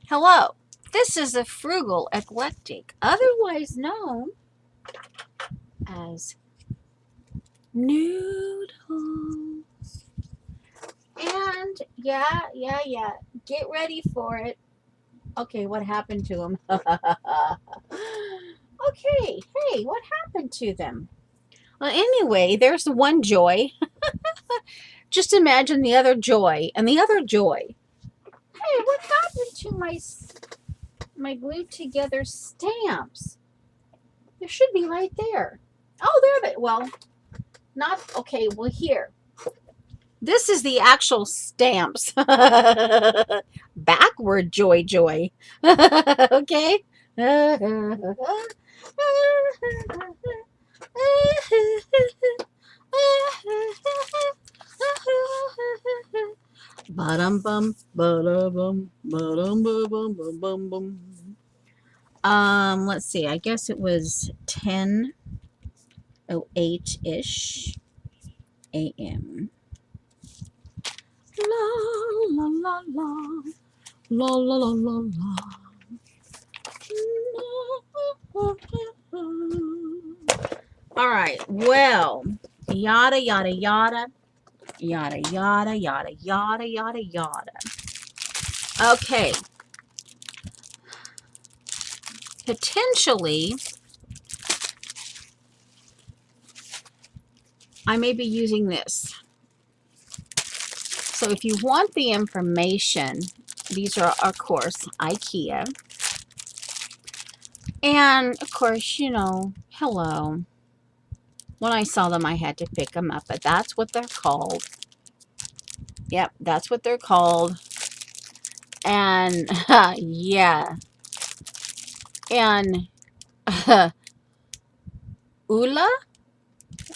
Hello, this is a frugal eclectic, otherwise known as Noodle. And yeah, get ready for it. Okay, what happened to them? Okay, hey, what happened to them? Well, anyway, there's the one joy. Just imagine the other joy and the other joy. Hey, what happened to my glued together stamps? There should be right there. Oh, there they. Well, not okay. Well, here. This is the actual stamps. Backward joy joy. Okay. Ba-dum bum, ba-dum bum, ba-dum bum bum bum bum bum. Let's see. I guess it was 10:08 ish a.m. La la la la la la la la la. All right. Well, yada yada yada yada yada yada yada yada yada. Okay. Potentially, I may be using this. So if you want the information, these are, of course, IKEA. And, of course, hello. When I saw them, I had to pick them up. But that's what they're called. Yep, that's what they're called. And, yeah. And Ula,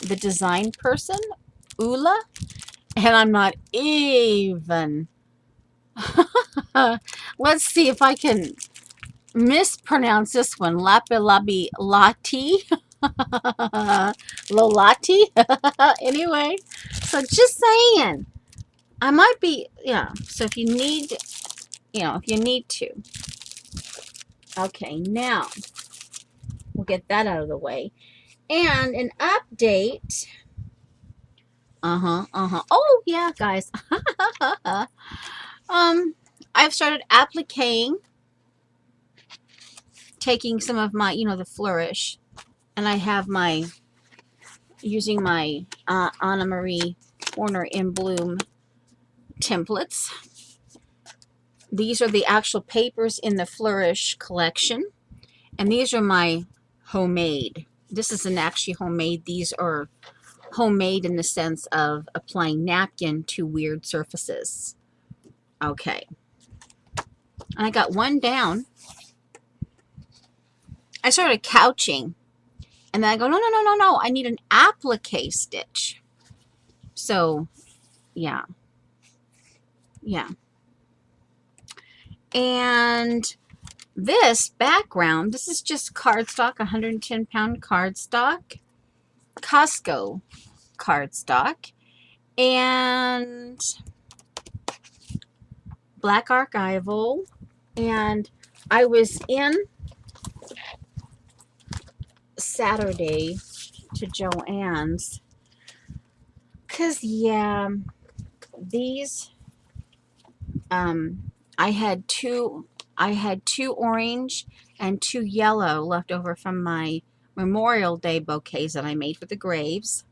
the design person, Ula, and I'm not even. Let's see if I can mispronounce this one. Lapilabi Lati. Lolati. Anyway, so just saying. I might be, yeah. So if you need, if you need to. Okay, now we'll get that out of the way. And an update. Oh, yeah, guys. I've started appliquing, taking some of my, the flourish, and I have using my Anna Marie Warner in Bloom templates. These are the actual papers in the flourish collection, and these are my homemade. This isn't actually homemade. These are homemade in the sense of applying napkin to weird surfaces. Okay. And I got one down. I started couching. And then I go, no. I need an applique stitch. So, yeah. Yeah. And this background, this is just cardstock, 110-pound cardstock. Costco cardstock. And black archival. And I was in Saturday to Joann's because these I had two orange and two yellow left over from my Memorial Day bouquets that I made for the graves.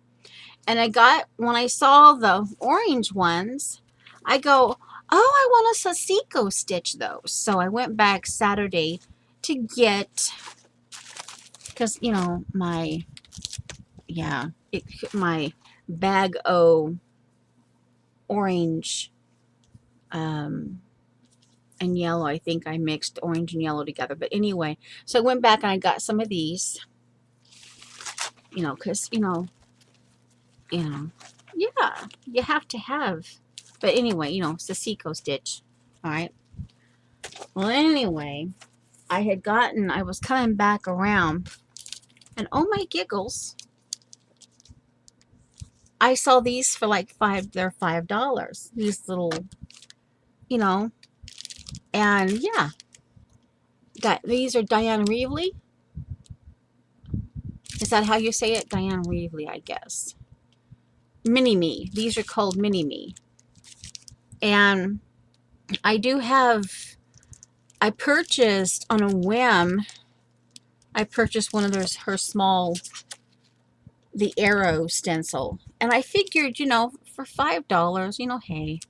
And when I saw the orange ones, I go, oh, I want a Sasiko stitch those. So I went back Saturday to get, because, my bag o orange and yellow. I think I mixed orange and yellow together. But anyway, so I went back and I got some of these, because, yeah, you have to have. But anyway, Sasiko stitch. All right. Well, anyway, I was coming back around, and oh my giggles, I saw these for like they're $5. These little, and yeah. These are Diane Reevely. Is that how you say it? Diane Reevely, I guess. Mini-Me. These are called Mini-Me. And I purchased on a whim, I purchased one of her small, the Arrow stencil. And I figured, for $5, hey.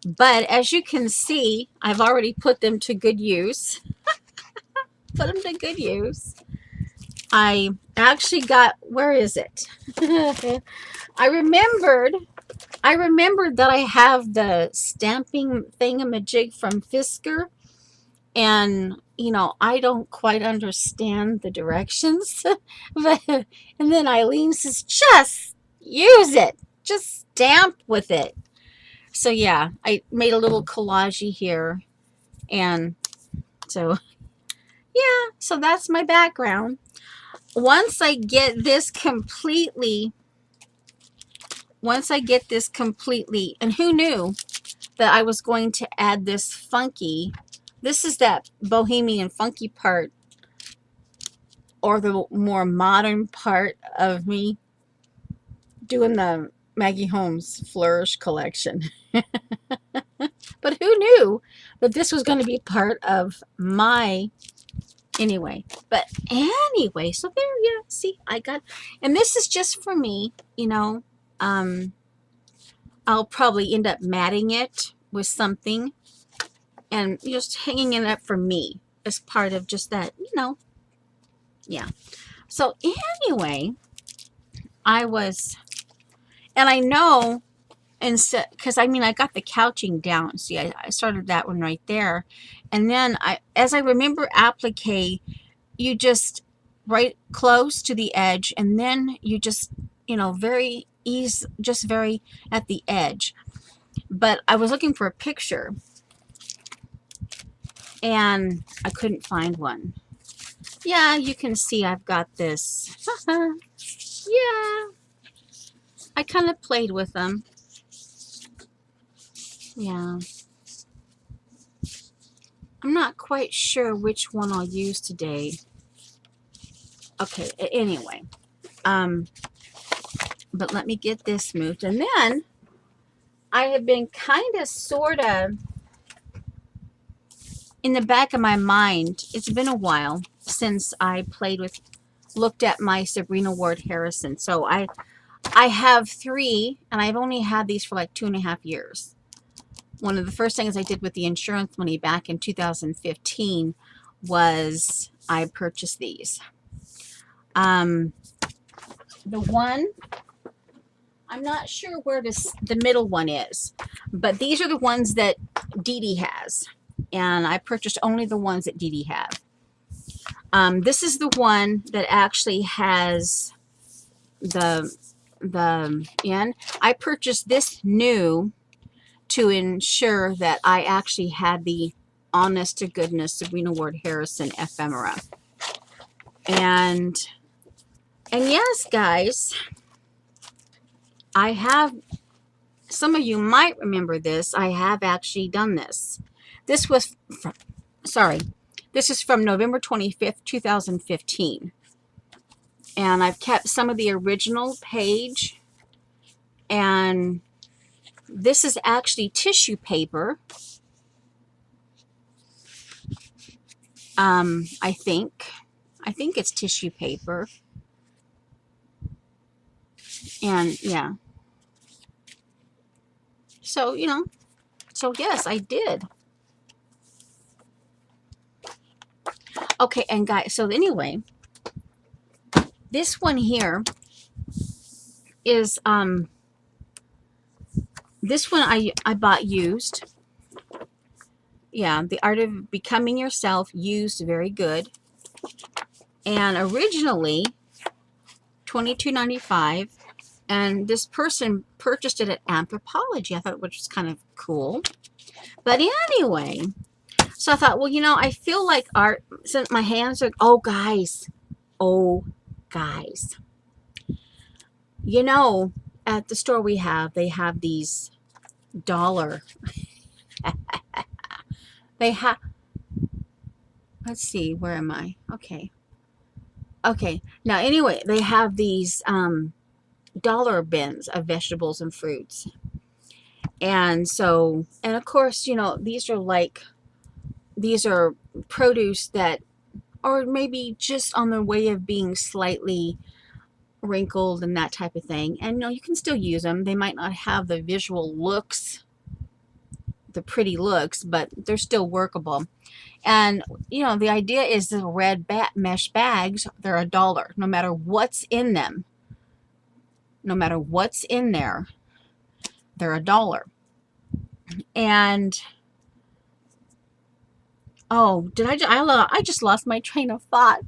But as you can see, I've already put them to good use. Put them to good use. I actually got, where is it? I remembered that I have the stamping thingamajig from Fisker, and I don't quite understand the directions. And then Eileen says, just use it, just stamp with it. So yeah, I made a little collage here, and so yeah, so that's my background. Once I get this completely, and who knew that I was going to add this funky, this is that bohemian funky part, or the more modern part of me doing the Maggie Holmes Flourish collection. But who knew that this was going to be part of my, anyway. But anyway, so there, yeah, see, I got, and this is just for me, I'll probably end up matting it with something and just hanging it up for me as part of just that, yeah. So anyway, and I know, and so, because I got the couching down. See, I started that one right there. And then as I remember applique, you just right close to the edge, and then you just, very easy, just very at the edge. But I was looking for a picture, and I couldn't find one. Yeah, you can see I've got this. Yeah. I kind of played with them. Yeah. I'm not quite sure which one I'll use today. Okay, anyway. But let me get this moved. And then I have been kind of sort of in the back of my mind. It's been a while since I looked at my Sabrina Ward Harrison. So I have 3, and I've only had these for like 2.5 years. One of the first things I did with the insurance money back in 2015 was I purchased these. The one, I'm not sure where the middle one is, but these are the ones that Dee Dee has, and I purchased only the ones that Dee Dee have. This is the one that actually has the end. I purchased this new to ensure that I actually had the honest to goodness Sabrina Ward Harrison ephemera. And yes, guys, I have, some of you might remember this, I have actually done this. This was this is from November 25th, 2015. And I've kept some of the original page, and this is actually tissue paper. I think it's tissue paper. And yeah. So, so yes, I did. Okay, and guys, so anyway, this one here is, this one I bought used. Yeah, The Art of Becoming Yourself, used, very good. And originally, $22.95. And this person purchased it at Anthropologie. I thought, which was kind of cool. But anyway, so I thought, well, I feel like art, since my hands are, oh, guys. At the store they have these dollar. They have, let's see, where am I? Okay. Okay. Now, anyway, they have these dollar bins of vegetables and fruits. And so, and of course, these are produce that are maybe just on the way of being slightly wrinkled and that type of thing. And you can still use them. They might not have the visual looks, the pretty looks, but they're still workable. And the idea is the red mesh bags, they're $1 no matter what's in them. No matter what's in there, they're $1. And oh, I just lost my train of thought.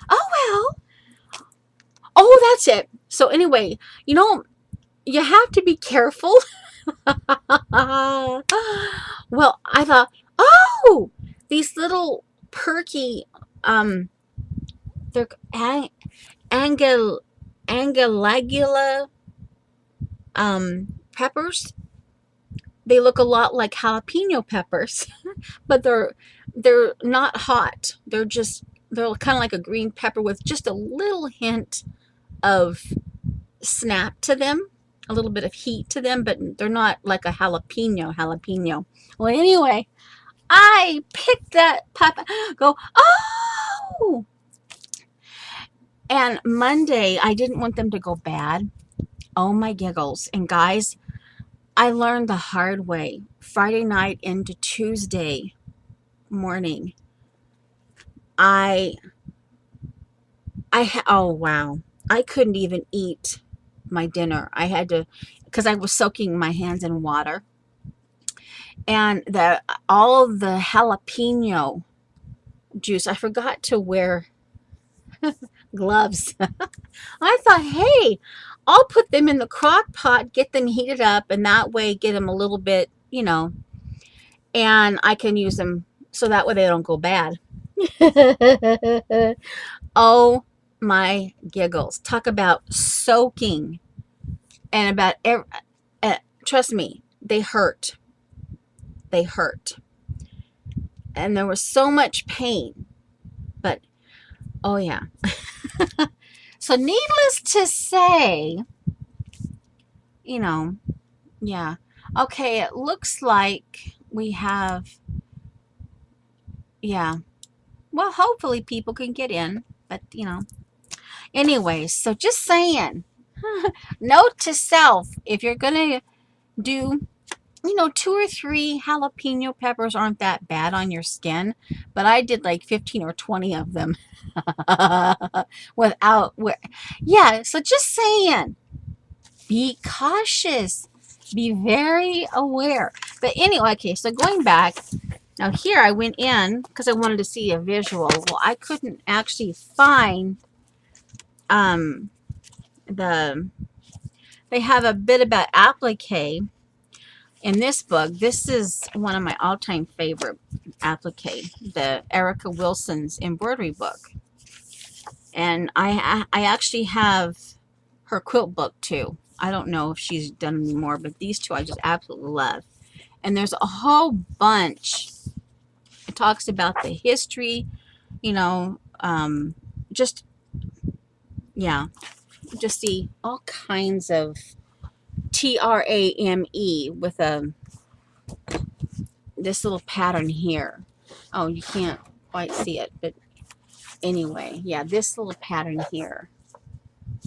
Oh well. Oh, that's it. So anyway, you have to be careful. Well, I thought, oh, these little perky, they're angel, angelagula, peppers. They look a lot like jalapeno peppers, but they're not hot. They're kind of like a green pepper with just a little hint of snap to them, a little bit of heat to them, but they're not like a jalapeno. Well, anyway, I picked that pepper. Go, oh! And Monday, I didn't want them to go bad. Oh my giggles. And guys, I learned the hard way. Friday night into Tuesday morning, oh wow. I couldn't even eat my dinner. I had to, because I was soaking my hands in water. And all of the jalapeno juice, I forgot to wear gloves. I thought, hey, I'll put them in the crock pot, get them heated up, and that way get them a little bit, and I can use them so that way they don't go bad. Oh my giggles. Talk about soaking. And about trust me, they hurt. They hurt. And there was so much pain. But oh yeah. So needless to say, yeah. Okay, it looks like we have, yeah. Well, hopefully people can get in, but Anyways, so just saying, note to self, if you're going to do, 2 or 3 jalapeno peppers aren't that bad on your skin, but I did like 15 or 20 of them yeah, so just saying, be cautious, be very aware. But anyway, okay, so going back, now here I went in because I wanted to see a visual. Well, I couldn't actually find they have a bit about applique in this book. This is one of my all-time favorite applique, the Erica Wilson's embroidery book. And I actually have her quilt book too. I don't know if she's done any more, but these two I just absolutely love. And there's a whole bunch. It talks about the history, just see all kinds of TRAME with this little pattern here. Oh, you can't quite see it, but anyway, yeah, this little pattern here.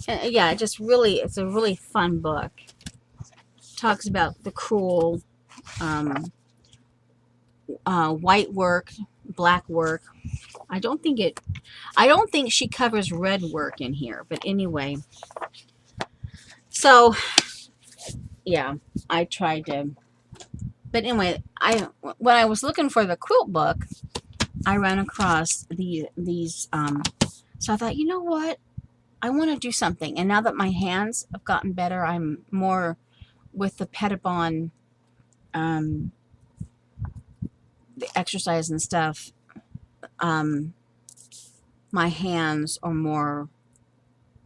And yeah, it's a really fun book. Talks about the crewel, white work, black work. I don't think she covers red work in here, but anyway. So yeah, I tried to, but anyway, when I was looking for the quilt book, I ran across these so I thought, you know what, I want to do something. And now that my hands have gotten better, I'm more with the Pettibon, the exercise and stuff. My hands are more,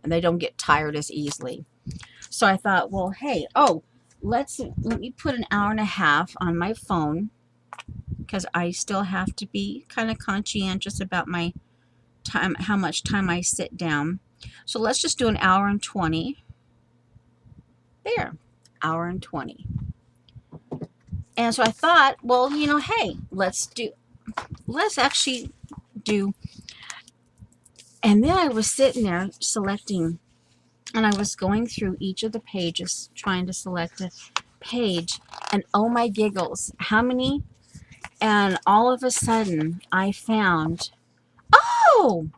and they don't get tired as easily. So I thought, well, hey, let me put an hour and a half on my phone because I still have to be kind of conscientious about my time, how much time I sit down. So let's just do an hour and 20. There, hour and 20. And so I thought, well, you know, hey, let's actually do. And then I was sitting there selecting, and I was going through each of the pages trying to select a page, and oh my giggles, how many? And all of a sudden I found, oh,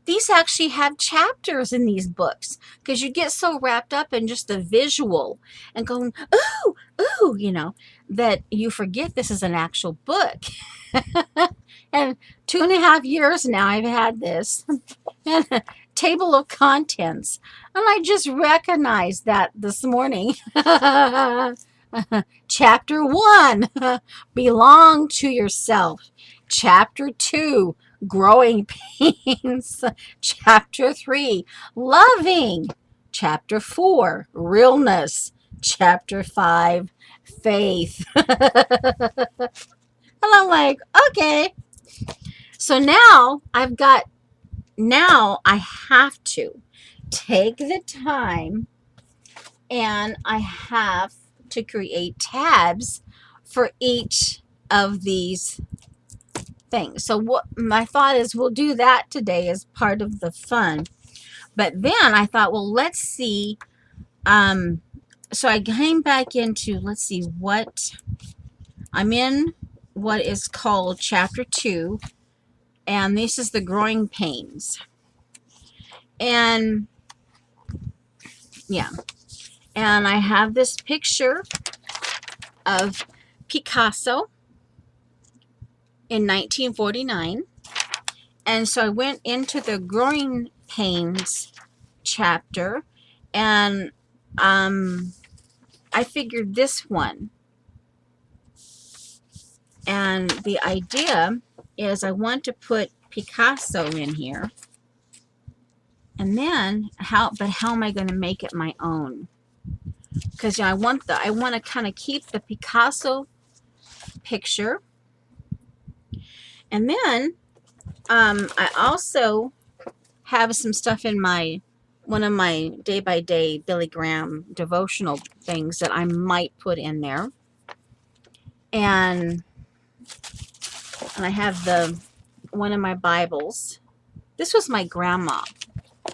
these actually have chapters in these books, because you get so wrapped up in just the visual and going, ooh, ooh, you know, that you forget this is an actual book. And 2.5 years now I've had this table of contents, and I just recognized that this morning. Chapter 1, belong to yourself. Chapter 2, growing pains. Chapter 3, loving. Chapter 4, realness. Chapter 5, faith. And I'm like, okay. So now I have to take the time, and I have to create tabs for each of these things. So what my thought is, we'll do that today as part of the fun. But then I thought, well, let's see. So I came back into, let's see, what I'm in, what is called chapter 2, and this is the growing pains. And yeah, and I have this picture of Picasso in 1949. And so I went into the growing pains chapter, and I figured this one. And the idea is I want to put Picasso in here. And then how am I going to make it my own? Because you know, I want to kind of keep the Picasso picture. And then I also have some stuff in one of my day-by-day Billy Graham devotional things that I might put in there. And I have one of my Bibles. This was my grandma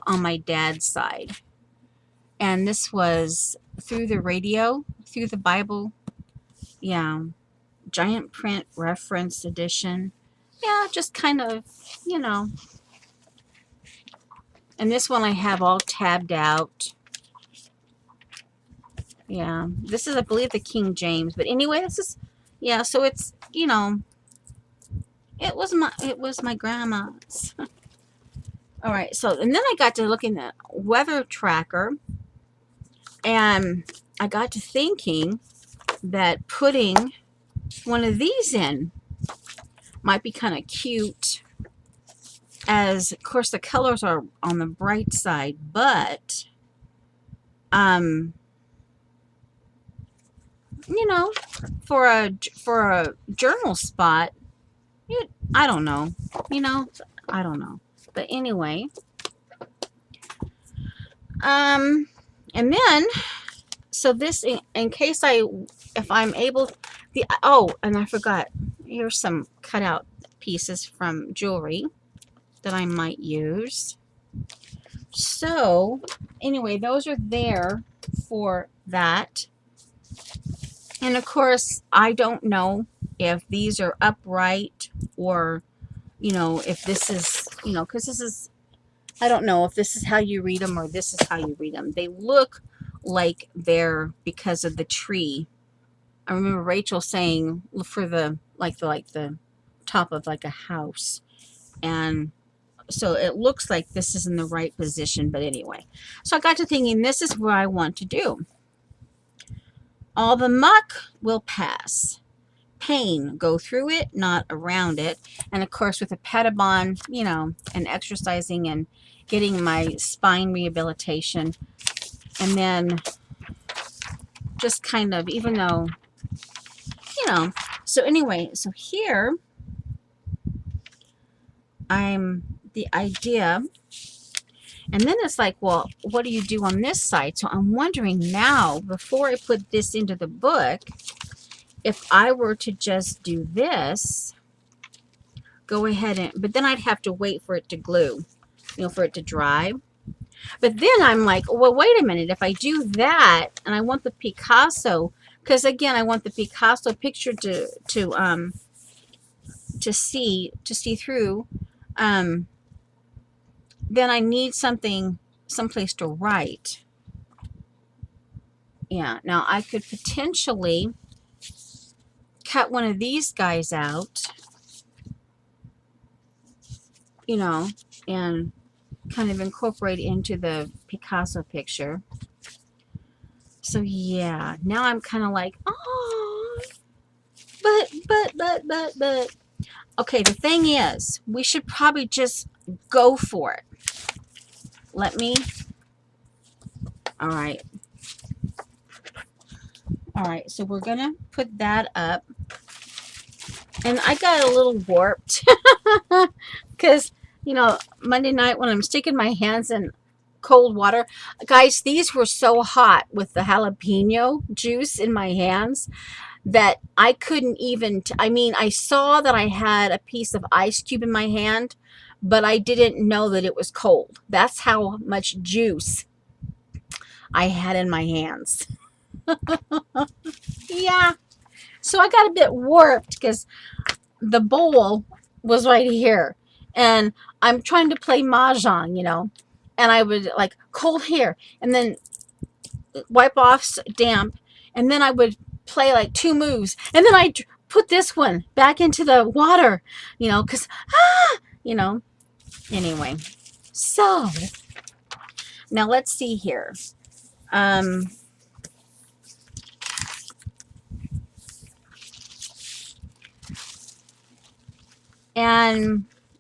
on my dad's side. And this was through the radio, through the Bible. Yeah. Giant print reference edition. Yeah, just kind of, you know. And this one I have all tabbed out. Yeah. This is, I believe, the King James. But anyway, this is, yeah, so it's, you know, it was my grandma's. All right, so, and then I got to looking at weather tracker, and I got to thinking that putting one of these in might be kind of cute, as of course the colors are on the bright side, but you know, for a journal spot, I don't know, you know, I don't know. But anyway, and then, so this, in case if I'm able, and I forgot, here's some cutout pieces from jewelry that I might use. So anyway, those are there for that. And of course, I don't know if these are upright, or, you know, if this is, you know, because this is, I don't know if this is how you read them or this is how you read them. They look like they're because of the tree. I remember Rachel saying for the top of like a house. And so it looks like this is in the right position. But anyway, so I got to thinking, this is what I want to do. All the muck will pass. Pain, go through it, not around it. And of course, with a Pettibon, you know, and exercising and getting my spine rehabilitation, and then just kind of, even though, you know, So anyway, so here the idea, and then it's like, well, what do you do on this side? So I'm wondering now, before I put this into the book, if I were to just do this, go ahead and, but then I'd have to wait for it to glue, for it to dry. But then I'm like, well, wait a minute. If I do that, and I want the Picasso, because again, I want the Picasso picture to see through, then I need someplace to write. Yeah. Now I could potentially cut one of these guys out, and kind of incorporate into the Picasso picture. So yeah, now I'm kind of like, oh, but. Okay, the thing is, we should probably just go for it. All right. All right, so we're going to put that up. And I got a little warped because, Monday night when I'm sticking my hands in cold water, guys, these were so hot with the jalapeno juice in my hands that I couldn't even, I saw that I had a piece of ice cube in my hand, but I didn't know that it was cold. That's how much juice I had in my hands. Yeah. So I got a bit warped because the bowl was right here. And I'm trying to play mahjong, and I would like cold here and then wipe off damp. And then I would play like 2 moves. And then I put this one back into the water, because, anyway. So now let's see here. And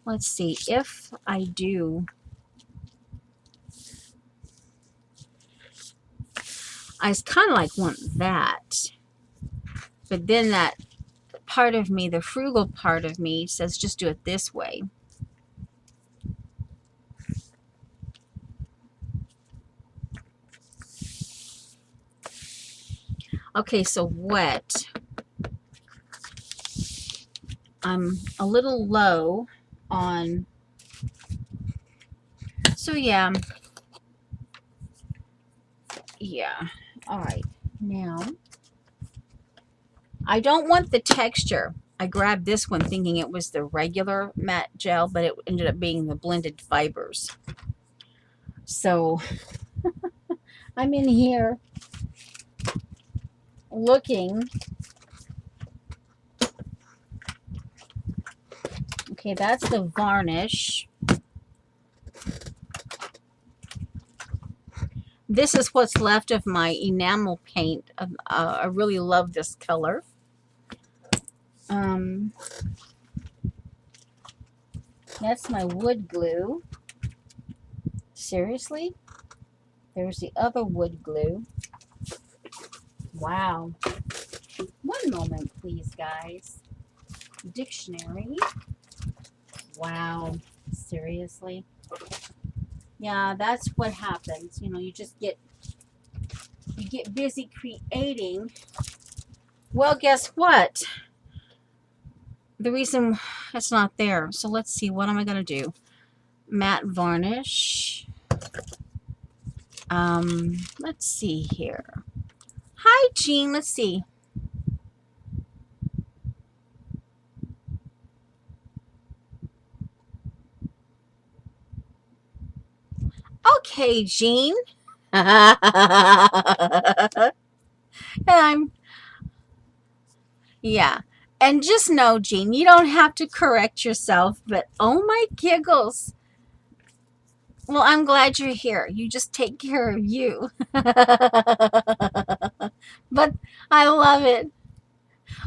let's see if I do. I kind of like want that. But then that part of me, the frugal part of me, says just do it this way. Okay, so wet. I'm a little low on. So yeah. Yeah. All right. Now, I don't want the texture. I grabbed this one thinking it was the regular matte gel, but it ended up being the blended fibers. So I'm in here looking. Okay, that's the varnish. This is what's left of my enamel paint. I really love this color. That's my wood glue. Seriously? There's the other wood glue. Wow. One moment, please, guys. Dictionary. Wow. Seriously? Yeah, that's what happens. You just get busy creating. Well, guess what? The reason it's not there. So let's see. What am I going to do? Matte varnish. Let's see here. Hi, Jean. Let's see. Okay, Jean. And yeah. And just know, Jean, you don't have to correct yourself, but oh my giggles. Well, I'm glad you're here. You just take care of you. But I love it.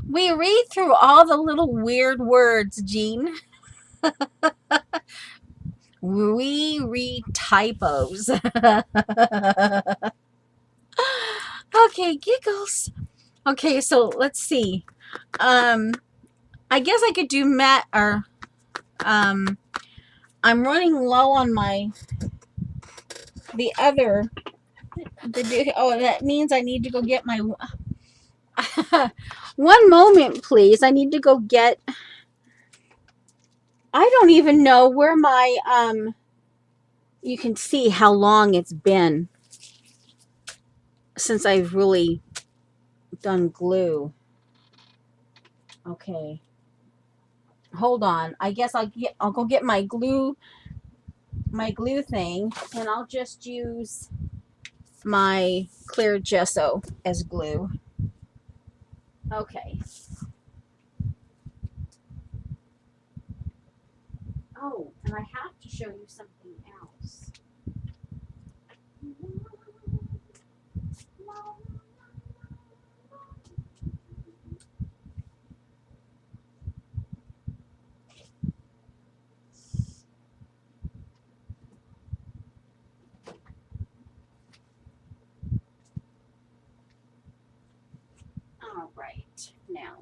We read through all the little weird words, Jean. We read typos. Okay, giggles. Okay, so let's see. I guess I could do matte or I'm running low on the other. Oh, that means I need to go get my. One moment, please. I need to go get. I don't even know where my You can see how long it's been since I've really done glue. Okay. Hold on. I guess I'll go get my glue thing, and I'll just use my clear gesso as glue. Okay. Oh, and I have to show you something else. All right. Now,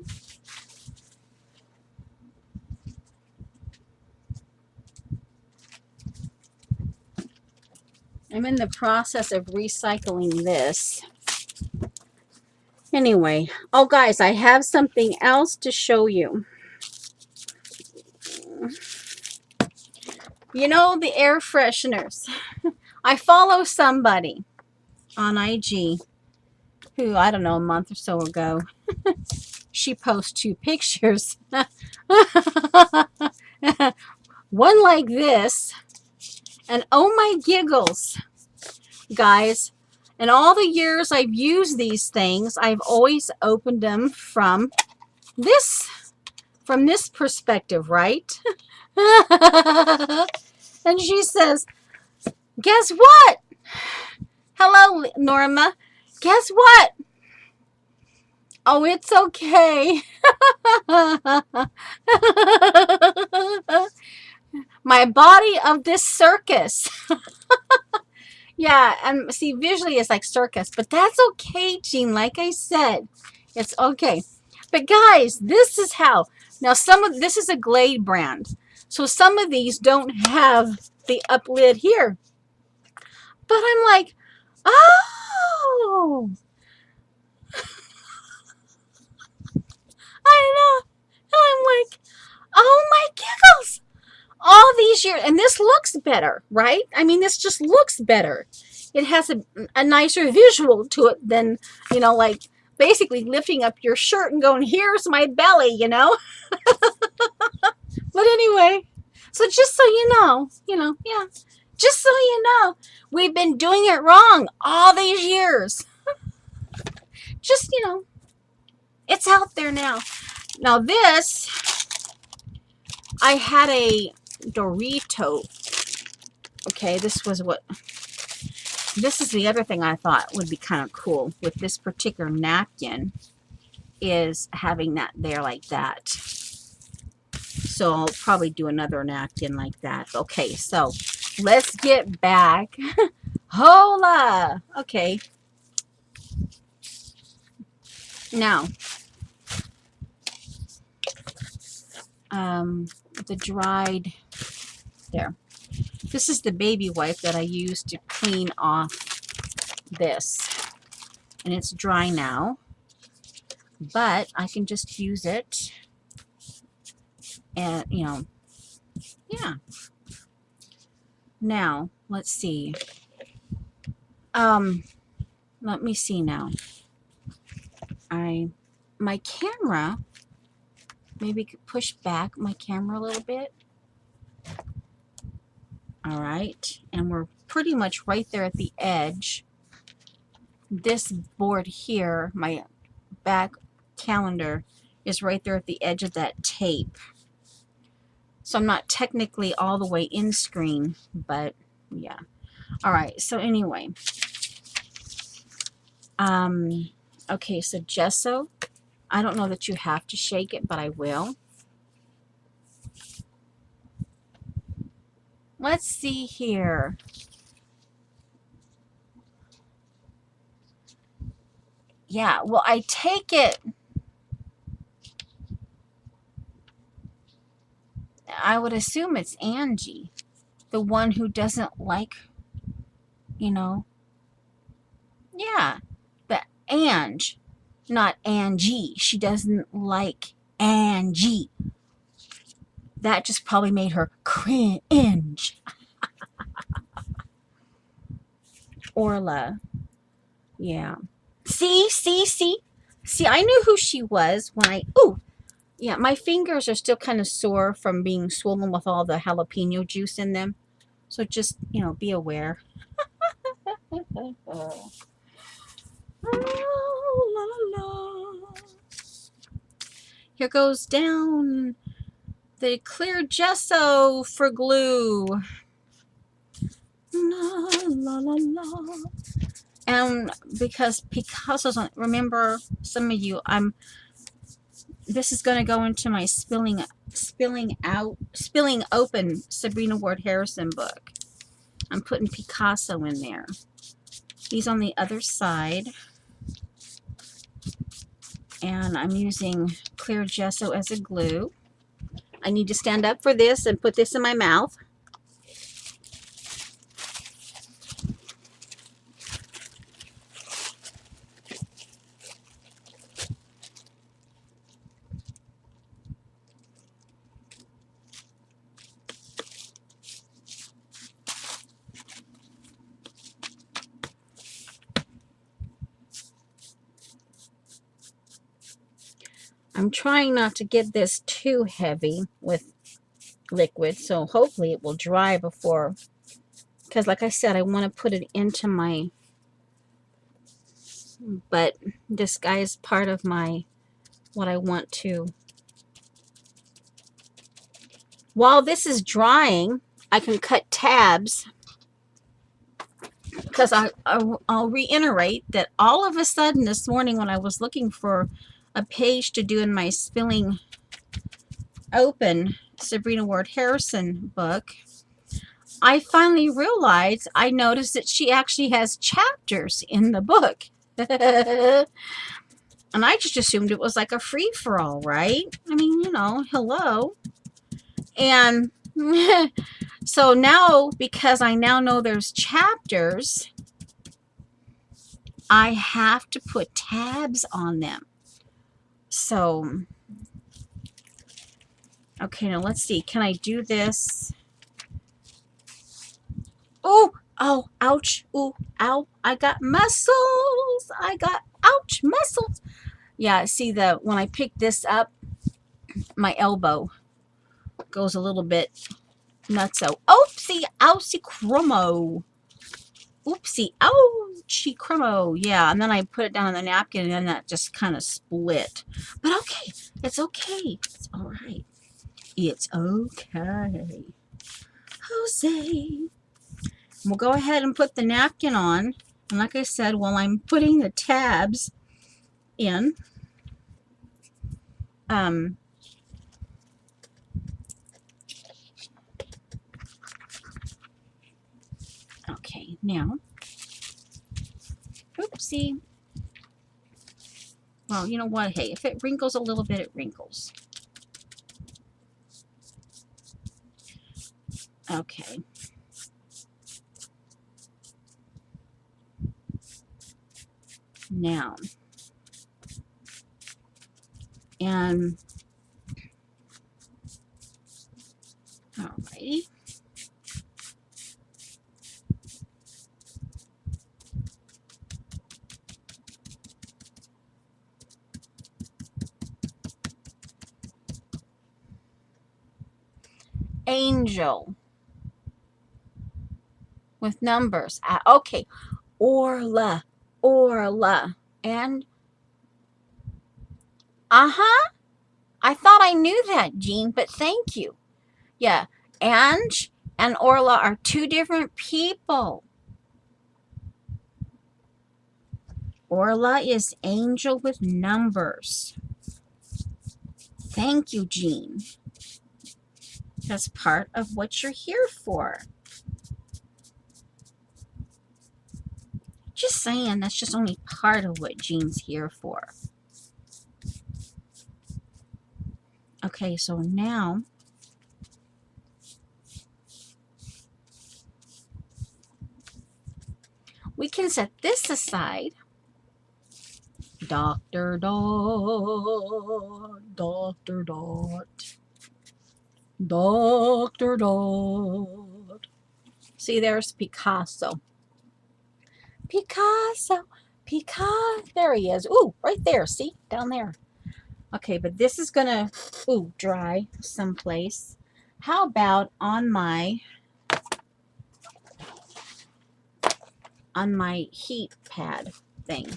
I'm in the process of recycling this. Anyway, oh guys, I have something else to show you. You know, the air fresheners. I follow somebody on IG who, I don't know, a month or so ago, she posted 2 pictures. One like this, and oh my giggles, guys. In all the years I've used these things, I've always opened them from this perspective, right? And she says, guess what? Hello, Norma. Guess what? Oh, it's okay. My body of this circus. Yeah, and see, visually it's like circus, but that's okay, Jean. Like I said, it's okay. But guys, this is how. Now, this is a Glade brand, so some of these don't have the up lid here. But I'm like, oh, I know. And I'm like, oh my giggles. All these years, and this looks better, right? I mean, this just looks better. It has a nicer visual to it than, like basically lifting up your shirt and going, here's my belly, But anyway, so just so yeah, just so you know, we've been doing it wrong all these years. Just, it's out there now. Now this, I had a Dorito. Okay, this is the other thing I thought would be kind of cool with this particular napkin, is having that there like that. So I'll probably do another napkin like that. Okay, so let's get back. Hola! Okay. Now, the dried, there. This is the baby wipe that I used to clean off this. And it's dry now. But I can just use it. And, yeah. Now, let's see. Let me see now. My camera, maybe could push back my camera a little bit. All right. And we're pretty much right there at the edge. This board here, my back calendar, is right there at the edge of that tape. So I'm not technically all the way in screen, but yeah. All right. So anyway, okay. So gesso, I don't know that you have to shake it, but I will. Let's see here. Yeah, well, I take it. I would assume it's Angie, the one who doesn't like, you know, yeah, but Ange, not Angie. She doesn't like Angie. That just probably made her cringe. Orla. Yeah. See, I knew who she was when ooh, yeah, my fingers are still kind of sore from being swollen with all the jalapeno juice in them. So just, be aware. Oh, la, la, la. Here goes down the clear gesso for glue. La, la, la, la. And because Picasso's on, remember, some of you, this is going to go into my spilling open Sabrina Ward Harrison book. I'm putting Picasso in there. He's on the other side. And I'm using clear gesso as a glue. I need to stand up for this and put this in my mouth. I'm trying not to get this too heavy with liquid, so hopefully it will dry before, because like I said, I want to put it into my, but this guy is part of my, what I want to. While this is drying, I can cut tabs, because I'll reiterate that all of a sudden this morning when I was looking for a page to do in my spilling open Sabrina Ward Harrison book, I finally realized, I noticed that she actually has chapters in the book. And I just assumed it was like a free-for-all, right? I mean, hello. And so now, because I now know there's chapters, I have to put tabs on them. So, okay, now let's see. Can I do this? Oh, ouch. Ooh, ow. I got muscles. Ouch, muscles. Yeah, see, when I pick this up, my elbow goes a little bit nutso. Oopsie, ousey, crumo. Oopsie, ouchie, crumo. Yeah, and then I put it down on the napkin, and then that just kind of split. But okay, it's okay. It's all right. It's okay. Jose. We'll go ahead and put the napkin on. And like I said, while I'm putting the tabs in, okay, now, oopsie. Well, you know what? Hey, if it wrinkles a little bit, it wrinkles. Okay. Now, and alrighty. Angel with numbers. Okay. Orla. And I thought I knew that, Jean, but thank you. Yeah. Ange and Orla are two different people. Orla is angel with numbers. Thank you, Jean. That's part of what you're here for. Just saying, that's just only part of what Jean's here for. Okay, so now We can set this aside. Dr. Dot, Dr. Dot, Dr. Dot. See, there's Picasso. Picasso, Picasso. There he is. Ooh, right there. See, down there. Okay, but this is gonna, ooh, dry someplace. How about on my heat pad thing?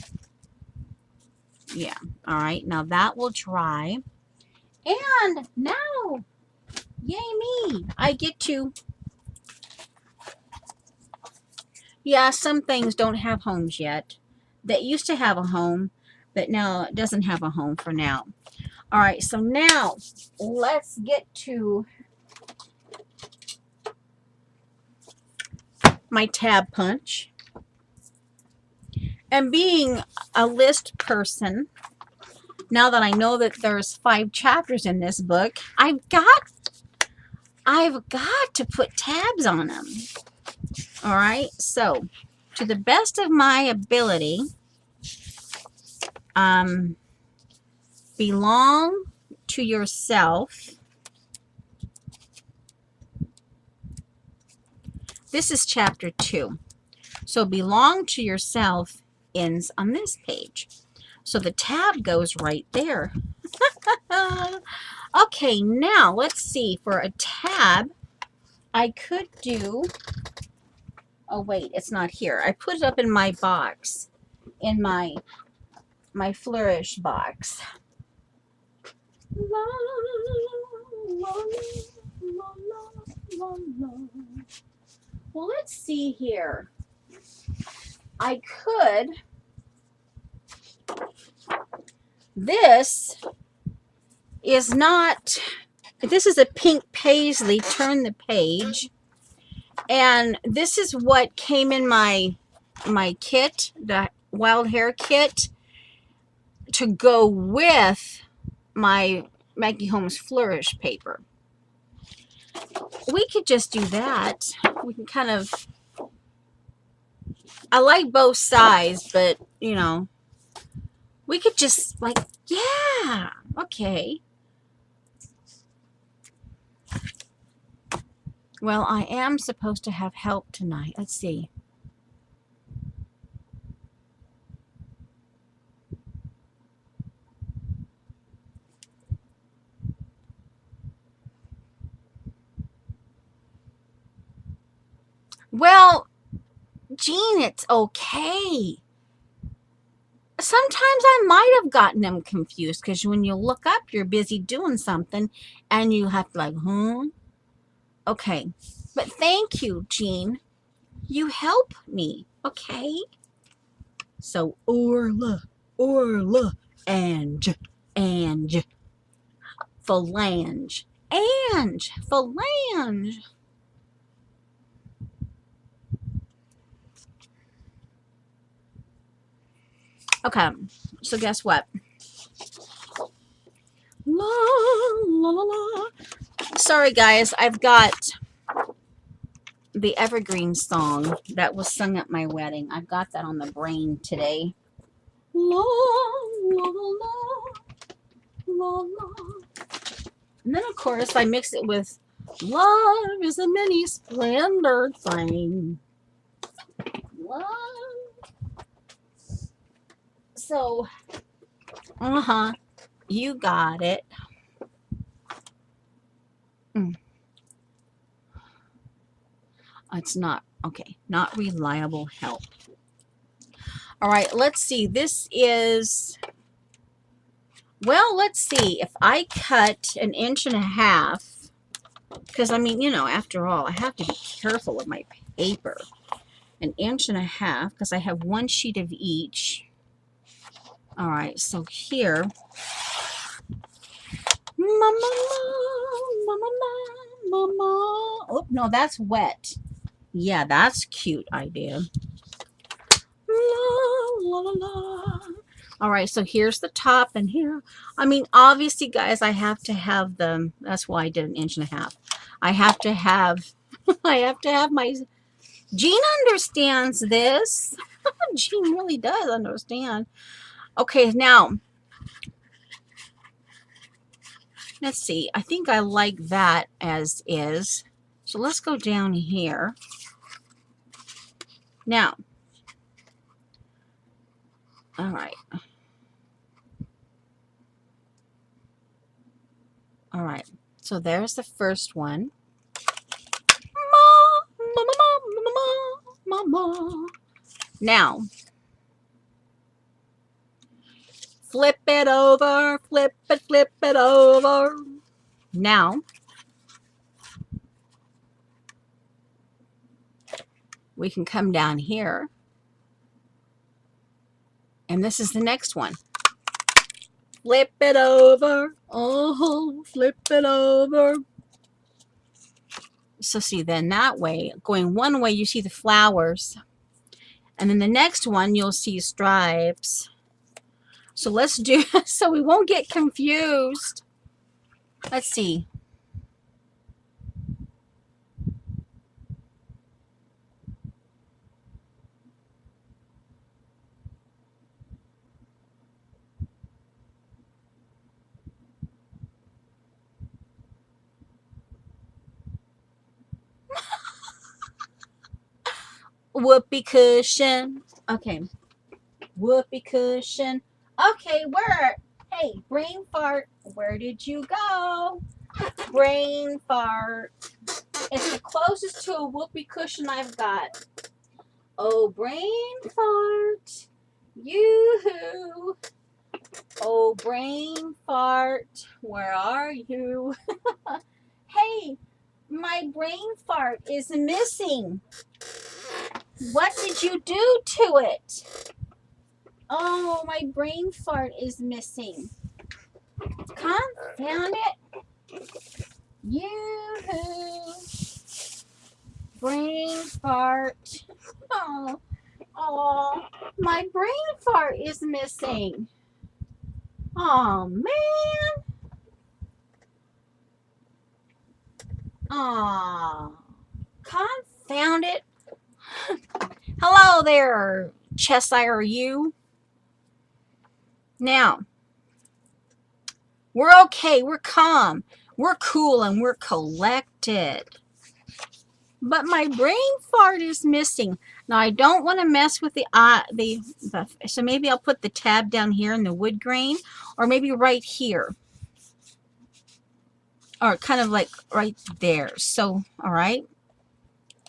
Yeah. All right. Now that will dry. And now, yay me, I get to, yeah, some things don't have homes yet. That used to have a home, but now it doesn't have a home for now. All right, so now let's get to my tab punch. And being a list person, now that I know that there's 5 chapters in this book, I've got to put tabs on them. All right, so to the best of my ability, belong to yourself. This is chapter 2. So belong to yourself ends on this page. So the tab goes right there. Okay, now let's see. For a tab, I could do, oh wait, it's not here. I put it up in my box, in my Flourish box. La, la, la, la, la. Well, let's see here. I could, this is not, this is a pink paisley, turn the page, and this is what came in my kit, the wild hair kit, to go with my Maggie Holmes Flourish paper. We could just do that. We can kind of, I like both sides, but you know, we could just like, yeah, okay. Well, I am supposed to have help tonight. Let's see. Well, Jean, it's okay. Sometimes I might have gotten them confused because when you look up, you're busy doing something and you have to like, okay. But thank you, Jean. You help me, okay? So, Orla, Ange, Phalange, Phalange. Okay, so guess what? La, la, la, la. Sorry, guys, I've got the Evergreen song that was sung at my wedding. I've got that on the brain today. La, la, la, la, la. And then, of course, I mix it with love is a many splendored thing. Love. So, you got it. It's not, okay, not reliable help. All right, let's see. This is, well, let's see. If I cut 1.5 inches, because I mean, you know, after all, I have to be careful with my paper. 1.5 inches, because I have 1 sheet of each. All right, so here, mama, mama, mama. Oh, no, that's wet. Yeah, that's a cute idea. La, la, la, la. All right, so here's the top, and here, I mean, obviously, guys, I have to have the, that's why I did 1.5 inches. I have to have, I have to have my, Jean understands this. Jean really does understand. Okay, now, let's see. I think I like that as is. So let's go down here. Now, all right. All right. So there's the first one. Mama. Now, flip it over, flip it over. Now, we can come down here. And this is the next one. Flip it over. Oh, flip it over. So see, then that way, going one way, you see the flowers. And then the next one, you'll see stripes. So let's do, so we won't get confused. Let's see. Whoopee cushion. Okay. Whoopee cushion. Okay, where? Hey, brain fart. Where did you go? Brain fart. It's the closest to a whoopee cushion I've got. Oh, brain fart. Yoo-hoo. Oh, brain fart. Where are you? Hey, my brain fart is missing. What did you do to it? Oh, my brain fart is missing. Confound it. Yoo-hoo. Brain fart. Oh, my brain fart is missing. Oh, man. Oh, confound it. Hello there, Cheshire you. Now, we're okay, we're calm, we're cool, and we're collected. But my brain fart is missing. Now, I don't want to mess with the so maybe I'll put the tab down here in the wood grain, or maybe right here. Or kind of like right there. So, all right.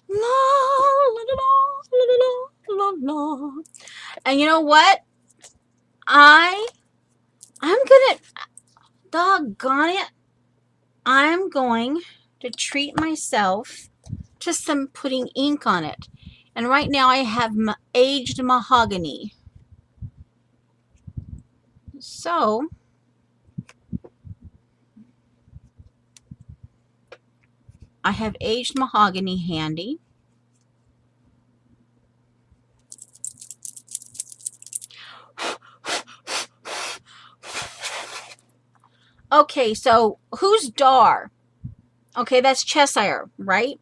La, la, la, la, la, la, la. And you know what? I'm gonna, doggone it, I'm going to treat myself to some putting ink on it. And right now I have aged mahogany. So, I have aged mahogany handy. Okay, so who's Dar? Okay, that's Cheshire, right?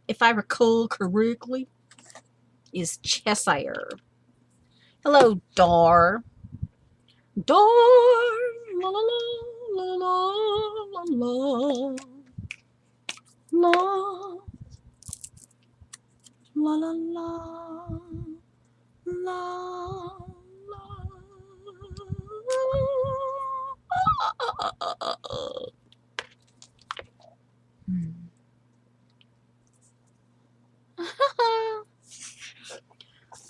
If I recall correctly, is Cheshire. Hello, Dar. Dar. La la la la la la la la la la la la.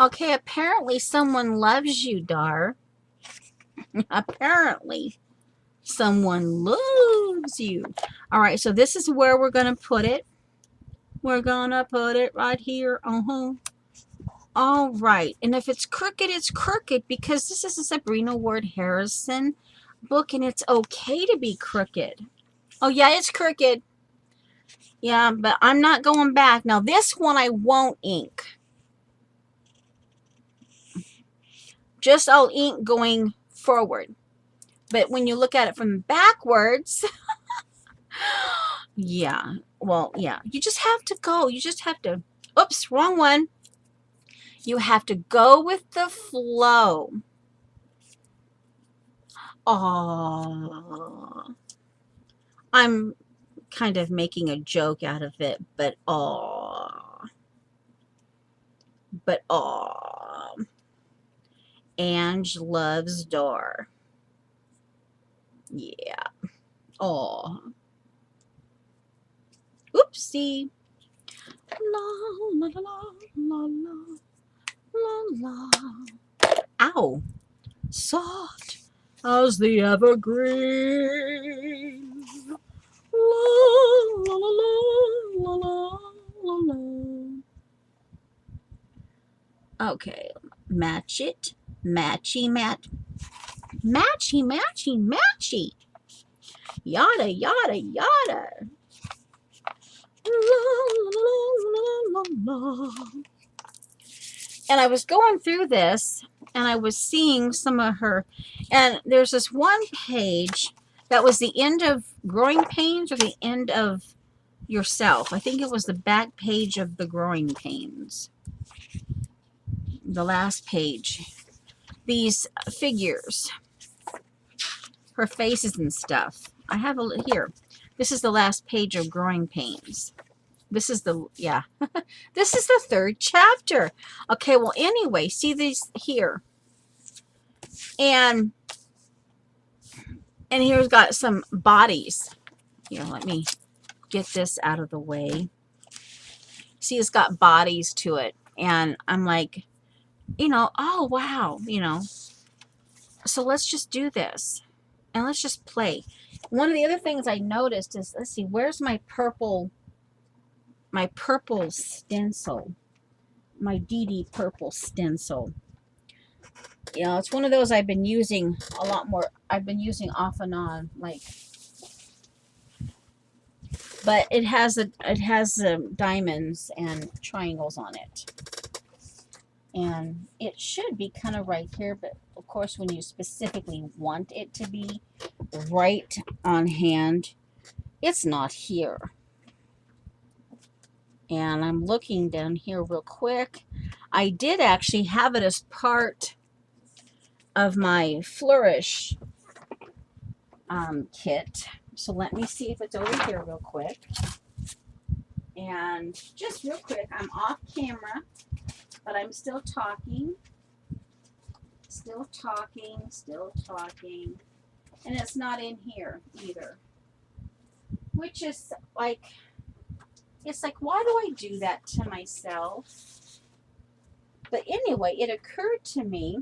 Okay, apparently someone loves you, Dar. Apparently someone loves you. All right, so this is where we're going to put it. We're going to put it right here. All right, and if it's crooked, it's crooked because this is a Sabrina Ward Harrison book and it's okay to be crooked. Oh, yeah, it's crooked. Yeah, but I'm not going back. Now, this one I won't ink. Just I'll ink going forward. But when you look at it from backwards, yeah, well, yeah, you just have to go. You just have to, oops, wrong one. You have to go with the flow. Oh, I'm kind of making a joke out of it, but Ange loves Dar. Yeah. Oh. Oopsie. La la la la la la la. Ow. Soft as the evergreen. La la la la la la la. Okay. Match it. Matchy match. Matchy matchy matchy. Yada yada yada. La la la la la. And I was going through this and I was seeing some of her, and there's this one page that was the end of Growing Pains or the end of Yourself. I think it was the back page of the Growing Pains, the last page. These figures, her faces and stuff. I have a here. This is the last page of Growing Pains. This is the, yeah. This is the 3rd chapter. Okay, well, anyway, see these here. And here's got some bodies. Here, let me get this out of the way. See, it's got bodies to it. And I'm like, oh, wow, So let's just do this. And let's just play. One of the other things I noticed is, let's see, where's my purple stencil? My DD purple stencil. It's one of those I've been using a lot more. I've been using off and on, like, but it has diamonds and triangles on it, and it should be kind of right here. But of course, when you specifically want it to be right on hand, it's not here. And I'm looking down here real quick. I did actually have it as part of my Flourish kit. So let me see if it's over here real quick. And just real quick, I'm off camera, but I'm still talking. Still talking. And it's not in here either. Which is like, it's like, why do I do that to myself? But anyway, it occurred to me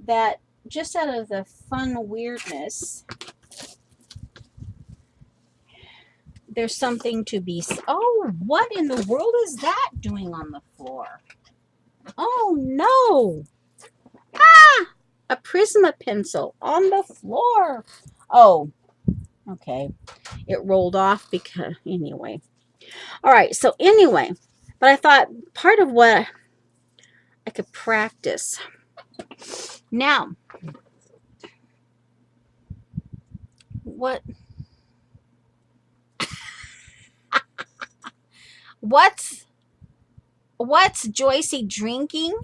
that just out of the fun weirdness, there's something to be... Oh, what in the world is that doing on the floor? Oh, no. Ah! A Prisma pencil on the floor. Oh, okay. It rolled off because... Anyway. All right, so anyway. But I thought part of what I could practice. Now, what's Joycey drinking?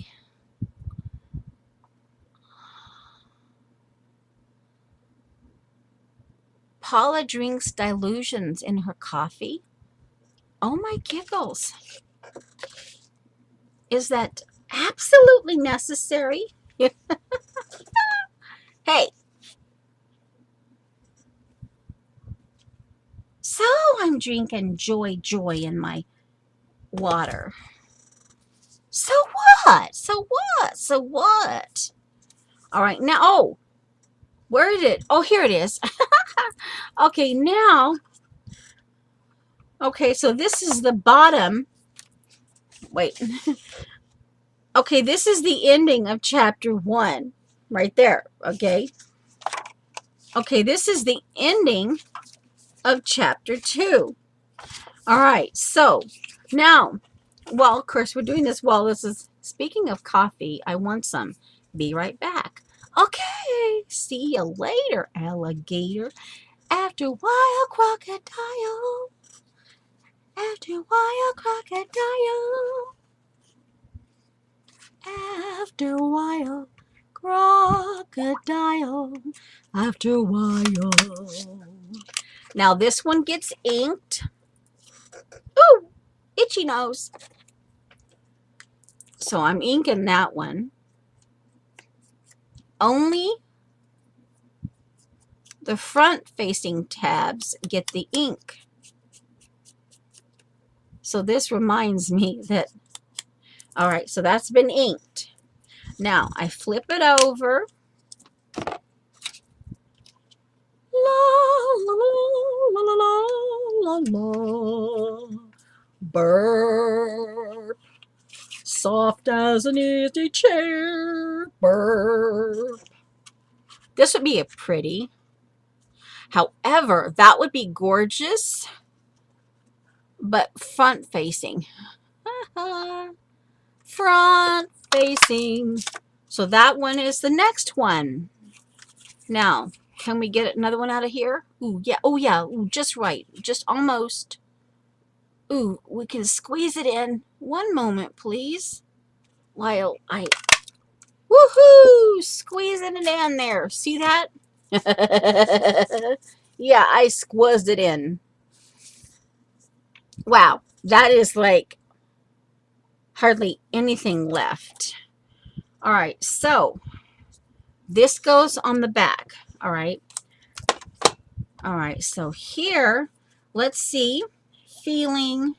Paula drinks dilutions in her coffee. Oh my giggles. Is that absolutely necessary? Hey. So I'm drinking Joy in my water. So what? All right, now, oh, where is it? Oh, here it is. Okay, now, okay, so this is the bottom. Wait. Okay, this is the ending of chapter 1, right there, okay? Okay, this is the ending of chapter 2. All right, so now, well, of course, we're doing this while this is, speaking of coffee, I want some. Be right back. Okay, see you later, alligator. After a while, crocodile. After a while, crocodile. After a while, crocodile. After a while. Now this one gets inked. Ooh, itchy nose. So I'm inking that one. Only the front-facing tabs get the ink. So this reminds me that, all right, so that's been inked. Now I flip it over. La, la, la, la, la, la, la. Burp. Soft as an easy chair. Burp. This would be a pretty. However, that would be gorgeous, but front facing. Front facing. So that one is the next one. Now, can we get another one out of here? Ooh, yeah. Oh, yeah. Ooh, just right. Just almost. Ooh, we can squeeze it in. One moment, please. While I... Woohoo! Squeezing it in there. See that? Yeah, I squeezed it in. Wow. That is like hardly anything left. All right. So this goes on the back. All right. All right. So here, let's see. Feeling,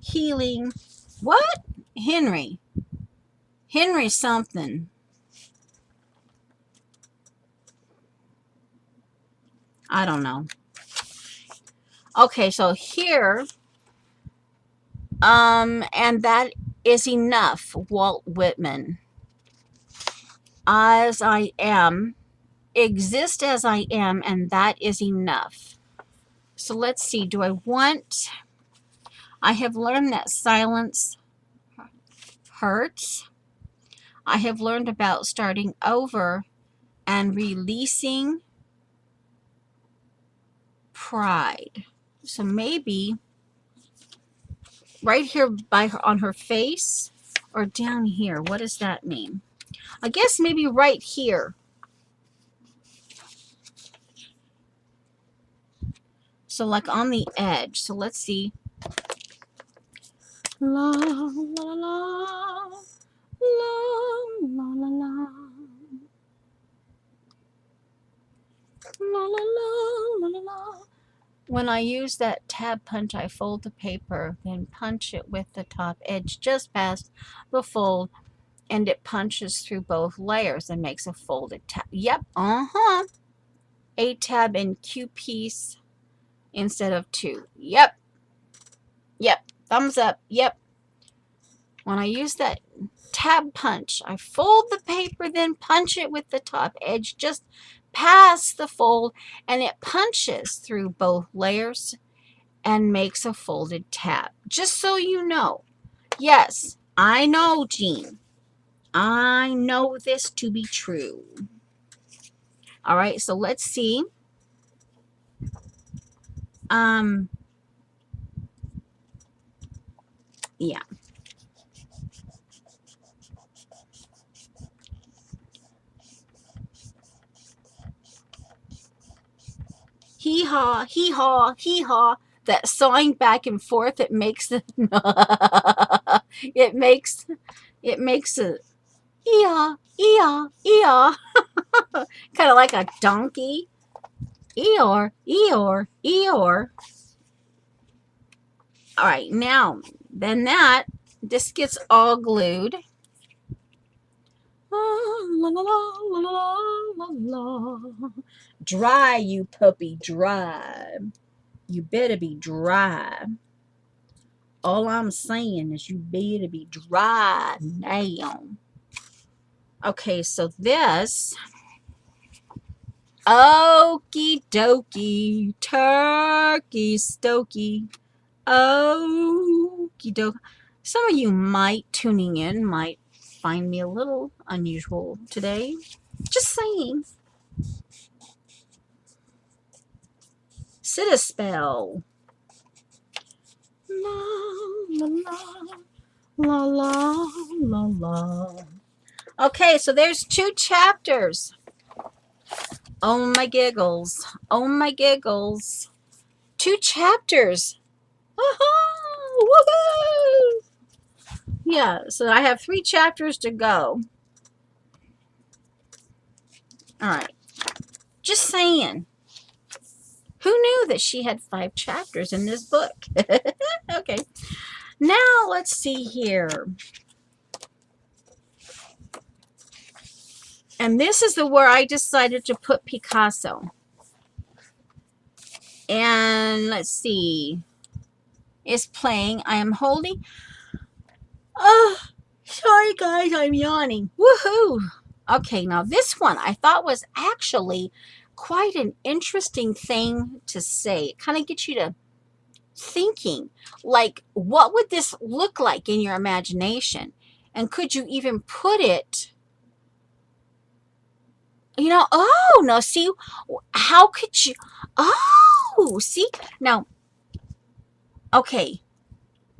healing. What? Henry. Henry something. I don't know. Okay, so here, and that is enough, Walt Whitman. As I am, exist as I am, and that is enough. So let's see, do I want, I have learned that silence hurts. I have learned about starting over and releasing pride. So maybe right here by her, on her face, or down here. What does that mean? I guess maybe right here. So like on the edge. So let's see. La la la la la la la la la la la. When I use that tab punch, I fold the paper, then punch it with the top edge just past the fold, and it punches through both layers and makes a folded tab. Yep, a tab in Q piece instead of two. Yep, thumbs up. Yep. When I use that tab punch, I fold the paper, then punch it with the top edge just past the fold, and it punches through both layers and makes a folded tab. Just so you know. Yes, I know, Jean. I know this to be true. All right, so let's see. Yeah. Hee haw, hee haw, hee haw. That sawing back and forth, it makes the it makes a ee-haw, ee-haw, ee-haw. Kind of like a donkey. Eeyore, Eeyore, Eeyore. All right, now, then this gets all glued. La, la, la, la, la, la, la. Dry, you puppy, dry. You better be dry. All I'm saying is you better be dry now. Okay, so this, okie dokie, turkey stokey, okie dokie. Some of you tuning in might find me a little unusual today. Just saying. Sit a spell. La la la la la la la. Okay, so there's 2 chapters. Oh my giggles. Oh my giggles. 2 chapters. Woohoo! Yeah, so I have 3 chapters to go. All right. Just saying. Who knew that she had 5 chapters in this book? Okay. Now let's see here. And this is where I decided to put Picasso. And let's see. It's playing. I am holding. Oh, sorry guys, I'm yawning. Woohoo! Okay, now this one I thought was actually quite an interesting thing to say. It kind of gets you to thinking, like, what would this look like in your imagination? And could you even put it, oh, no, see, how could you, oh, see, now, okay,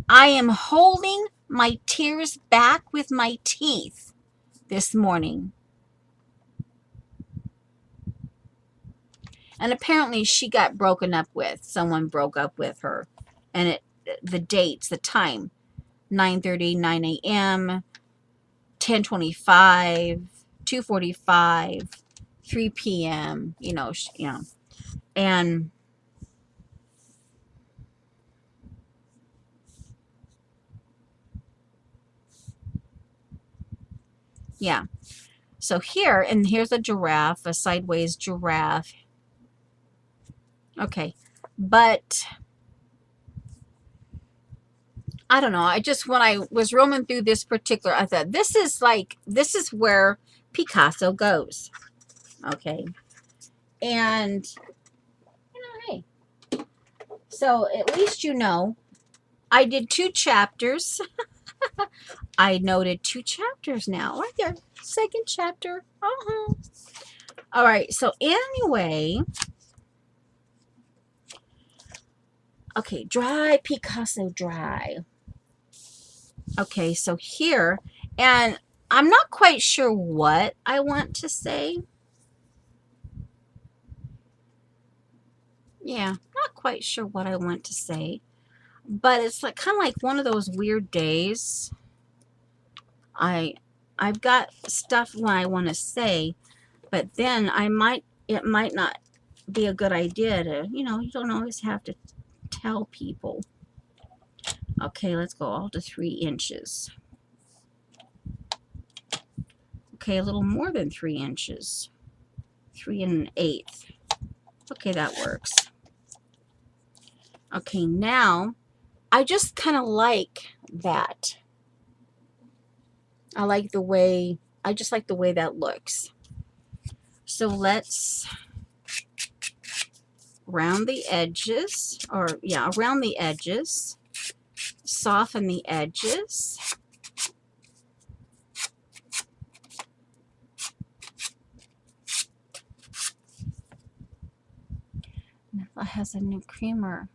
I am holding my tears back with my teeth this morning. And apparently she got broken up with. Someone broke up with her. And the dates, the time, 9:30, 9 a.m., 10:25, 2:45, 3 p.m., and yeah. So here's a giraffe, a sideways giraffe. Okay. But I don't know. When I was roaming through this particular, I thought, this is where Picasso goes. Okay. And, hey. So at least I did 2 chapters. I noted 2 chapters now. Right there. Second chapter. All right. So anyway. Okay. Dry Picasso dry. Okay. So here. And I'm not quite sure what I want to say. Yeah. Not quite sure what I want to say. But it's like kind of like one of those weird days. I've got stuff when I want to say, but then it might not be a good idea to, you don't always have to tell people. Okay, let's go all to 3 inches. Okay, a little more than 3 inches. 3 1/8. Okay, that works. Okay, now I just kind of like that. I just like the way that looks. So let's round the edges, around the edges, soften the edges. That has a new creamer.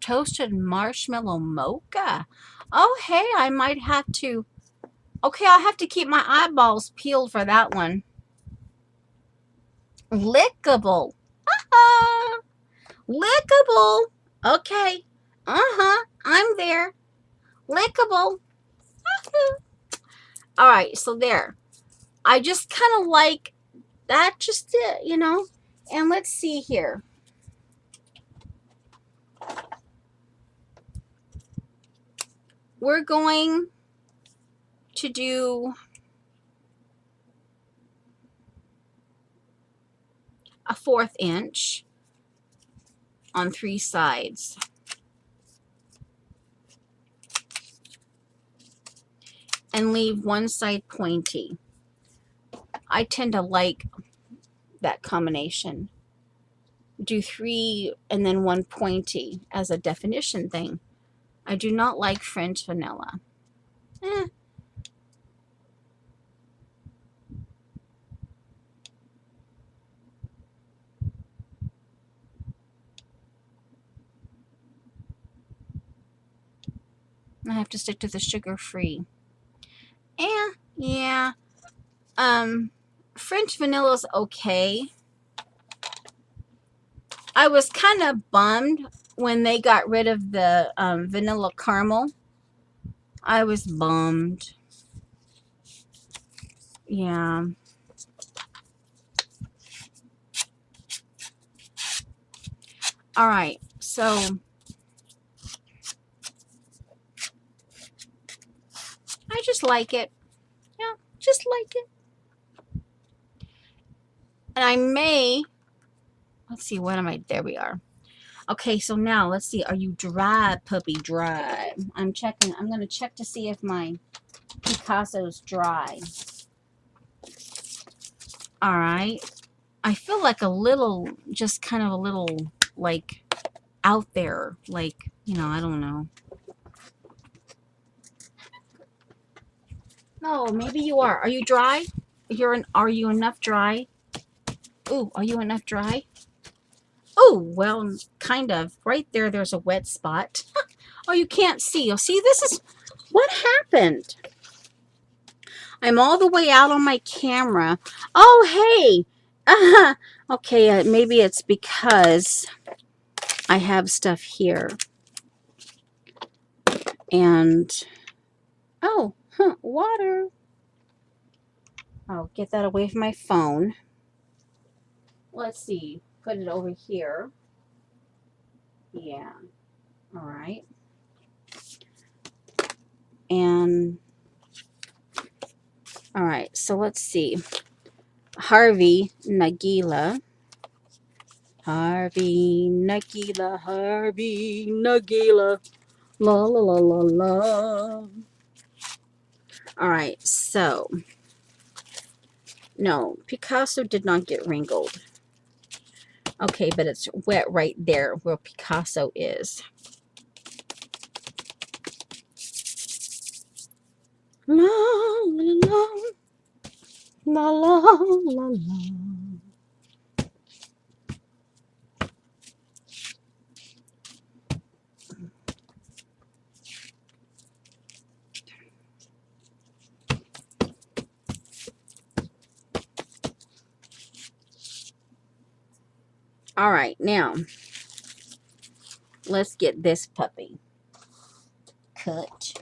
Toasted marshmallow mocha. Oh, hey, I might have to. Okay, I'll have to keep my eyeballs peeled for that one. Lickable. Lickable. Okay. I'm there. Lickable. All right, so there. I just kind of like that, just it, And let's see here. We're going to do a 1/4 inch on 3 sides. And leave one side pointy. I tend to like that combination. Do 3 and then 1 pointy as a definition thing. I do not like French vanilla. I have to stick to the sugar-free. Yeah. French vanilla's okay. I was kind of bummed when they got rid of the vanilla caramel. I was bummed. Yeah. All right. So I just like it. Yeah, just like it. And I may, let's see, what am I? There we are. Okay, so now let's see. Are you dry, puppy? Dry. I'm checking. I'm going to check to see if my Picasso's dry. All right. I feel like a little, just kind of a little, like, out there. Like, I don't know. No, maybe you are. Are you dry? Are you enough dry? Ooh, are you enough dry? Oh, well, kind of. Right there, there's a wet spot. Oh, you can't see. Oh, see, this is what happened. I'm all the way out on my camera. Oh, hey. Okay, maybe it's because I have stuff here. And, oh, water. I'll get that away from my phone. Let's see. Put it over here. Yeah. All right. And, all right. So let's see. Harvey Nagila. Harvey Nagila. Harvey Nagila. La la la la la. All right. So, no, Picasso did not get wrinkled. Okay, but it's wet right there where Picasso is. La la la la la la la. All right, now let's get this puppy cut.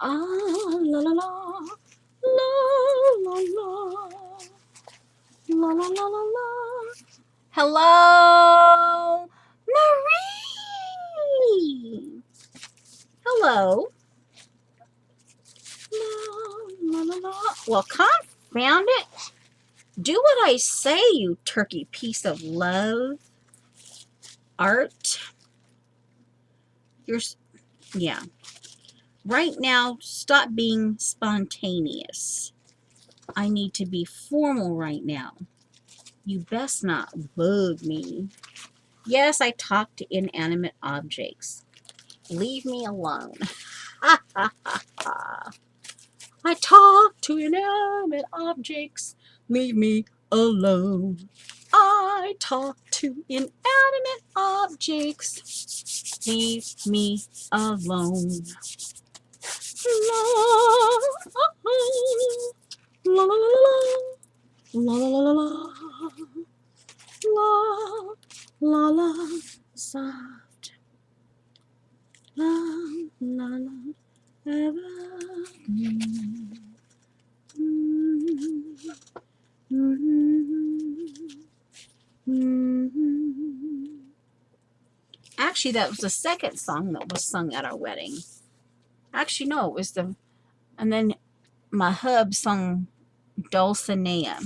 Ah, la la la, la la la, la la la la la. Hello, Marie. Hello. La la la la. Well, confound it. Do what I say, you turkey piece of love. Art. Yeah. Right now, stop being spontaneous. I need to be formal right now. You best not bug me. Yes, I talk to inanimate objects. Leave me alone. I talk to inanimate objects. Leave me alone. I talk to inanimate objects. Leave me alone. La la la la la la la la la la soft la la la evergreen. Actually, that was the second song that was sung at our wedding. Actually, no, it was and then my hub sung Dulcinea.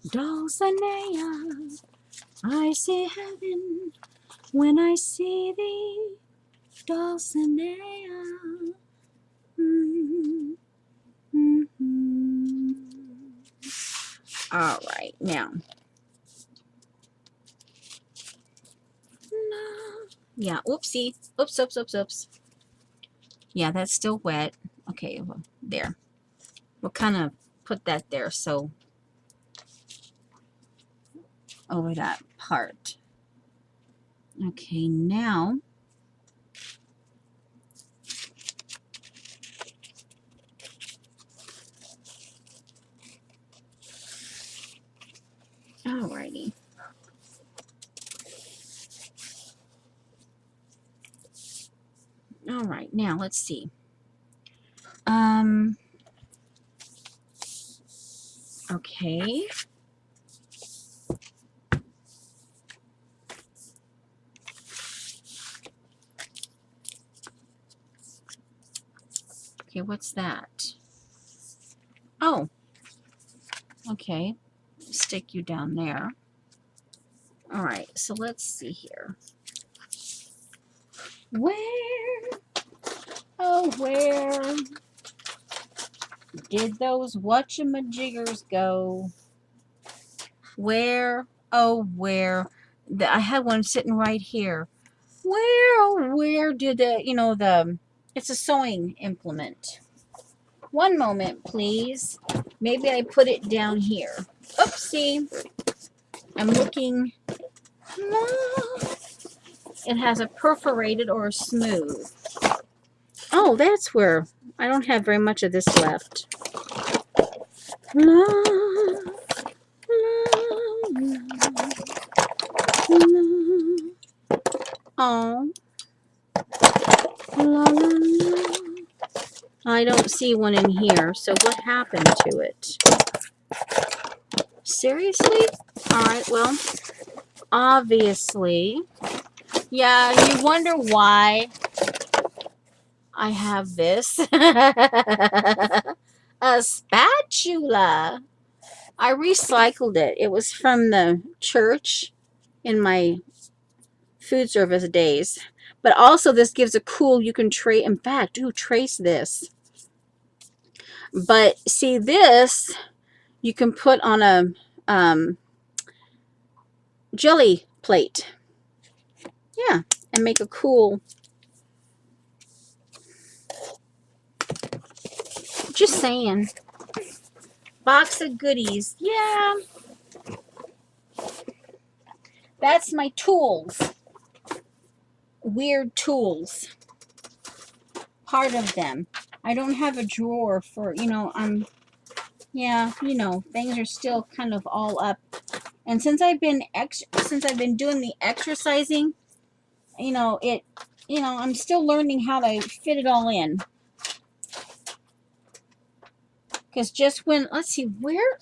Dulcinea, I see heaven when I see thee, Dulcinea. All right, now. Yeah, oopsie. Oops. Yeah, that's still wet. Okay, well, there. We'll kind of put that there so over that part. Okay, now All right, now let's see. Okay. Okay, what's that? Oh, okay. Stick you down there. All right, so let's see here. Where, oh, where did those whatchamajiggers go? Where, oh, where? I had one sitting right here. Where, oh, where did it's a sewing implement. One moment, please. Maybe I put it down here. Oopsie. I'm looking. No. It has a perforated or a smooth. Oh, that's where. I don't have very much of this left. La, la, la, oh. La, la, la. I don't see one in here, so what happened to it? Seriously? Alright, well, obviously. Yeah, you wonder why I have this. A spatula. I recycled it. It was from the church in my food service days. But also this gives a cool, you can trace, in fact, trace this. But see this, you can put on a jelly plate. Yeah, and make a cool, just saying. Box of goodies. Yeah. That's my tools. Weird tools. Part of them. I don't have a drawer for, yeah, things are still kind of all up. And since I've been doing the exercising, I'm still learning how to fit it all in. Because just when, let's see, where?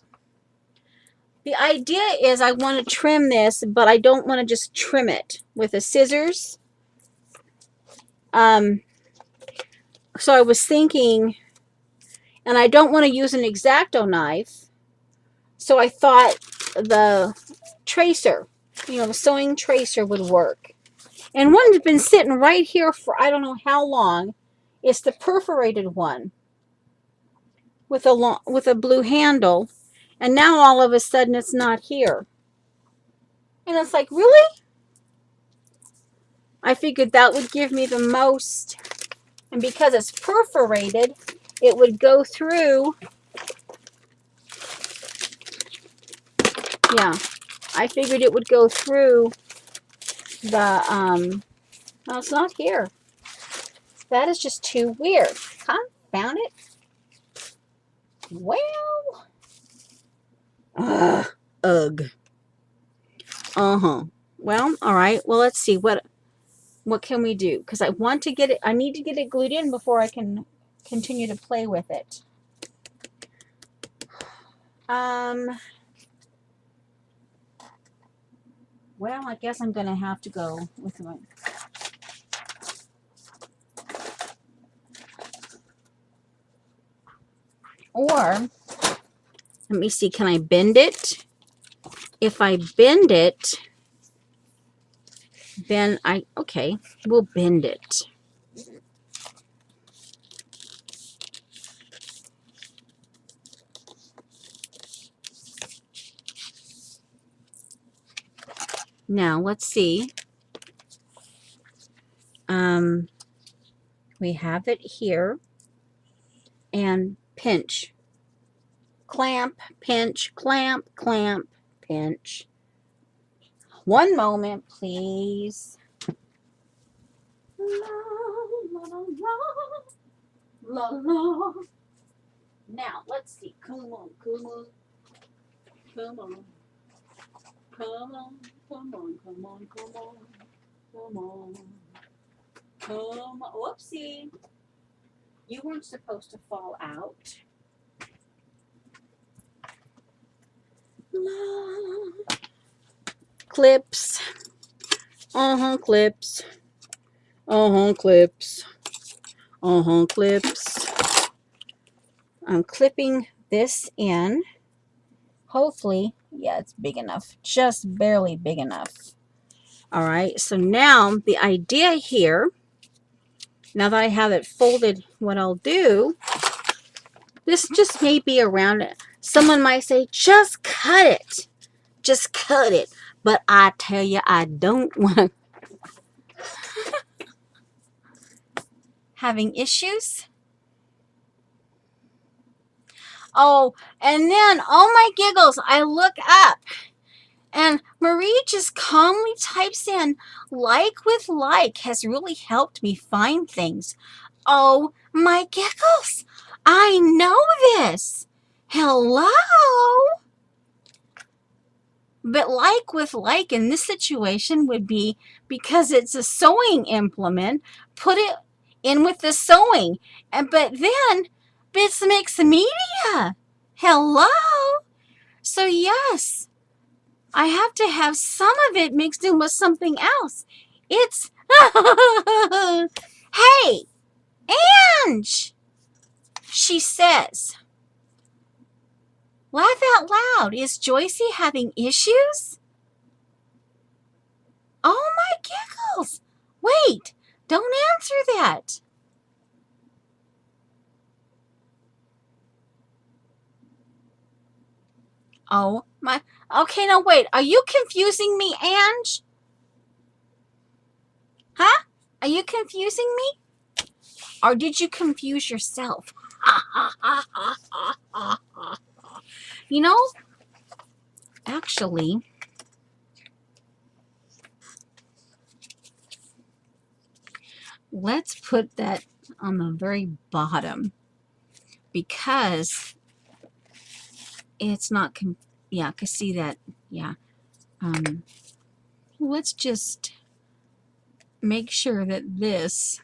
The idea is I want to trim this, but I don't want to just trim it with the scissors. So I was thinking, and I don't want to use an X-Acto knife. So I thought the tracer, the sewing tracer would work. And one's been sitting right here for I don't know how long. It's the perforated one with a blue handle. And now all of a sudden it's not here. And it's like, really? I figured that would give me the most. And because it's perforated, it would go through. Yeah, I figured it would go through the, no, it's not here. That is just too weird. Confound it. Well. Ugh. Uh-huh. Well, all right. Well, let's see. What can we do? Because I want to get it. I need to get it glued in before I can continue to play with it. Well, I guess I'm going to have to go with my... Or, let me see, can I bend it? If I bend it, then okay, we'll bend it. Now, let's see. We have it here. And pinch. Clamp, pinch, clamp, clamp, pinch. One moment, please. La, la, la, la, la, la. Now, let's see. Come on, come on. Come on. Come on, come on, come on, come on. Come on. Whoopsie. You weren't supposed to fall out. Clips. Clips. Clips. Clips. I'm clipping this in. Hopefully, yeah, it's big enough. Just barely big enough. All right, so now the idea here, now that I have it folded, what I'll do, this just may be around it. Someone might say, just cut it. Just cut it. But I tell you, I don't want having issues. Oh, and then, oh my giggles, I look up and Marie just calmly types in, like with like has really helped me find things. Oh my giggles, I know this. Hello? But like with like in this situation would be, because it's a sewing implement, put it in with the sewing. But then it's mixed media. Hello? So yes, I have to have some of it mixed in with something else. It's, hey, Ange, she says, laugh out loud. Is Joycey having issues? Oh my giggles. Wait, don't answer that. Oh my, okay, now wait, are you confusing me, Ange? Huh? Are you confusing me? Or did you confuse yourself? You know, actually, let's put that on the very bottom because it's not, yeah, because see that, yeah. Let's just make sure that this,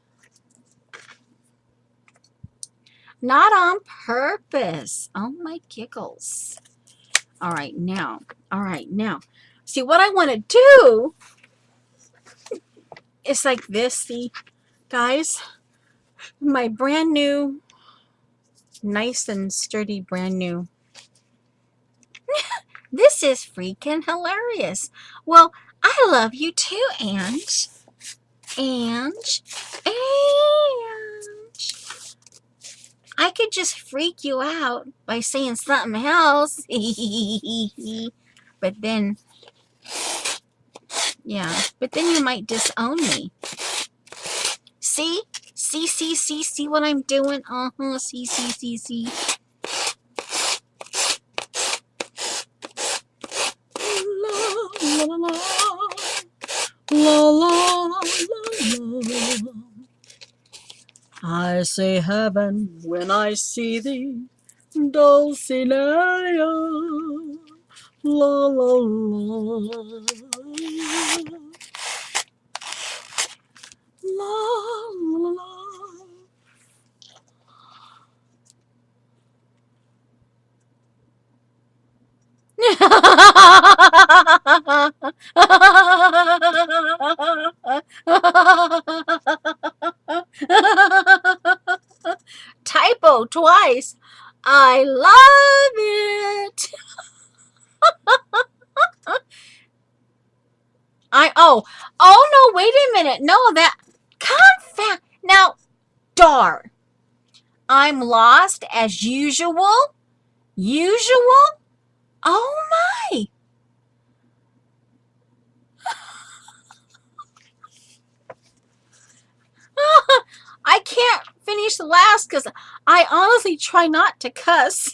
not on purpose. Oh my giggles. All right, now. See, what I want to do is like this. See, guys, my brand new, nice and sturdy brand new. This is freaking hilarious. Well, I love you too, Ange. Ange. I could just freak you out by saying something else. But then, yeah, but then you might disown me. See? See what I'm doing? See. La, la, la, la, la, la, la. I say heaven when I see thee, Dulcinea. La, la, la. La, la, la. Typo twice. I love it. Oh no, wait a minute. No, that confound. Now, dar. I'm lost as usual. Usual? Oh my. I can't finish the last because I honestly try not to cuss.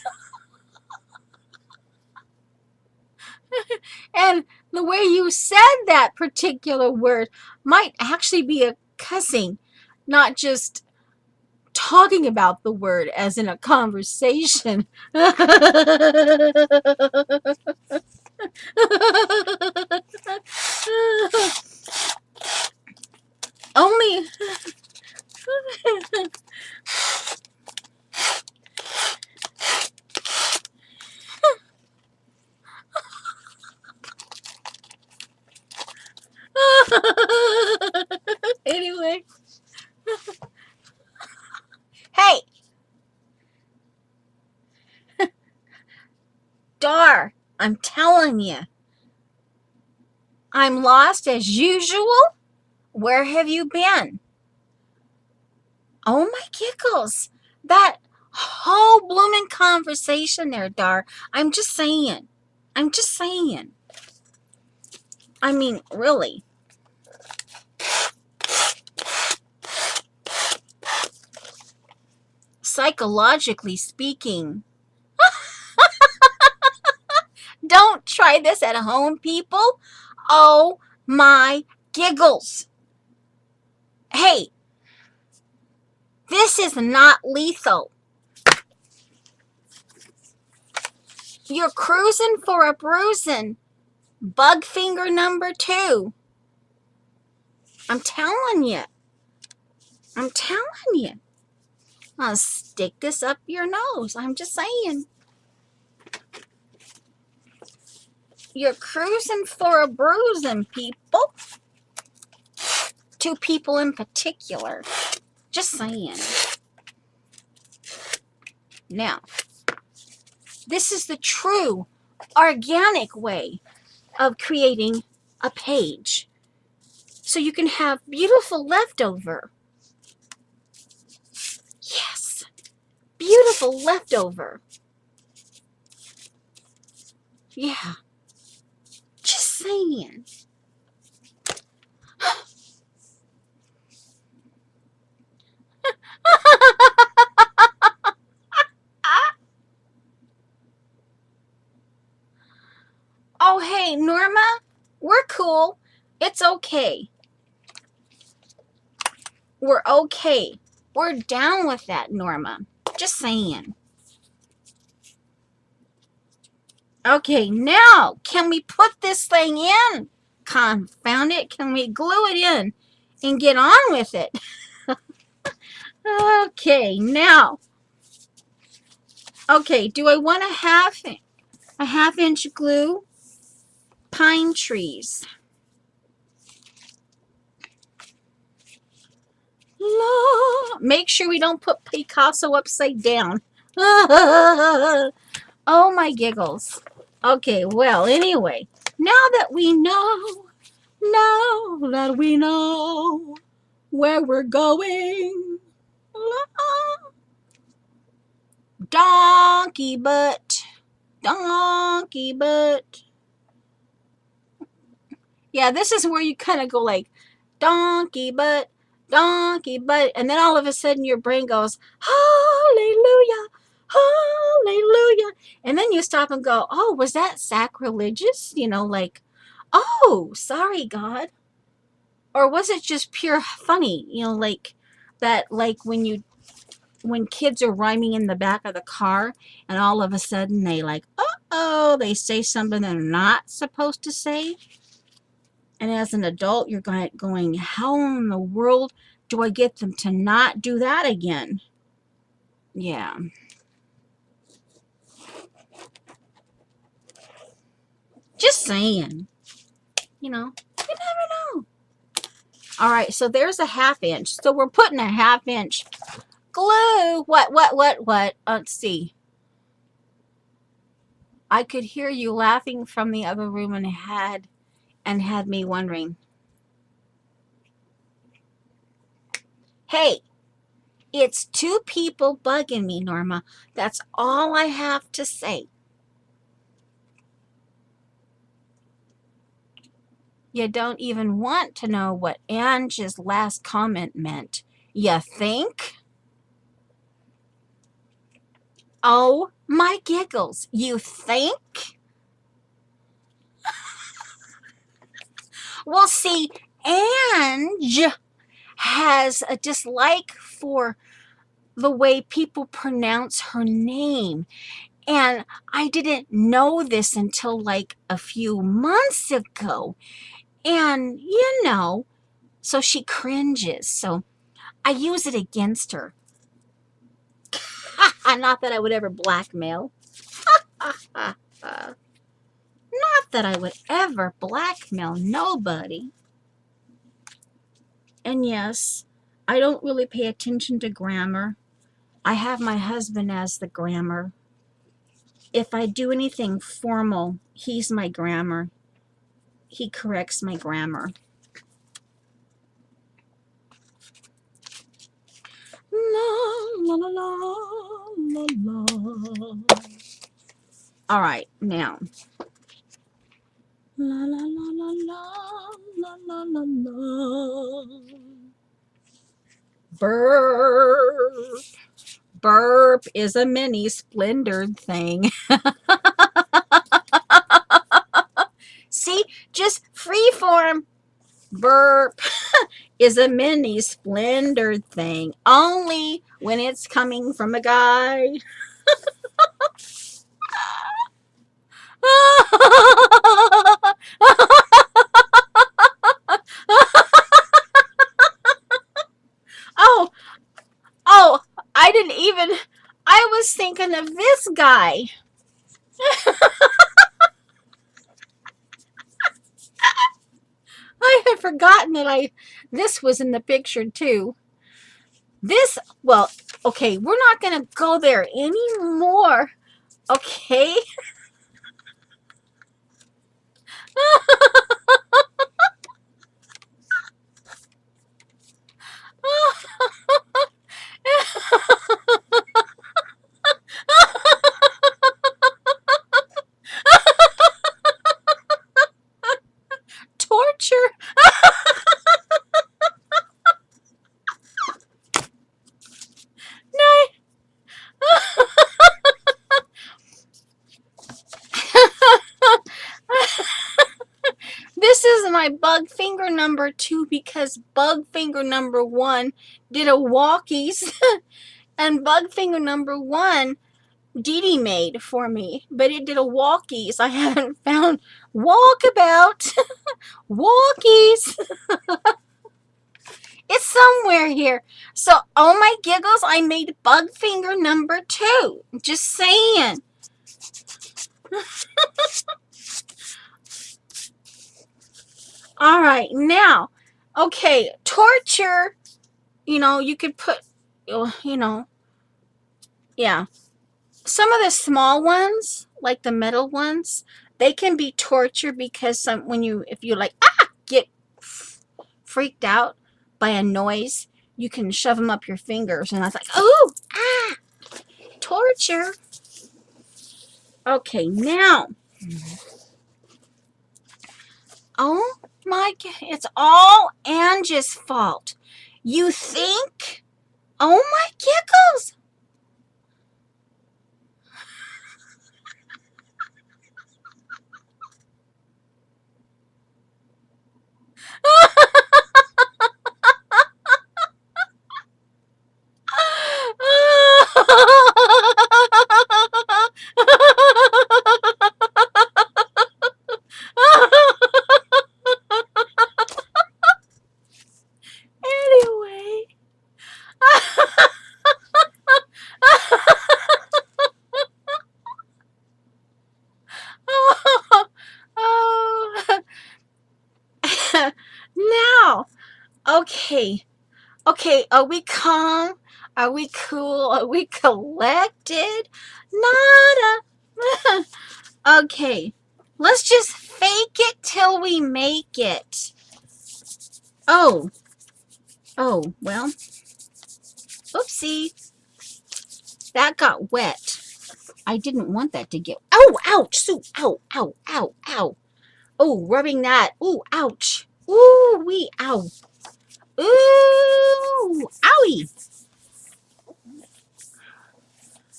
And the way you said that particular word might actually be a cussing, not just talking about the word as in a conversation. Only. Anyway. Hey, Dar, I'm telling you, I'm lost as usual. Where have you been? Oh my giggles. That whole blooming conversation there, Dar. I'm just saying. I'm just saying. I mean, really. Psychologically speaking, don't try this at home, people. Oh my giggles. Hey, this is not lethal. You're cruising for a bruising. Bug finger number 2. I'm telling you. I'm telling you. I'll stick this up your nose. I'm just saying. You're cruising for a bruising, people. 2 people in particular. Just saying. Now, this is the true organic way of creating a page. So you can have beautiful leftover. Yes, beautiful leftover. Yeah, just saying. Oh, hey, Norma, we're cool. It's okay. We're okay. We're down with that, Norma. Just saying. Okay, now, can we put this thing in? Confound it. Can we glue it in and get on with it? Okay, now. Okay, do I want a half-inch glue? Pine trees. Make sure we don't put Picasso upside down. Oh my giggles. Okay, well, anyway, now that we know where we're going. Donkey butt. Donkey butt. Yeah, this is where you kind of go like, donkey butt, and then all of a sudden your brain goes, hallelujah, hallelujah. And then you stop and go, oh, was that sacrilegious? You know, like, oh, sorry, God. Or was it just pure funny? You know, like that, like when kids are rhyming in the back of the car and all of a sudden they like, uh-oh, they say something they're not supposed to say. And as an adult, you're going, how in the world do I get them to not do that again? Yeah. Just saying. You know, you never know. All right, so there's a half-inch. So we're putting a half-inch glue. What? Let's see. I could hear you laughing from the other room and had me wondering. Hey, it's 2 people bugging me, Norma. That's all I have to say. You don't even want to know what Ange's last comment meant. You think? Oh my giggles. You think? Well, see, Ange has a dislike for the way people pronounce her name. And I didn't know this until like a few months ago. And, you know, So she cringes. So I use it against her. Not that I would ever blackmail. Not that I would ever blackmail nobody. And yes, I don't really pay attention to grammar. I have my husband as the grammar. If I do anything formal, he's my grammar. He corrects my grammar. La, la, la, la, la, la. All right, now. La, la, la, la, la, la, la, la. Burp. Burp is a mini splendored thing. See, just freeform. Burp is a mini splendored thing. Only when it's coming from a guy. Oh, oh, I was thinking of this guy. I had forgotten that this was in the picture too. Well, okay, we're not going to go there anymore. Okay? Torture. No. This is my bug finger number 2 because bug finger number 1 did a walkies and bug finger number 1 Dee Dee made for me, but it did a walkies. I haven't found walkabout. Walkies. It's somewhere here. So, oh my giggles, I made bug finger number 2. Just saying. All right, now, okay, torture, you could put, yeah. Some of the small ones, like the metal ones, they can be torture because if you like, get freaked out by a noise, you can shove them up your fingers. And I was like, oh, torture. Okay, now. Oh my God, it's all Angie's fault. You think? Oh my giggles. Anyway. Now, okay. Okay, are we calm? Are we cool? Are we collected? Nada. Okay, let's just fake it till we make it. Oh, well, oopsie. That got wet. I didn't want that to get, oh, ouch, Sue, ow, ow, ow, ow. Oh, rubbing that, ooh, ouch. Ooh, wee, ow. Ooh, owie.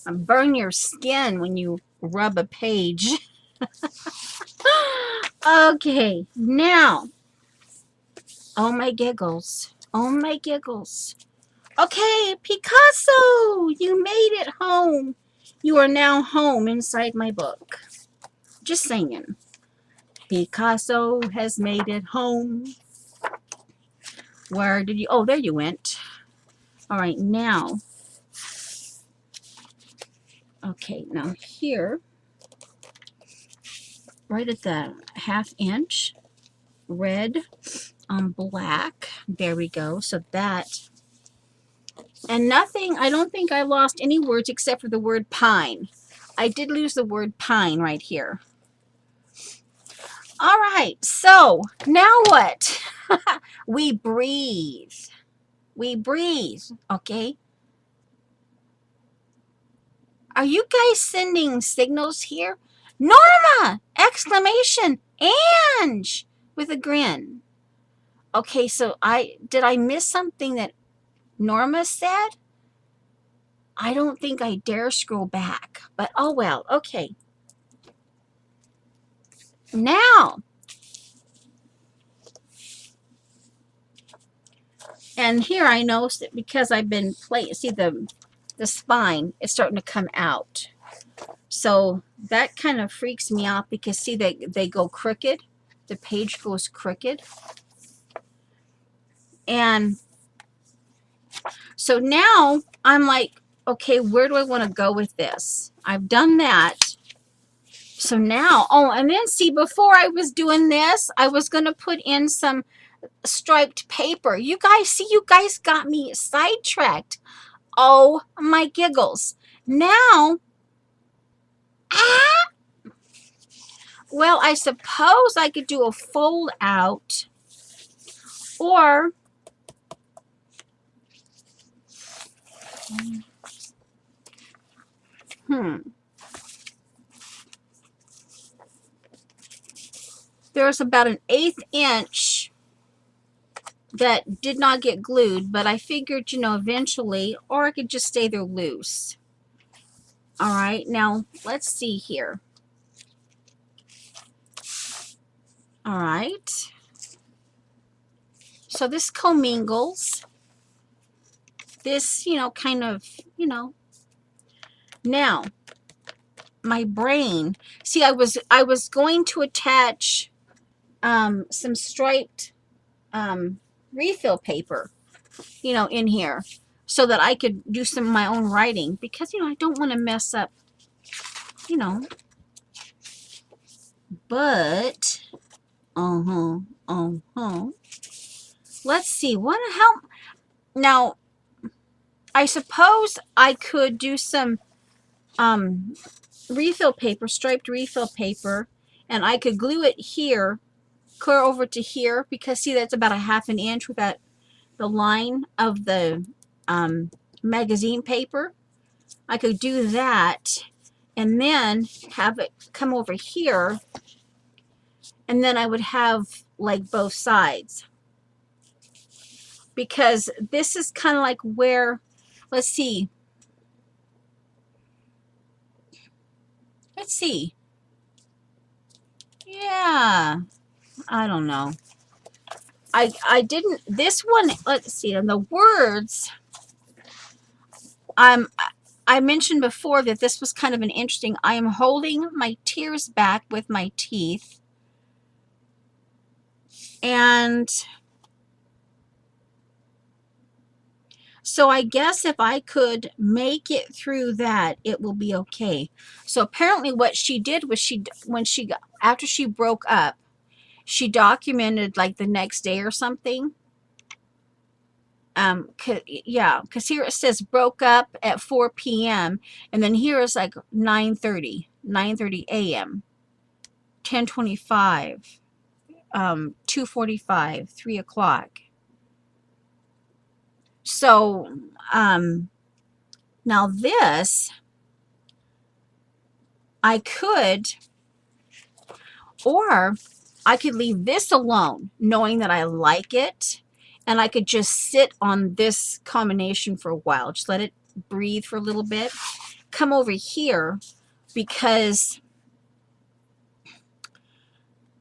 Burn your skin when you rub a page. Okay, now. Oh my giggles. Oh my giggles. Okay, Picasso, you made it home. You are now home inside my book. Just saying. Picasso has made it home. Where did you? Oh, there you went. All right, now. Okay, now here, right at the 1/2 inch, red on black. There we go. So that, and nothing, I don't think I lost any words except for the word pine. I did lose the word pine right here. All right, so now what? We breathe. We breathe, okay? Are you guys sending signals here? Norma! Exclamation! Ange! With a grin. Okay, so did I miss something that Norma said? I don't think I dare scroll back, but oh well, okay. Now, and here I noticed that because I've been playing, see the spine is starting to come out. So that kind of freaks me out because see they go crooked. The page goes crooked. And so now I'm like, okay, where do I want to go with this? I've done that. So now, oh, and then see, before I was doing this, I was going to put in some striped paper. You guys, see, you guys got me sidetracked. Oh, my giggles. Now, well, I suppose I could do a fold out, or there's about an 1/8 inch that did not get glued, but I figured, eventually, or I could just stay there loose. All right, now let's see here. All right. So this commingles. This, kind of, Now, my brain. See, I was going to attach some striped refill paper, in here, so that I could do some of my own writing because, I don't want to mess up, but, let's see, how, now, I suppose I could do some refill paper, striped refill paper, and I could glue it here, clear over to here, because see, that's about a 1/2 inch with that, the line of the magazine paper. I could do that and then have it come over here, and then I would have like both sides, because this is kind of like where, let's see, yeah, I don't know, I didn't, this one, let's see, and the words, I mentioned before that this was kind of an interesting, I am holding my tears back with my teeth. And so I guess if I could make it through that, it will be okay. So apparently what she did was after she broke up, she documented like the next day or something. Because here it says broke up at 4 p.m. and then here is like 9:30 a.m., 10:25, 2:45, 3 o'clock. So now this, I could, or I could leave this alone, knowing that I like it, and I could just sit on this combination for a while. Just let it breathe for a little bit. Come over here, because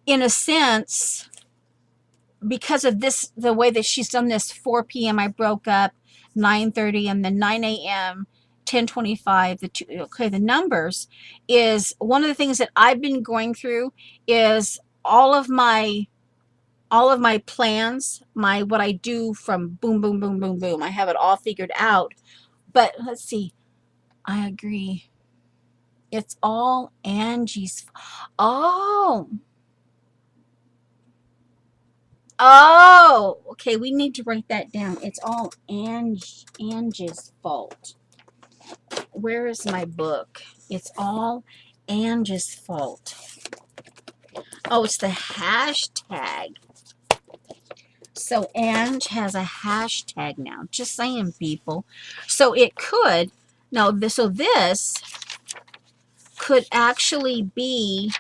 in a sense, because of this, the way that she's done this, 4 p.m. I broke up, 9:30, and then 9 a.m., 10:25, the numbers is one of the things that I've been going through is all of my all of my plans, what I do from boom, boom, boom, boom, boom. I have it all figured out. But let's see. I agree. It's all Angie's. Oh. Oh. Okay, we need to write that down. It's all Angie's fault. Where is my book? It's all Angie's fault. Oh, it's the hashtag. So Ange has a hashtag now. Just saying, people. So it could, no, so this could actually be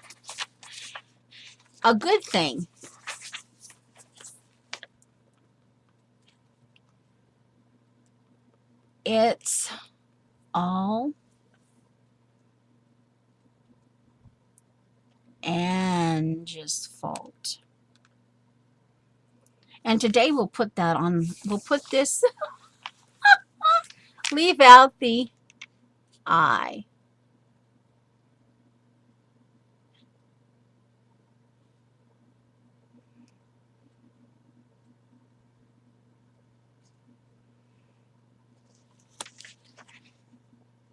a good thing. It's all Ange's fault. And today we'll put that on, we'll put this, leave out the I.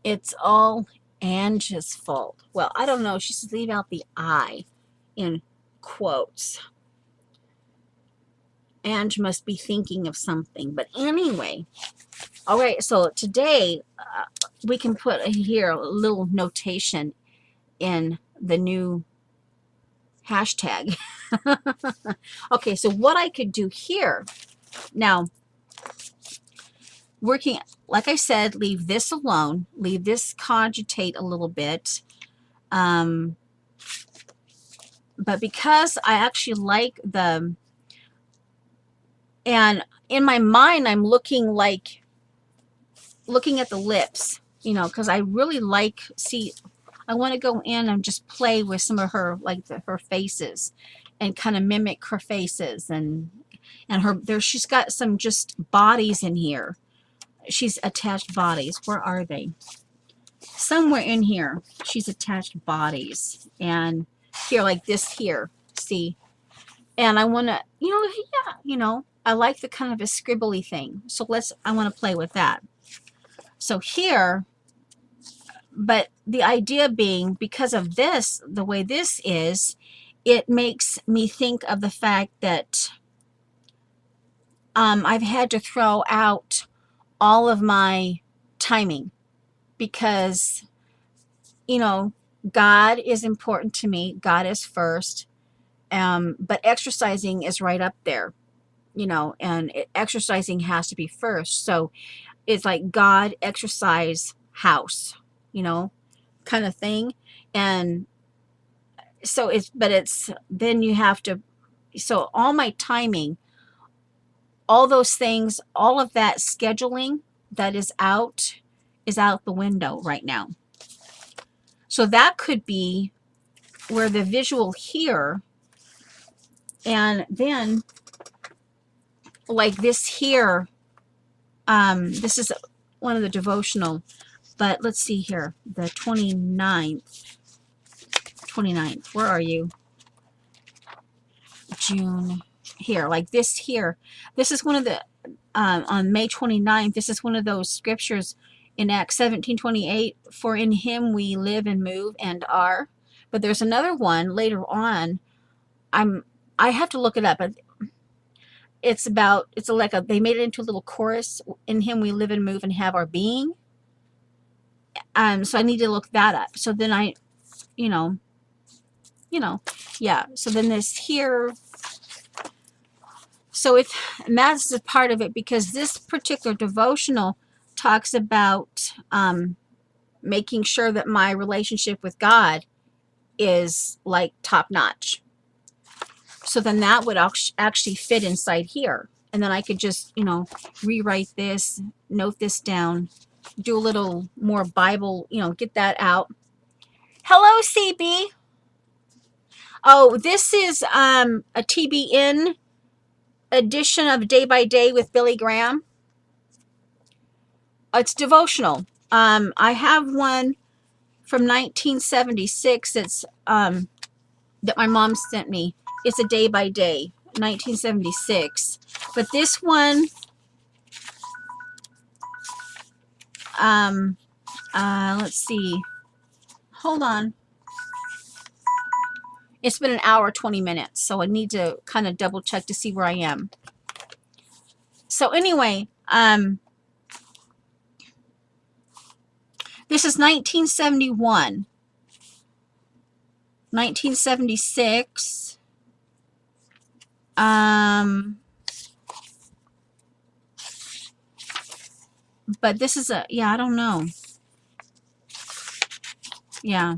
It's all Ange's fault. Well, I don't know. She says leave out the I in quotes. Ange must be thinking of something. But anyway, all right. So today we can put here a little notation in the new hashtag. Okay, so what I could do here now, working, like I said, leave this alone, leave this cogitate a little bit. But because I actually like the, and in my mind, I'm looking at the lips, you know, because I really like, see, I want to go in and just play with some of her, like her faces and kind of mimic her faces and she's got some just bodies in here. She's attached bodies. Where are they? Somewhere in here, she's attached bodies. And here, like this here, see? And I want to, I like the kind of a scribbly thing. So I want to play with that. So here, but the idea being, because of this, the way this is, it makes me think of the fact that I've had to throw out all of my timing because, God is important to me. God is first. But exercising is right up there, and exercising has to be first. So it's like God, exercise, house, kind of thing. And so then you have to, so all my timing, all those things, all of that scheduling that is out the window right now. So that could be where the visual here, and then like this here, this is one of the devotional, but let's see here, the 29th, where are you? June, here, like this here. This is one of the, on May 29th, this is one of those scriptures in Acts 17:28, for in him we live and move and are. But there's another one later on. I have to look it up. It's like they made it into a little chorus. In him we live and move and have our being. So I need to look that up. So then yeah. So then this here. So and that's a part of it, because this particular devotional talks about making sure that my relationship with God is like top notch. So then that would actually fit inside here. And then I could just, rewrite this, note this down, do a little more Bible, get that out. Hello, CB. Oh, this is a TBN edition of Day by Day with Billy Graham. It's devotional. I have one from 1976. It's that my mom sent me. It's a day by day. 1976. But this one, let's see. Hold on. It's been an hour, 20 minutes. So I need to kind of double check to see where I am. So anyway, this is 1971. 1976. But this is yeah, I don't know. Yeah.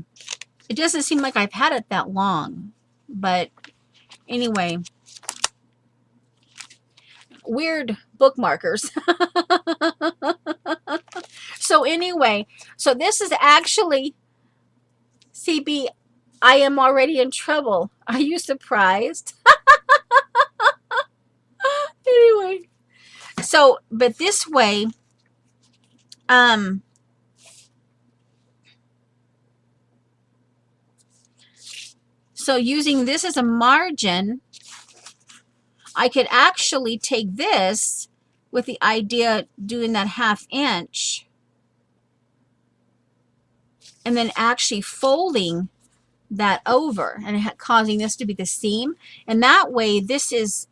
It doesn't seem like I've had it that long. But anyway, weird bookmarkers. So anyway, so this is actually, CB, I am already in trouble. Are you surprised? Anyway, so, but this way, so using this as a margin, I could actually take this with the idea doing that 1/2 inch and then actually folding that over and causing this to be the seam. And that way, this is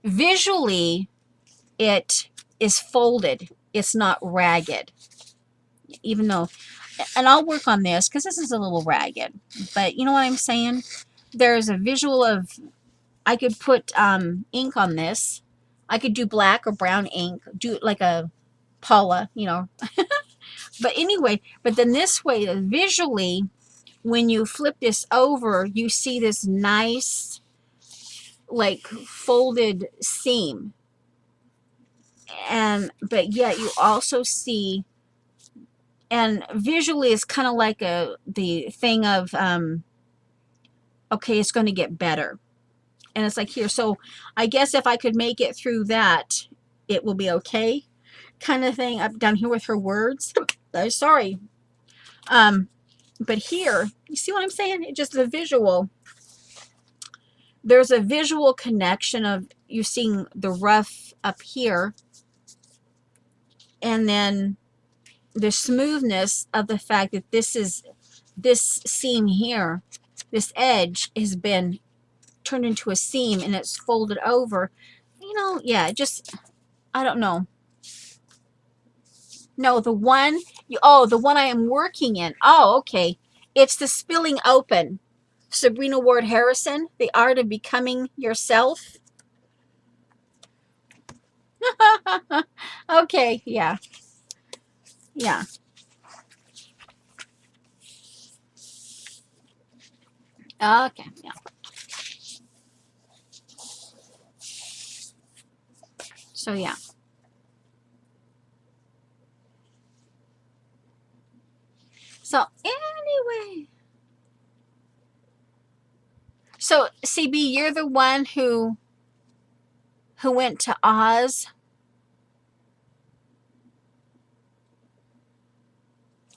visually, it is folded. It's not ragged. Even though, and I'll work on this because this is a little ragged. But you know what I'm saying? There's a visual of, I could put ink on this. I could do black or brown ink, do it like a Paula, you know. But anyway, but then this way, visually, when you flip this over, you see this nice, like, folded seam. And, but yet you also see, and visually it's kind of like the thing of, okay, it's going to get better. And it's like here. So I guess if I could make it through that, it will be okay, kind of thing. Up down here with her words. Sorry. But here, you see what I'm saying? It just the visual. There's a visual connection of you seeing the rough up here, and then the smoothness of the fact that this seam here, this edge has been turned into a seam and it's folded over. You know, yeah, just, I don't know. No, the one, the one I am working in. Oh, okay. It's the Spilling Open. Sabrina Ward Harrison, The Art of Becoming Yourself. Okay, yeah. Yeah. Okay, yeah. So, yeah. So, anyway. So, CB, you're the one who went to Oz.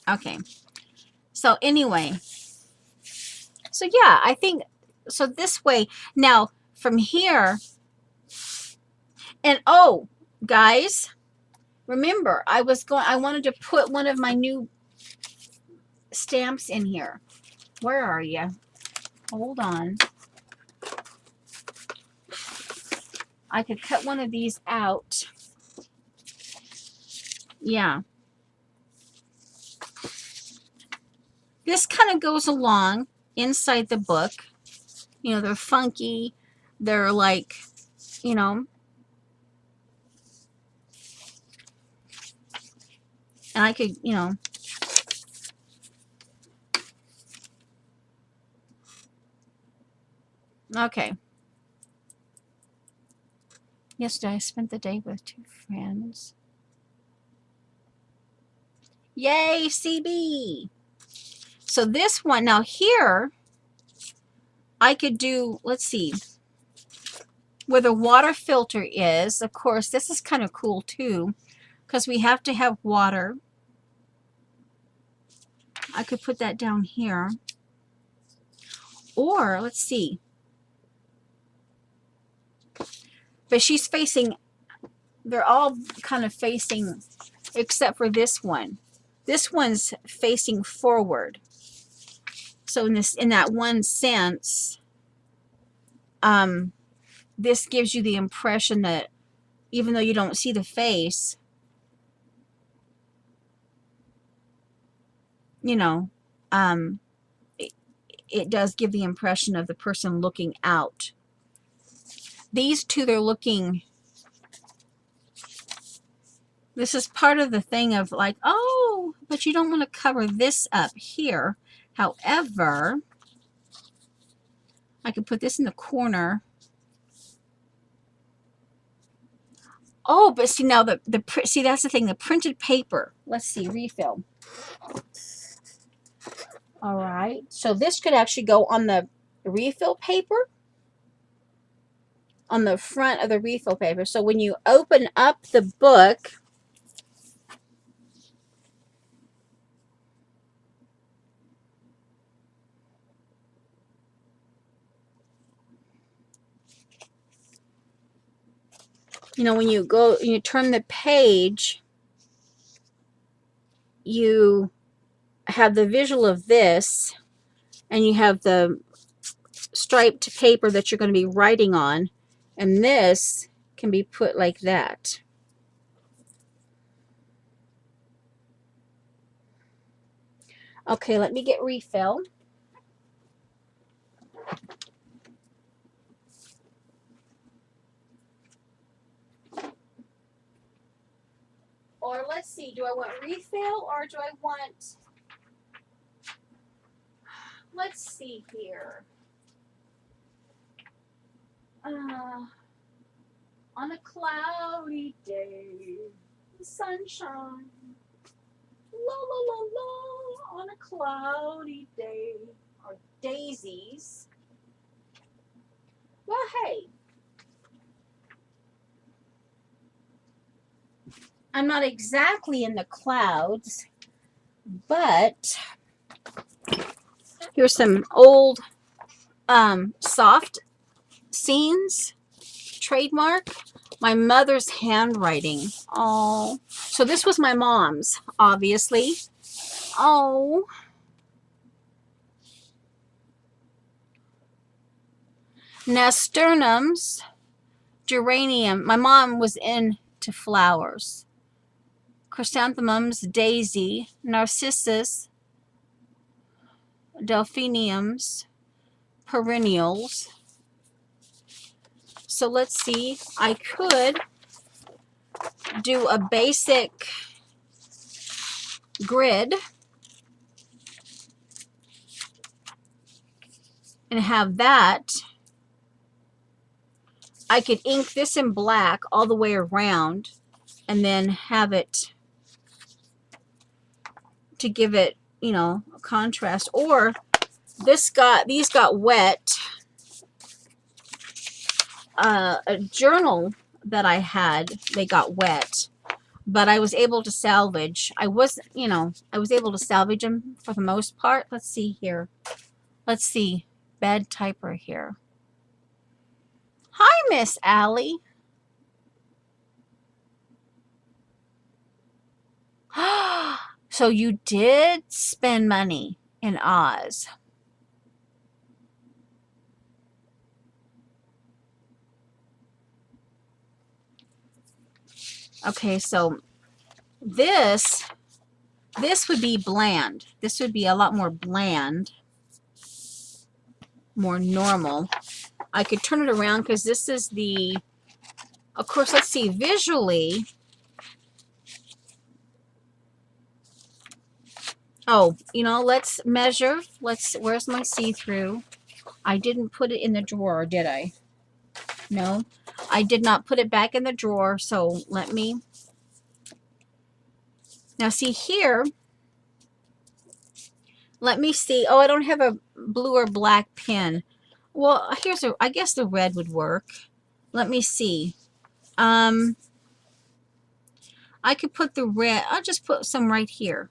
Okay. So, anyway. So, yeah, I think, so this way. Now, from here, and oh, guys, remember, I wanted to put one of my new stamps in here. Where are you? Hold on. I could cut one of these out. Yeah. This kind of goes along inside the book. You know, they're funky. They're like, you know. And I could, you know. Okay. Yesterday I spent the day with 2 friends. Yay, CB! So this one, now here, I could do, let's see, where the water filter is. Of course, this is kind of cool too, because we have to have water. I could put that down here. Or, let's see. But she's facing, they're all kind of facing, except for this one. This one's facing forward. So in that one sense, this gives you the impression that even though you don't see the face, you know, it does give the impression of the person looking out. These two, they're looking, this is part of the thing of like, oh, but you don't want to cover this up here. However, I could put this in the corner. Oh, but see now see, that's the thing, the printed paper. Let's see, refill. All right, so this could actually go on the refill paper, on the front of the refill paper. So when you open up the book, you know, when you go, you turn the page, you have the visual of this, and you have the striped paper that you're going to be writing on, and this can be put like that. Okay, let me get refill. Or let's see, do I want refill or do I want, let's see here. On a cloudy day, the sunshine, la la la la, on a cloudy day, or daisies. Well, hey, I'm not exactly in the clouds, but here's some old soft scenes, trademark. My mother's handwriting. Oh, so this was my mom's, obviously. Oh. Nasturtiums, geranium. My mom was into flowers. Chrysanthemums, daisy, narcissus, delphiniums, perennials. So let's see, I could do a basic grid and have that. I could ink this in black all the way around and then have it to give it, you know, a contrast. Or these got wet. A journal that I had, they got wet, but I was able to salvage. I was able to salvage them for the most part. Let's see here. Let's see. Bed typer here. Hi, Miss Allie. So you did spend money in Oz. Okay, so this would be bland. This would be a lot more bland, more normal. I could turn it around because this is the, of course, let's see, visually. Oh, you know, let's measure. Where's my see-through? I didn't put it in the drawer, did I? No, I did not put it back in the drawer. So let me, now see here, let me see. Oh, I don't have a blue or black pen. Well, I guess the red would work. Let me see. I could put the red, I'll just put some right here.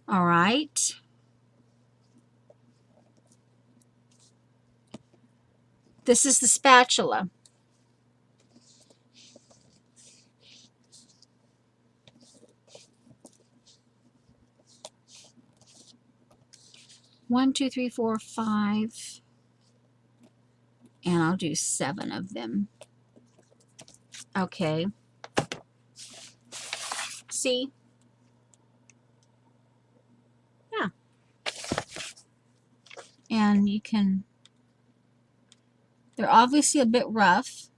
All right. This is the spatula. One, two, three, four, five. And I'll do 7 of them. Okay. See? Yeah. And you can, they're obviously a bit rough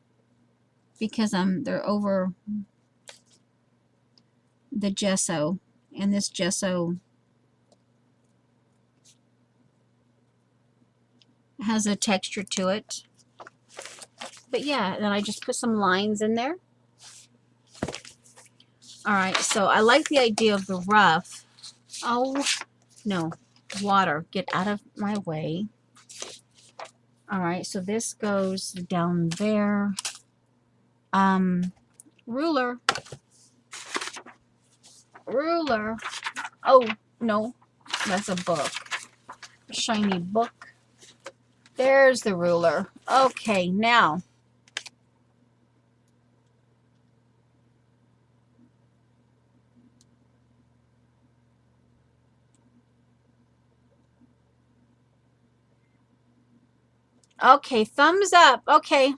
because they're over the gesso, and this gesso has a texture to it. But yeah, then I just put some lines in there. Alright, so I like the idea of the rough. Oh, no. Water, get out of my way. Alright, so this goes down there. Ruler. Ruler. Oh, no. That's a book. A shiny book. There's the ruler. Okay, now. Okay, thumbs up. Okay.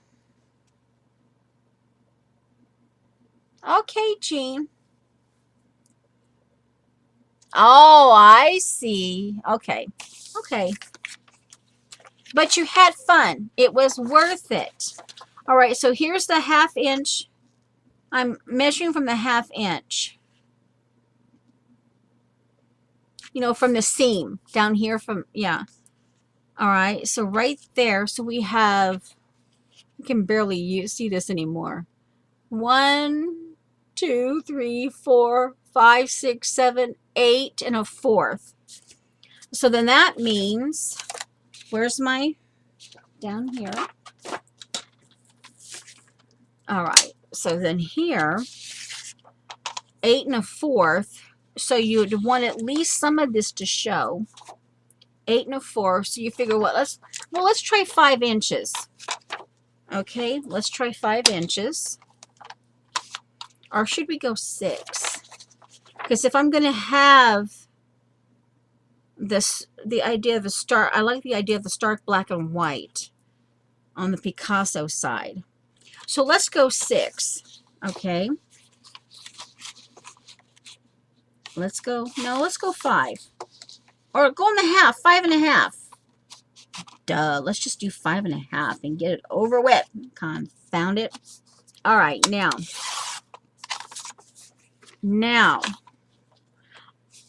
Okay, Jean. Oh, I see. Okay. Okay. But you had fun. It was worth it. All right, so here's the 1/2 inch. I'm measuring from the 1/2 inch. You know, from the seam down here from, yeah. All right, so right there, so we have, you can barely see this anymore. 1, 2, 3, 4, 5, 6, 7, 8, and a 1/4. So then that means, where's my, down here. All right, so then here, 8 and a 1/4. So you'd want at least some of this to show. 8 and a 1/4. So you figure what? Let's try 5 inches. Okay, let's try 5 inches. Or should we go 6? Because if I'm going to have this, the idea of I like the idea of the stark black and white on the Picasso side. So let's go 6. Okay. Let's go 5. Or go in the half, 5 and a half. Duh, let's just do 5 and a half and get it over with. Confound it. All right, now,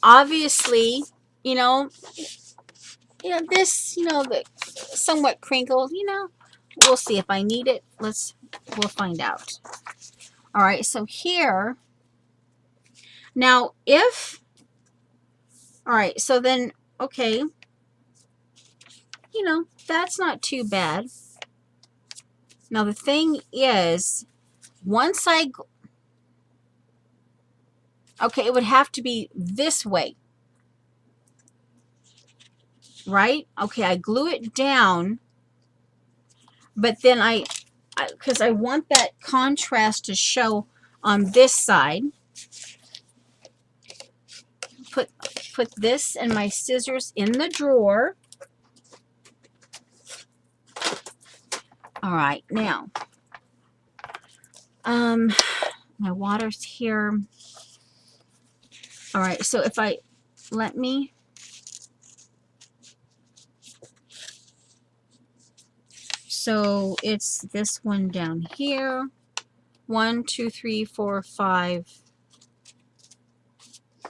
obviously, this, the somewhat crinkled, we'll see if I need it. We'll find out. All right, so here, now all right, so then, okay, that's not too bad. Now the thing is, once okay, it would have to be this way, right? Okay, I glue it down, but then because I want that contrast to show on this side, put this and my scissors in the drawer. All right, now, my water's here. All right, so if so it's this one down here. 1, 2, 3, 4, 5.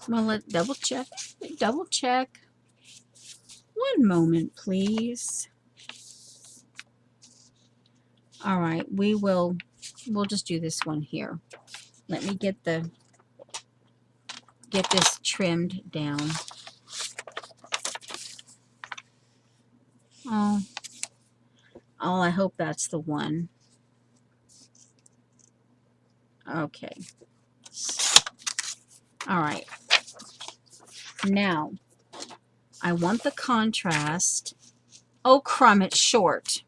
Well, let's double check. Double check. One moment, please. All right, we'll just do this one here. Let me get this trimmed down. Oh, I hope that's the one. Okay. All right. Now, I want the contrast. Oh, crumb, it's short.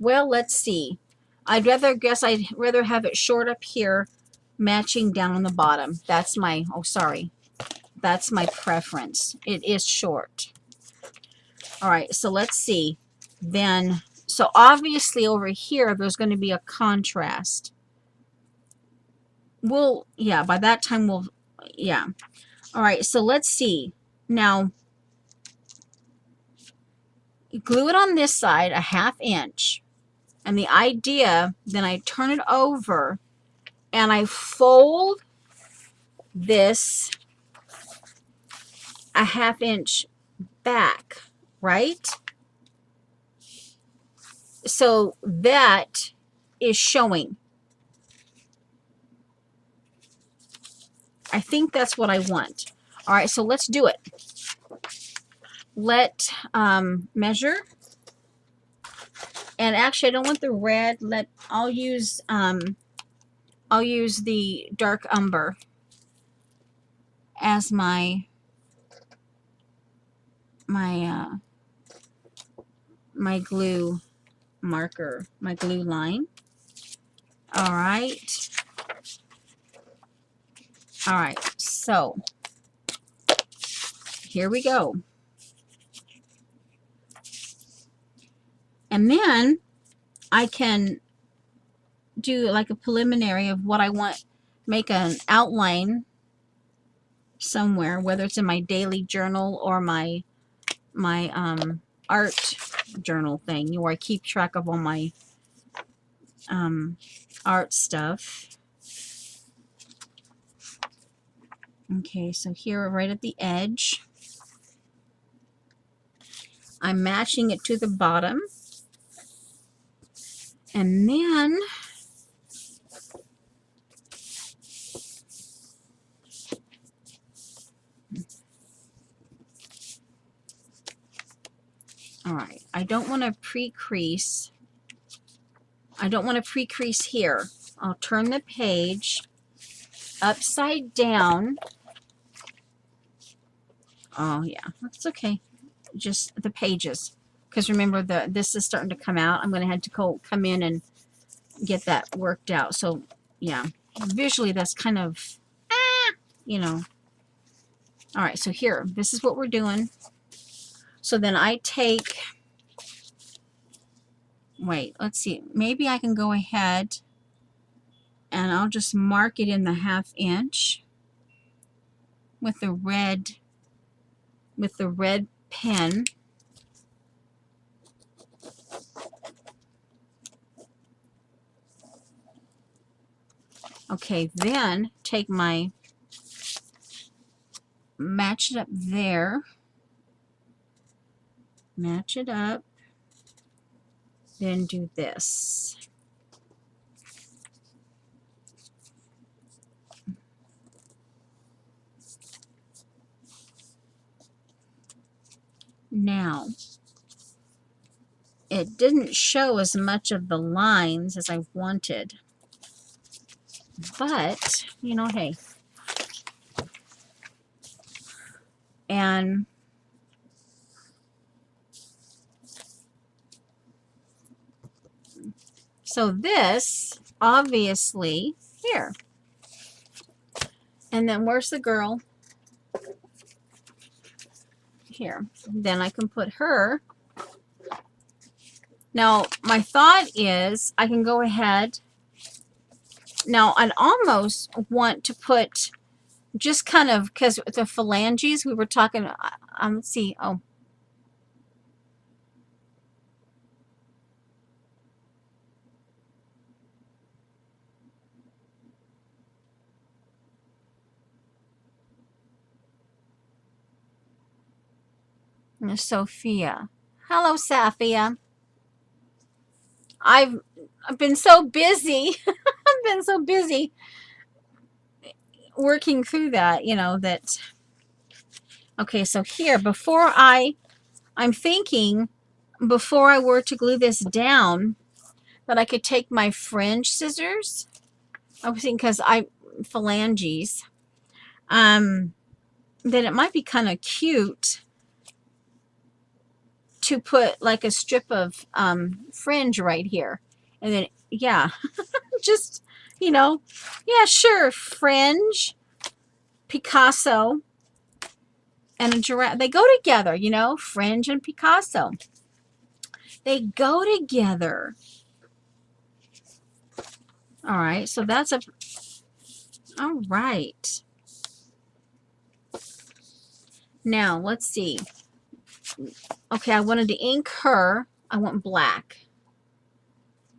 Well, let's see. I'd rather have it short up here, matching down on the bottom. That's my, oh, sorry. That's my preference. It is short. All right, so let's see. Then, so obviously over here, there's going to be a contrast. We'll, yeah, by that time we'll, yeah. All right, so let's see. Now, glue it on this side a 1/2 inch. And the idea, then I turn it over and I fold this a 1/2 inch back, right? So that is showing. I think that's what I want. All right, so let's do it. Let measure. And actually, I don't want the red. I'll use the dark umber as my glue marker, my glue line. All right. All right, so here we go. And then I can do like a preliminary of what I want, make an outline somewhere, whether it's in my daily journal or my art journal thing, where I keep track of all my art stuff. Okay, so here right at the edge, I'm matching it to the bottom. And then all right, I don't want to pre-crease. I don't want to pre-crease here. I'll turn the page upside down. Oh yeah, that's okay. Just the pages, because remember this is starting to come out. I'm going to have to come in and get that worked out. So yeah, visually that's kind of, you know. All right, so here, this is what we're doing. So then I take, wait, let's see, maybe I can go ahead and I'll just mark it in the 1/2 inch with the red pen. Okay, then take my, match it up there, match it up, then do this. Now, it didn't show as much of the lines as I wanted, but, you know, hey. And so this, obviously, here. And then where's the girl? Here. Then I can put her. Now, my thought is I can go ahead. Now, I'd almost want to put just kind of, because the phalanges, we were talking, let's see, oh. Sophia. Hello, Sophia. I've been so busy. I've been so busy working through that, you know, that. Okay, so here, I'm thinking, before I were to glue this down, that I could take my fringe scissors. I was thinking, because phalanges, that it might be kind of cute to put like a strip of fringe right here. And then, yeah, just, you know, yeah, sure, fringe, Picasso, and a giraffe. They go together, you know, fringe and Picasso. They go together. All right, so that's a, all right. Now, let's see. Okay, I wanted to ink her. I want black.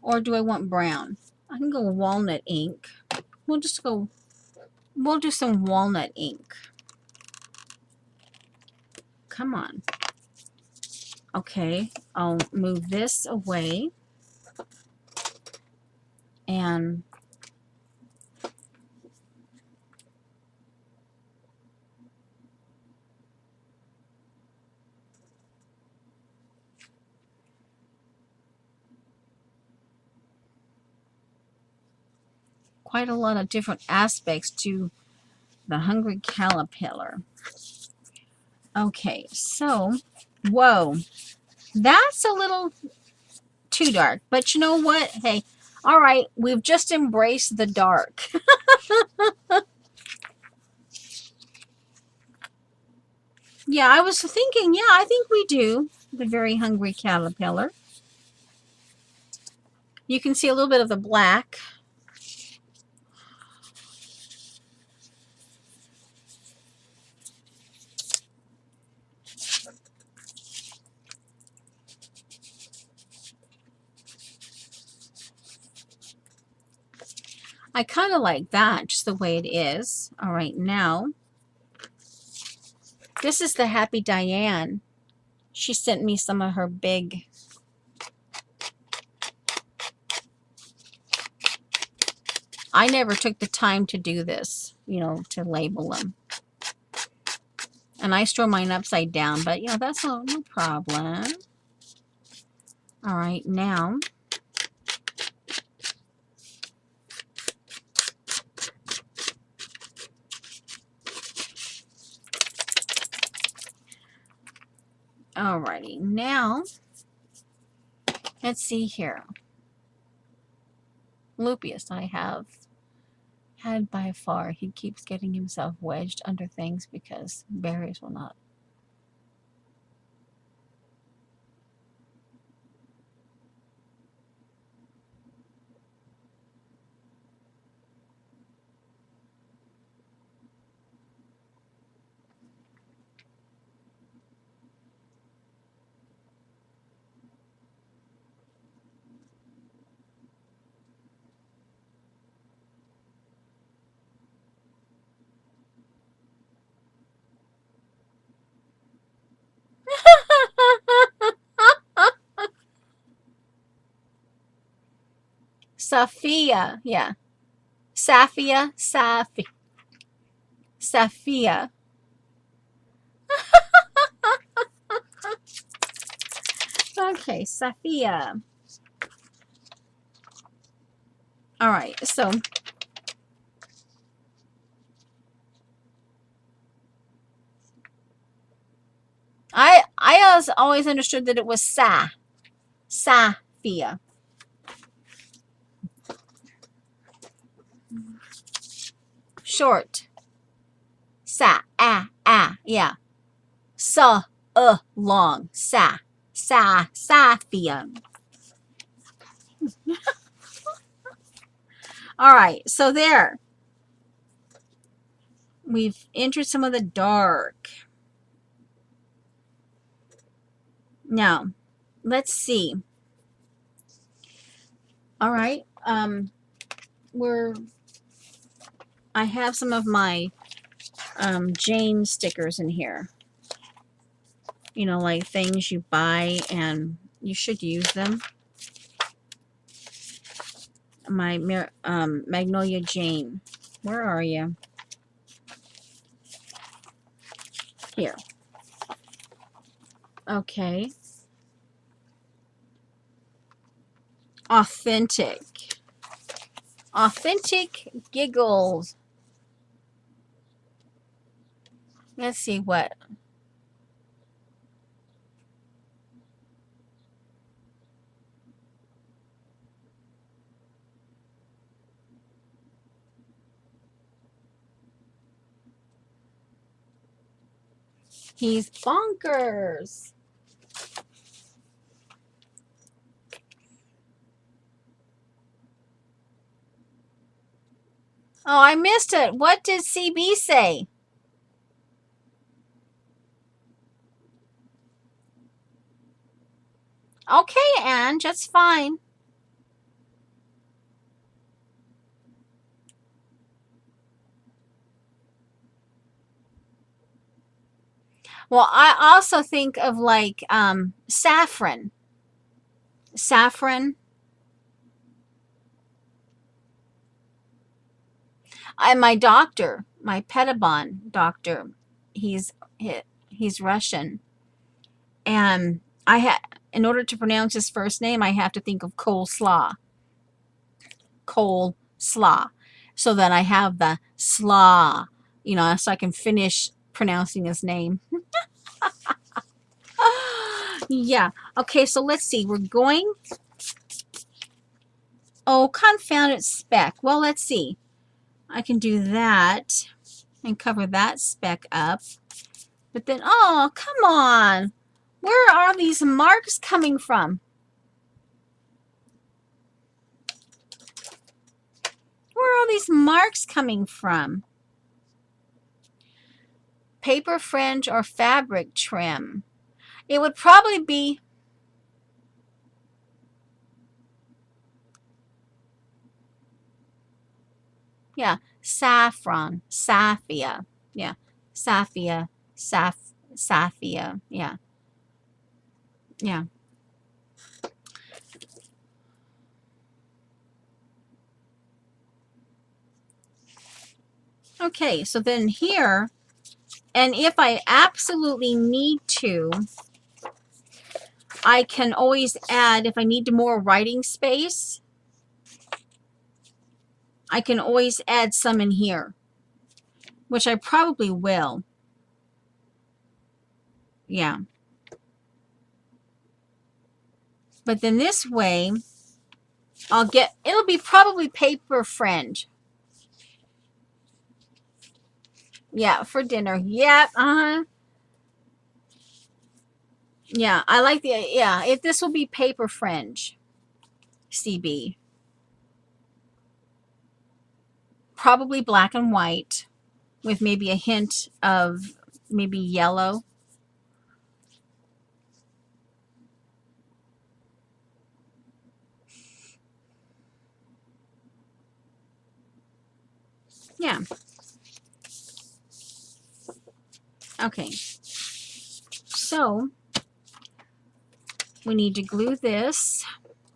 Or do I want brown? I can go walnut ink. We'll do some walnut ink. Come on. Okay, I'll move this away. And quite a lot of different aspects to the hungry caterpillar. Okay, so, whoa, that's a little too dark. But you know what? Hey, all right, we've just embraced the dark. Yeah, I was thinking, yeah, I think we do. The very hungry caterpillar. You can see a little bit of the black. I kind of like that, just the way it is. All right, now, this is the Happy Diane. She sent me some of her big, I never took the time to do this, you know, to label them. And I store mine upside down, but, you know, that's no problem. All right, now, alrighty, now, let's see here. Lupius, I have had by far. He keeps getting himself wedged under things because berries will not. Sophia, yeah. Safia, Safia. Okay, Safia. All right, so I always understood that it was Safia. Short. Yeah. Long. Safia. All right, so there. We've entered some of the dark. Now, let's see. All right, I have some of my Jane stickers in here. You know, like things you buy and you should use them. My Magnolia Jane. Where are you? Here. Okay. Authentic. Authentic giggles. Let's see what. He's bonkers. Oh, I missed it. What did CB say? Okay, Ange, that's fine. Well, I also think of like saffron. Saffron. My doctor, my Pedabon doctor, he's he's Russian, and I had in order to pronounce his first name, I have to think of coleslaw, coleslaw, so that I have the slaw, so I can finish pronouncing his name. Yeah. Okay, so let's see. We're going. Oh, confounded speck. Well, let's see. I can do that and cover that speck up. But then, oh, come on. Where are these marks coming from? Where are these marks coming from? Paper fringe or fabric trim? It would probably be, yeah, saffron, saffia. Yeah, saffia, saffia. Yeah, yeah. Okay, so then here, and if I absolutely need to, I can always add, if I need more writing space, I can always add some in here, which I probably will. Yeah. But then this way, it'll be probably paper fringe. Yeah, for dinner. Yep. Uh-huh. Yeah, I like if this will be paper fringe, CB. Probably black and white with maybe a hint of maybe yellow. Yeah. Okay. So we need to glue this.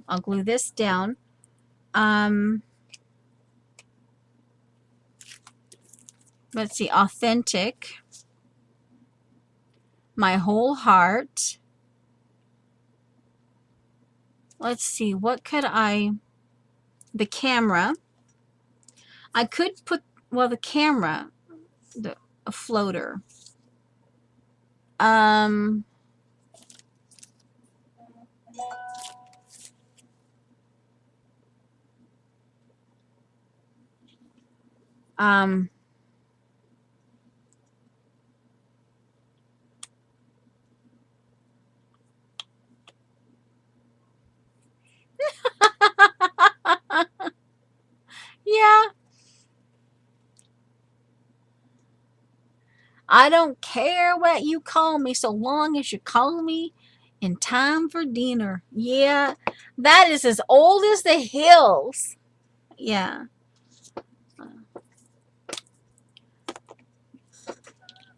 I'll glue this down. Let's see, authentic. My whole heart. Let's see, what could the camera. I could put, well, the camera, a floater. Um, um, yeah, I don't care what you call me so long as you call me in time for dinner. Yeah, that is as old as the hills. Yeah.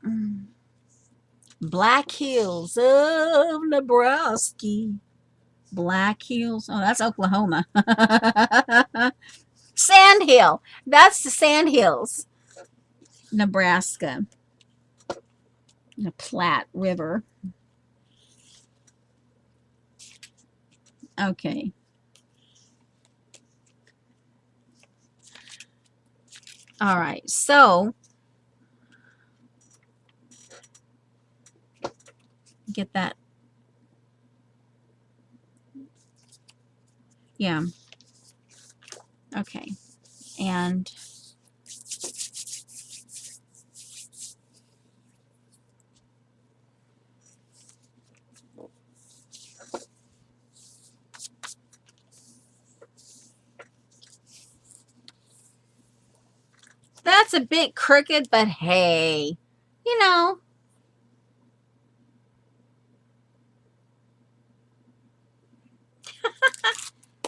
Mm. Black Hills of Nebraska. Black Hills. Oh, that's Oklahoma. Sand Hill. That's the Sand Hills, Nebraska. The Platte River. Okay. All right. So get that. Yeah. Okay. And That's a bit crooked, but hey, you know,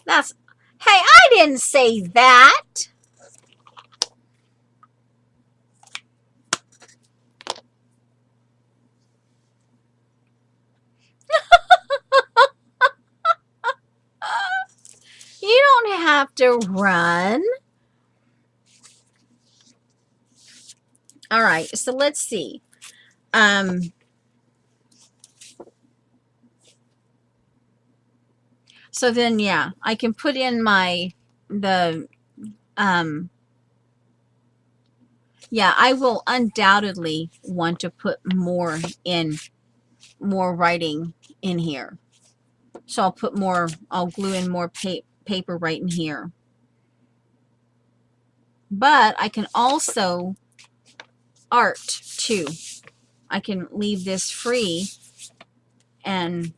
that's, hey, I didn't say that. You don't have to run. All right, so let's see. Um, so then, yeah, I can put in the, um, yeah, I will undoubtedly want to put more writing in here. So I'll glue in more paper right in here. But I can also art too. I can leave this free and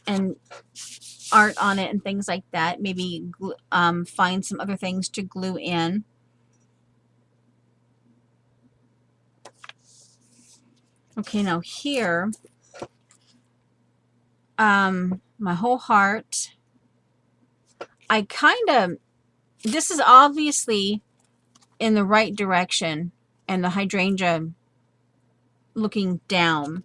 and art on it and things like that. Maybe find some other things to glue in. Okay, now here, my whole heart. I kind of, this is obviously in the right direction, and the hydrangea looking down.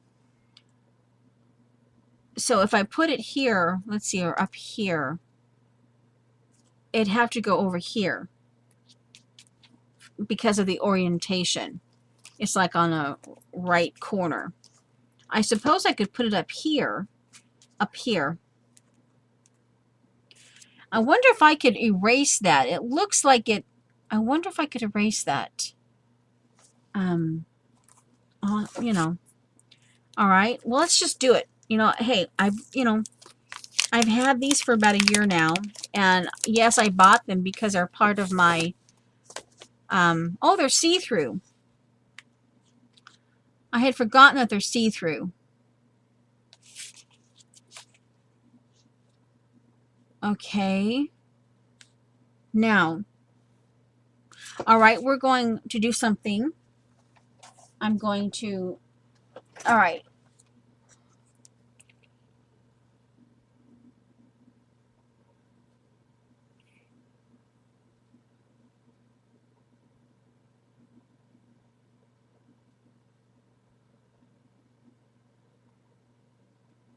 So if I put it here, let's see, or up here, it'd have to go over here because of the orientation. It's like on a right corner. I suppose I could put it up here. I wonder if I could erase that. It looks like it. I wonder if I could erase that. You know. All right. Well, let's just do it. Hey, I've had these for about a year now, and yes, I bought them because they're part of my. Oh, they're see-through. I had forgotten that they're see-through. Okay. Now, all right, we're going to do something. I'm going to, all right.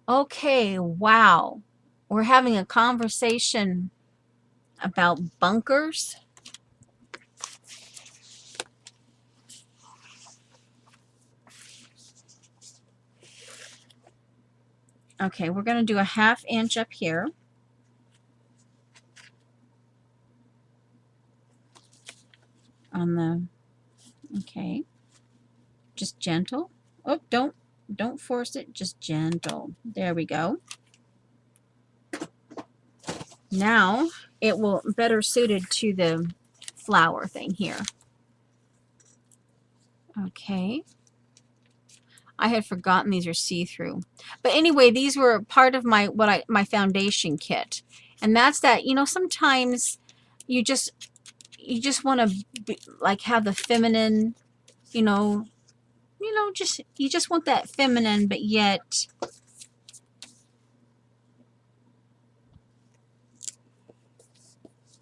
Okay, wow. We're having a conversation about bunkers. Okay, we're going to do a 1/2 inch up here. On the, okay, just gentle. Oh, don't force it, just gentle. There we go. Now it will better suited to the flower thing here. Okay. I had forgotten these are see-through. But anyway, these were part of my foundation kit. And that's that, sometimes you just want to like have the feminine, you know, just you just want that feminine, but yet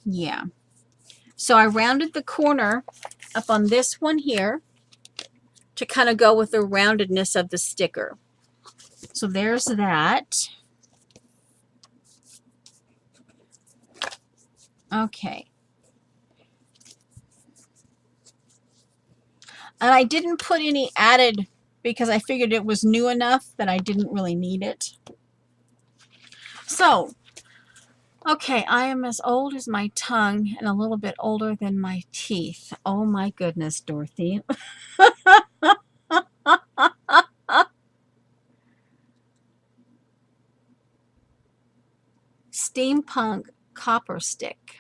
yeah. So I rounded the corner up on this one here to kind of go with the roundedness of the sticker. So there's that. Okay. And I didn't put any added because I figured it was new enough that I didn't really need it. So, okay, I am as old as my tongue and a little bit older than my teeth. Oh my goodness, Dorothy. Steampunk copper stick.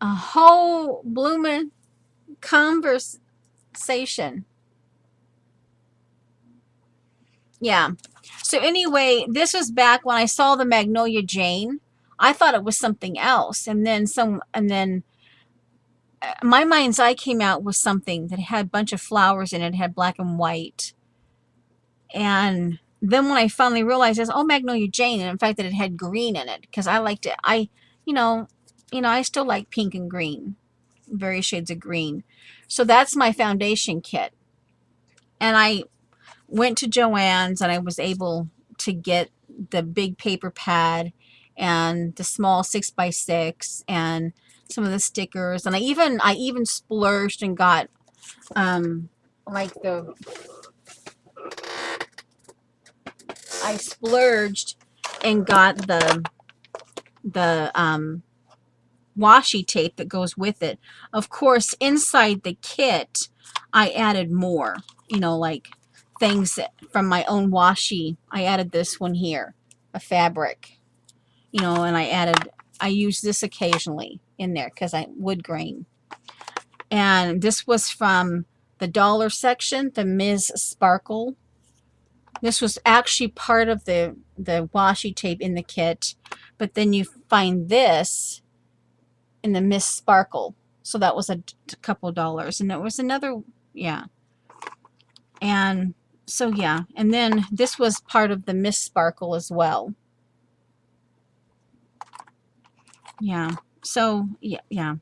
A whole blooming conversation. Yeah. So anyway, this was back when I saw the Magnolia Jane. I thought it was something else, and then my mind's eye came out with something that had a bunch of flowers in it. It had black and white, and then when I finally realized it's Magnolia Jane, and in fact that it had green in it, because I liked it. You know, I still like pink and green, various shades of green. So that's my foundation kit, and I went to Joann's and I was able to get the big paper pad and the small 6x6 and some of the stickers, and I even splurged and got like the I splurged and got the washi tape that goes with it. Of course, inside the kit, I added more, like things from my own washi. I added this one here, a fabric, and I use this occasionally in there because I wood grain. And this was from the dollar section, the Ms. Sparkle. This was actually part of the washi tape in the kit, but then you find this in the Miss Sparkle. So that was a couple dollars. And there was another, yeah. And so, yeah. And then this was part of the Miss Sparkle as well. Yeah. So, yeah.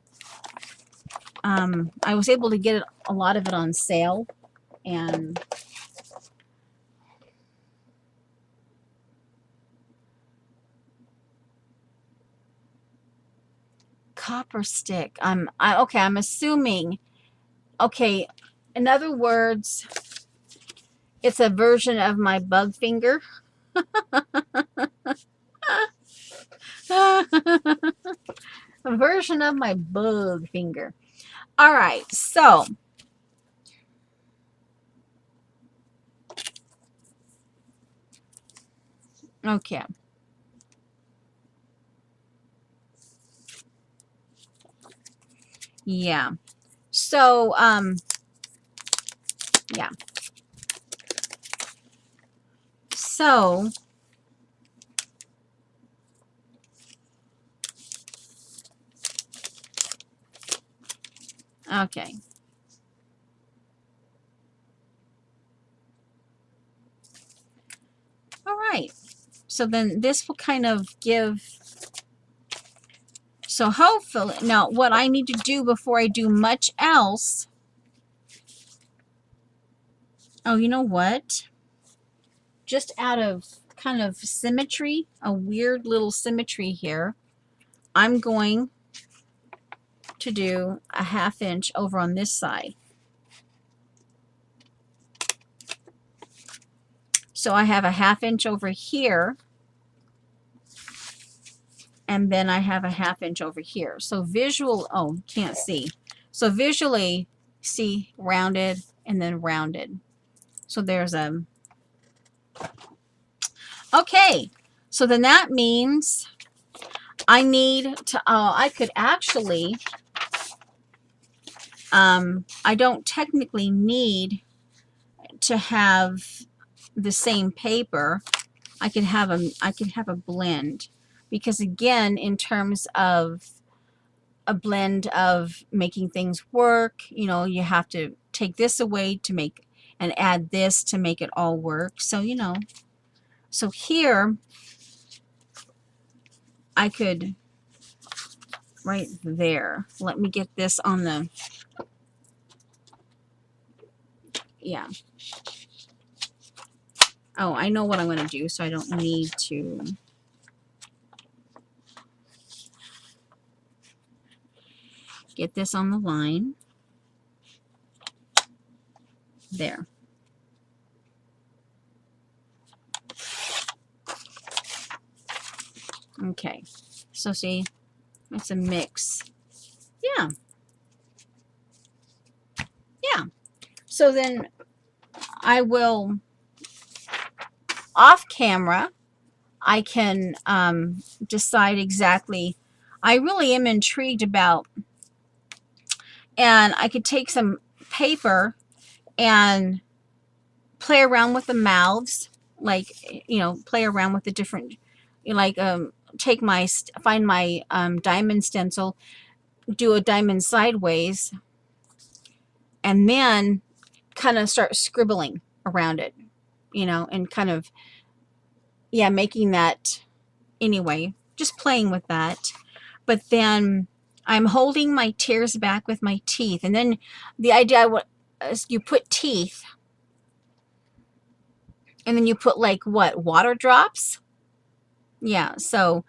I was able to get a lot of it on sale. And copper stick. Okay, I'm assuming. Okay, in other words, it's a version of my bug finger. A version of my bug finger. All right, so okay. Yeah. So yeah. So okay. All right. So then this will kind of give, so hopefully, now what I need to do before I do much else, oh, you know what? Just out of kind of symmetry, a weird little symmetry here, I'm going to do a 1/2 inch over on this side. So I have a 1/2 inch over here, and then I have a 1/2 inch over here. So can't see. So visually, see rounded and then rounded. So there's okay. So then that means I need to, I could actually, I don't technically need to have the same paper. I could have a blend, because again, in terms of a blend of making things work, you have to take this away to make and add this to make it all work. So, so here I could, right there, let me get this on the, yeah. Oh, I know what I'm going to do, so I don't need to. Get this on the line. There. Okay. So see, it's a mix. Yeah. Yeah. So then I will, off camera, I can decide exactly. I really am intrigued about, and I could take some paper and play around with the mouths like, you know, play around with the different, like, find my diamond stencil, do a diamond sideways, and then kind of start scribbling around it, you know, and kind of, yeah, making that, anyway, just playing with that. But then I'm holding my tears back with my teeth. And then the idea is you put teeth, and then you put like what, water drops? Yeah, so,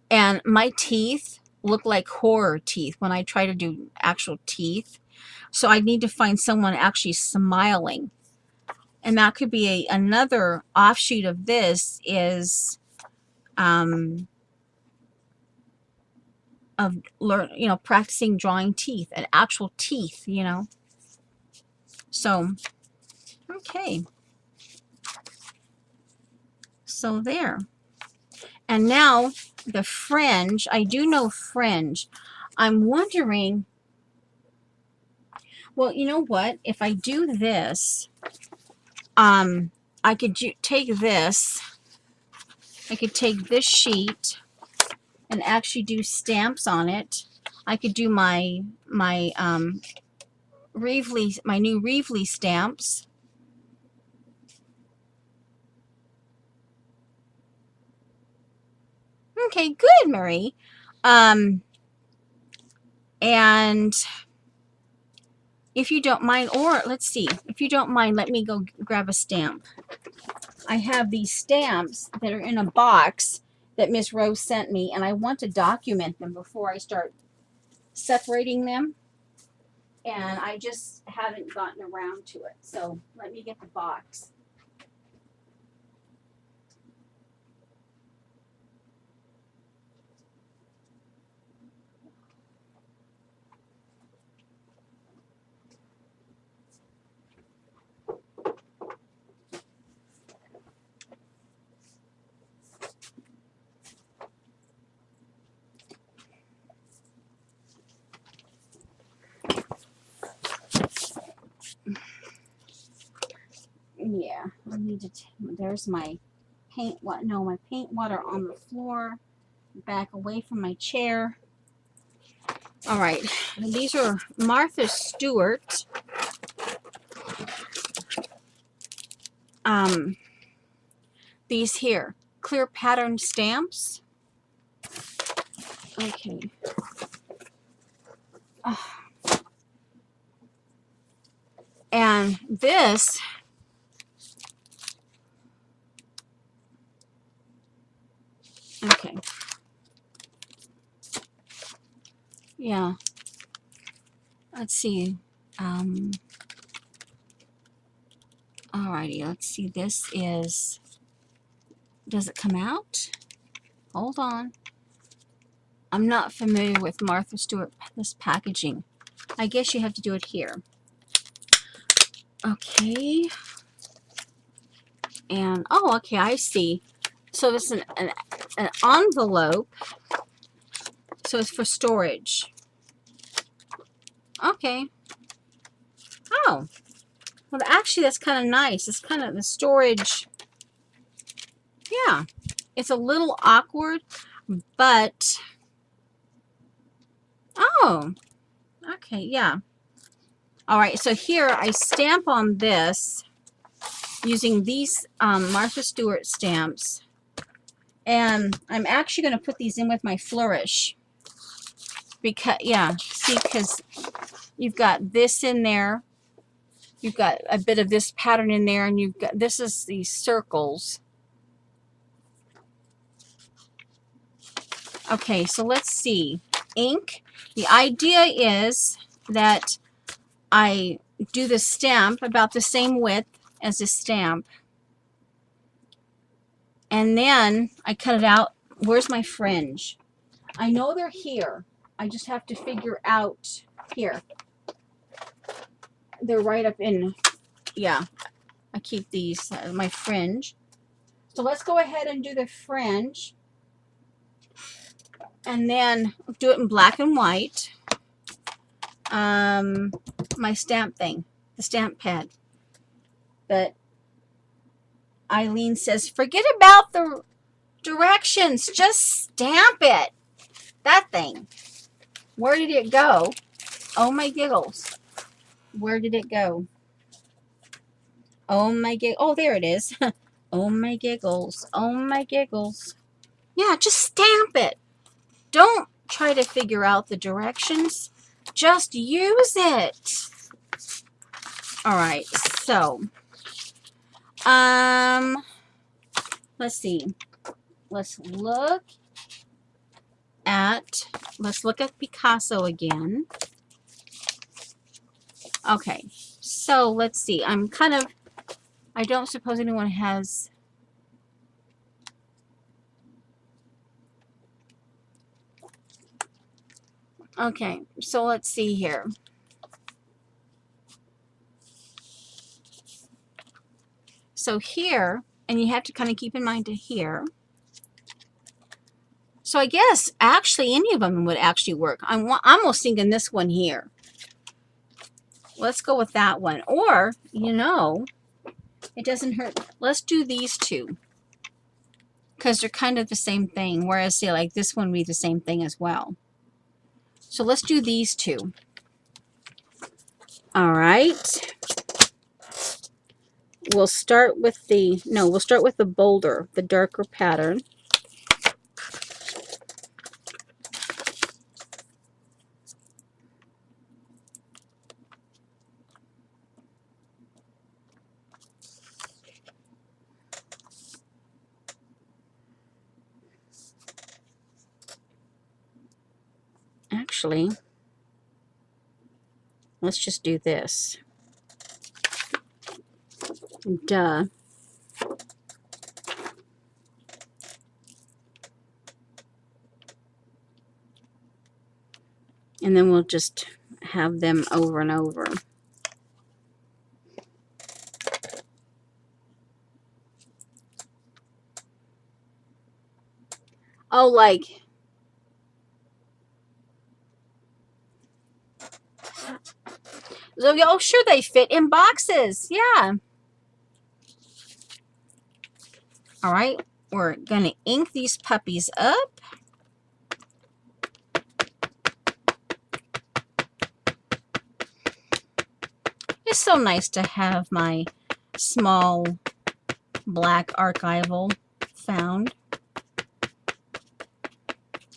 and my teeth look like horror teeth when I try to do actual teeth. So I need to find someone actually smiling. And that could be another offshoot of this is of you know, practicing drawing teeth and actual teeth, you know. So, okay. So there. And now the fringe, I do know fringe. I'm wondering, well, you know what? If I do this, I could take this, I could take this sheet and actually do stamps on it. I could do my Reevely, my new Reevely stamps. Okay, good, Marie. And if you don't mind, or let's see, if you don't mind, let me go grab a stamp. I have these stamps that are in a box that Miss Rose sent me, and I want to document them before I start separating them. And I just haven't gotten around to it. So let me get the box. Yeah, I need to. There's my paint. What? No, my paint water on the floor. Back away from my chair. All right, and these are Martha Stewart. These here, clear pattern stamps. Okay. And this, okay. Yeah. Let's see. Alrighty, let's see. This is, does it come out? Hold on. I'm not familiar with Martha Stewart, this packaging. I guess you have to do it here. Okay. And, oh, okay, I see. So this is an envelope. So it's for storage. Okay. Oh. Well, actually, that's kind of nice. It's kind of the storage. Yeah. It's a little awkward, but... Oh. Okay, yeah. All right, so here I stamp on this using these Martha Stewart stamps. And I'm actually going to put these in with my flourish. Because, yeah, see, because you've got this in there. You've got a bit of this pattern in there, and you've got, this is these circles. Okay, so let's see. Ink. The idea is that I do the stamp about the same width as the stamp. And then I cut it out. Where's my fringe? I know they're here. I just have to figure out here. They're right up in, yeah. I keep these, my fringe. So let's go ahead and do the fringe. And then do it in black and white. My stamp thing, the stamp pad. But Eileen says, forget about the directions. Just stamp it. That thing. Where did it go? Oh my giggles. Where did it go? Oh my giggles. Oh, there it is. Oh my giggles. Oh my giggles. Yeah, just stamp it. Don't try to figure out the directions. Just use it. All right, so let's see. Let's look at Picasso again. Okay, so let's see. I don't suppose anyone has. Okay, so let's see here. So here, and you have to kind of keep in mind to here. So I guess actually any of them would actually work. I'm almost thinking this one here. Let's go with that one. Or, you know, it doesn't hurt. Let's do these two. Because they're kind of the same thing. Whereas, say, like this one would be the same thing as well. So let's do these two. All right. We'll start with the bolder, the darker pattern. Actually, let's just do this. Duh. And then we'll just have them over and over. Oh, like, so, oh, sure, they fit in boxes. Yeah. All right, we're going to ink these puppies up. It's so nice to have my small black archival found.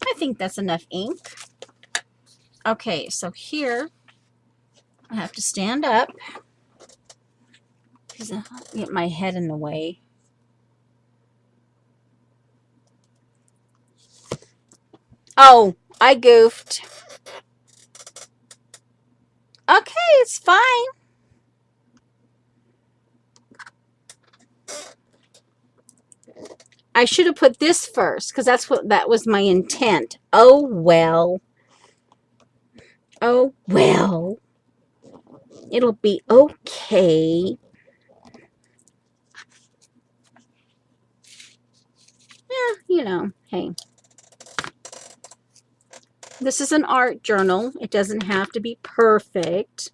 I think that's enough ink. Okay, so here I have to stand up because I get my head in the way. Oh, I goofed. Okay, it's fine. I should have put this first because that was my intent. Oh well. Oh well. It'll be okay. Yeah, you know, hey. This is an art journal. It doesn't have to be perfect.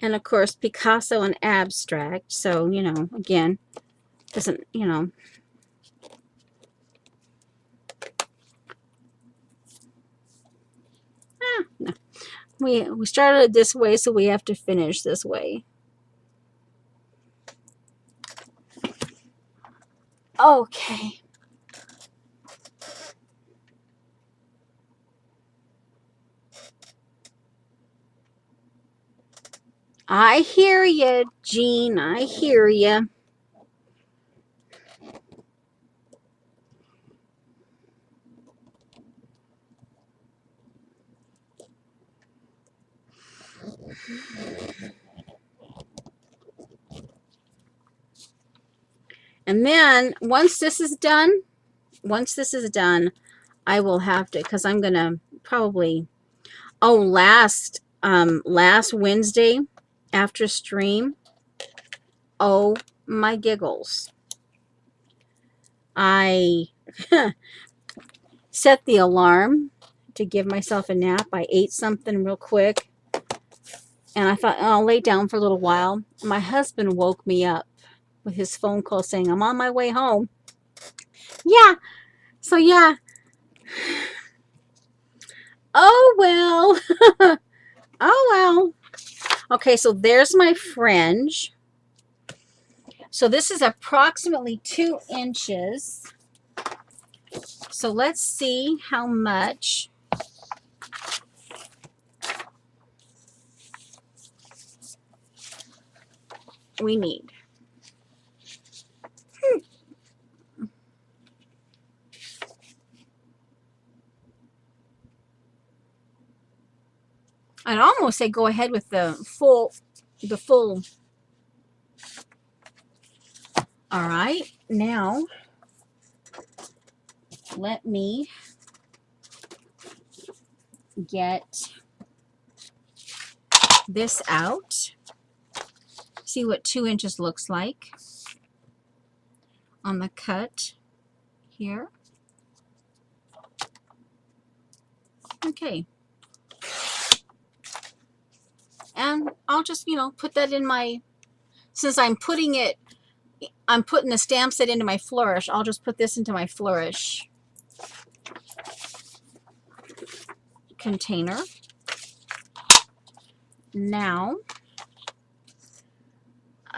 And of course, Picasso and abstract. So, you know, again, doesn't, you know. No. We started this way, so we have to finish this way. Okay. I hear you, Jean. I hear you. And then once this is done, I will have to, because I'm going to probably, oh, last Wednesday after stream, oh my giggles. I set the alarm to give myself a nap. I ate something real quick. And I thought, oh, I'll lay down for a little while. My husband woke me up with his phone call saying, I'm on my way home. Yeah. So, yeah. Oh, well. Oh, well. Okay, so there's my fringe. So this is approximately 2 inches. So let's see how much we need. I'd almost say go ahead with the full. All right, now let me get this out. See what 2 inches looks like on the cut here. Okay. And I'll just, put that in my, since I'm putting the stamp set into my flourish, I'll just put this into my flourish container. Now,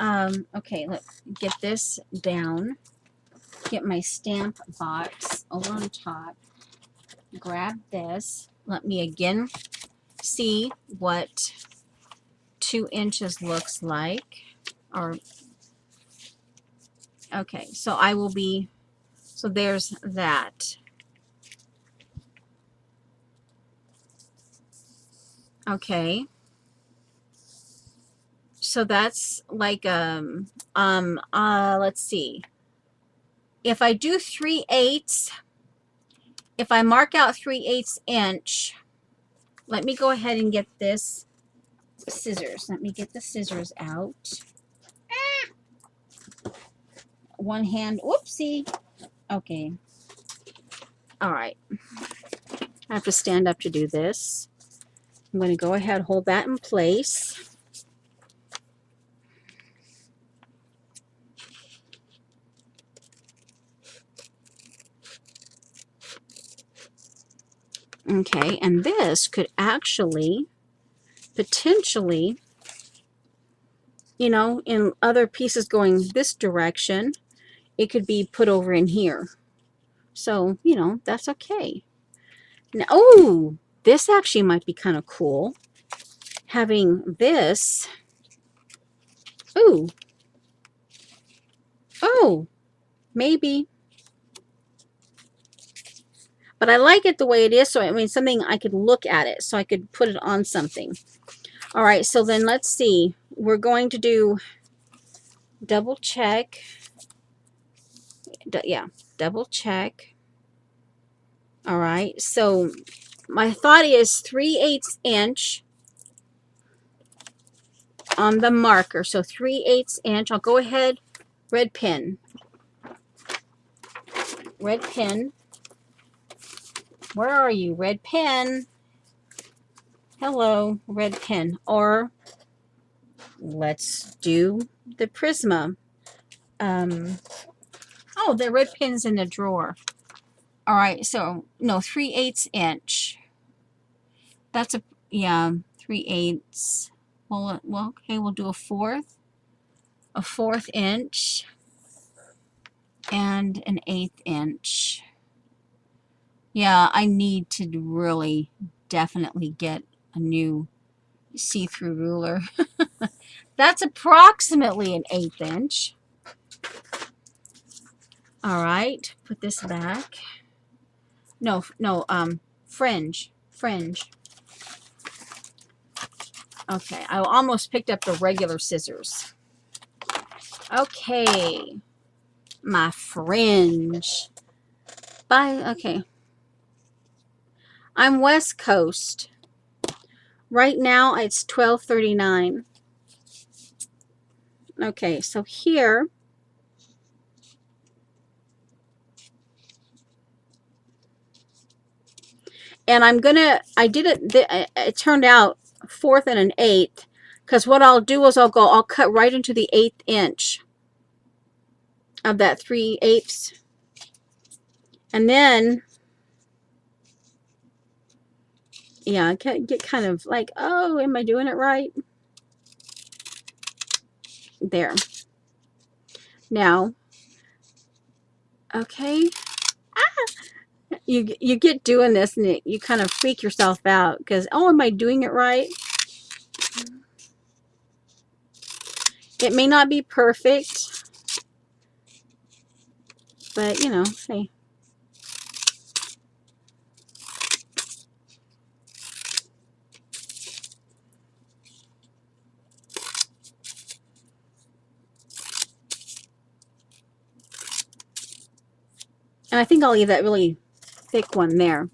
okay, let's get this down. Get my stamp box over on top. Grab this. Let me again see what 2 inches looks like. Okay, so so there's that. Okay. So that's like, let's see. If I do 3/8, if I mark out 3/8 inch, let me go ahead and get this scissors. Let me get the scissors out. One hand, whoopsie. Okay. All right. I have to stand up to do this. I'm going to go ahead, hold that in place. Okay, and this could actually, potentially, in other pieces going this direction, it could be put over in here. So, that's okay. Now, oh, this actually might be kind of cool. Having this. Ooh. Oh, maybe. But I like it the way it is, so I mean something I could look at it, so I could put it on something. All right, so then let's see. We're going to do double check. Yeah, double check. All right, so my thought is 3/8 inch on the marker. So 3/8 inch. I'll go ahead, red pen. Red pen. Where are you, red pen? Hello, red pen. Or let's do the Prisma. Oh, the red pen's in the drawer. All right, so no, 3/8 inch. That's a, yeah, 3/8. Well, okay, we'll do a fourth inch, and an 1/8 inch. Yeah, I need to really definitely get a new see-through ruler. That's approximately an 1/8 inch. All right, put this back. No, fringe. Okay, I almost picked up the regular scissors. Okay, my fringe. Okay. I'm West Coast. Right now it's 12:39. Okay, so here, and I did it, it turned out 1/4 and an 1/8. Because what I'll do is I'll cut right into the 1/8 inch of that 3/8. And then, yeah, I get kind of like, oh, am I doing it right? There. Now, okay. You get doing this and you kind of freak yourself out because, oh, am I doing it right? It may not be perfect, but you know, hey. And I think I'll leave that really thick one there.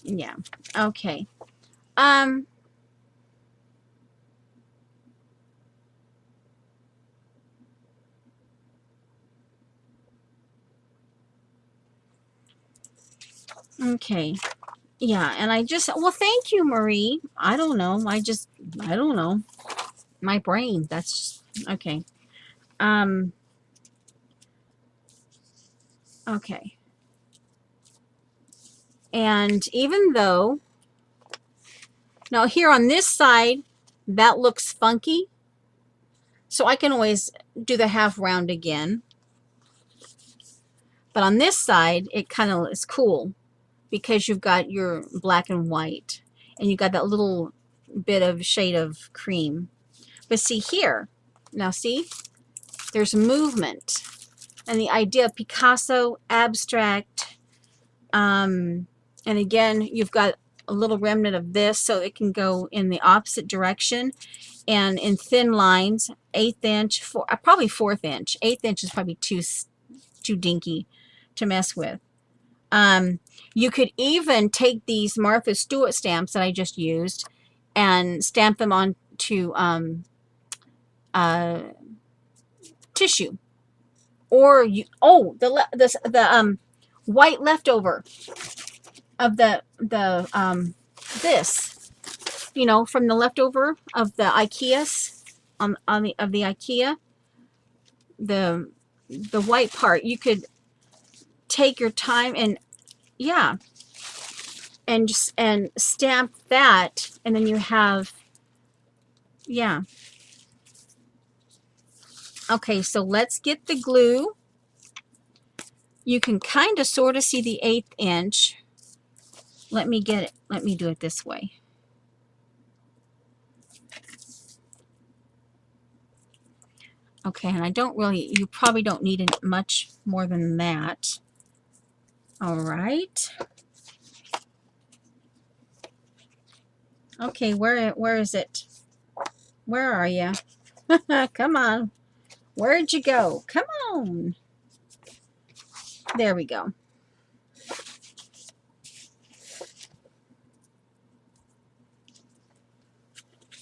Yeah. Okay. Okay. Yeah, and I just, well, thank you, Marie. I don't know. I don't know. My brain, that's okay. Okay. And even though, now here on this side, that looks funky. So I can always do the half round again. But on this side, it kind of is cool because you've got your black and white and you got that little bit of shade of cream. But see here, now see, there's movement. And the idea of Picasso, abstract, and again, you've got a little remnant of this so it can go in the opposite direction. And in thin lines, 1/8 inch, probably 1/4 inch. 1/8 inch is probably too dinky to mess with. You could even take these Martha Stewart stamps that I just used and stamp them onto tissue. Or the white leftover of the this, you know, from the leftover of the IKEAs of the IKEA, the white part. You could take your time and yeah, and stamp that, and then you have, yeah. Okay, so let's get the glue. You can kind of sort of see the 1/8 inch. Let me get it. Let me do it this way. Okay, and I don't really, you probably don't need it much more than that. All right. Okay, where is it? Where are you? Come on. Where'd you go? Come on. There we go.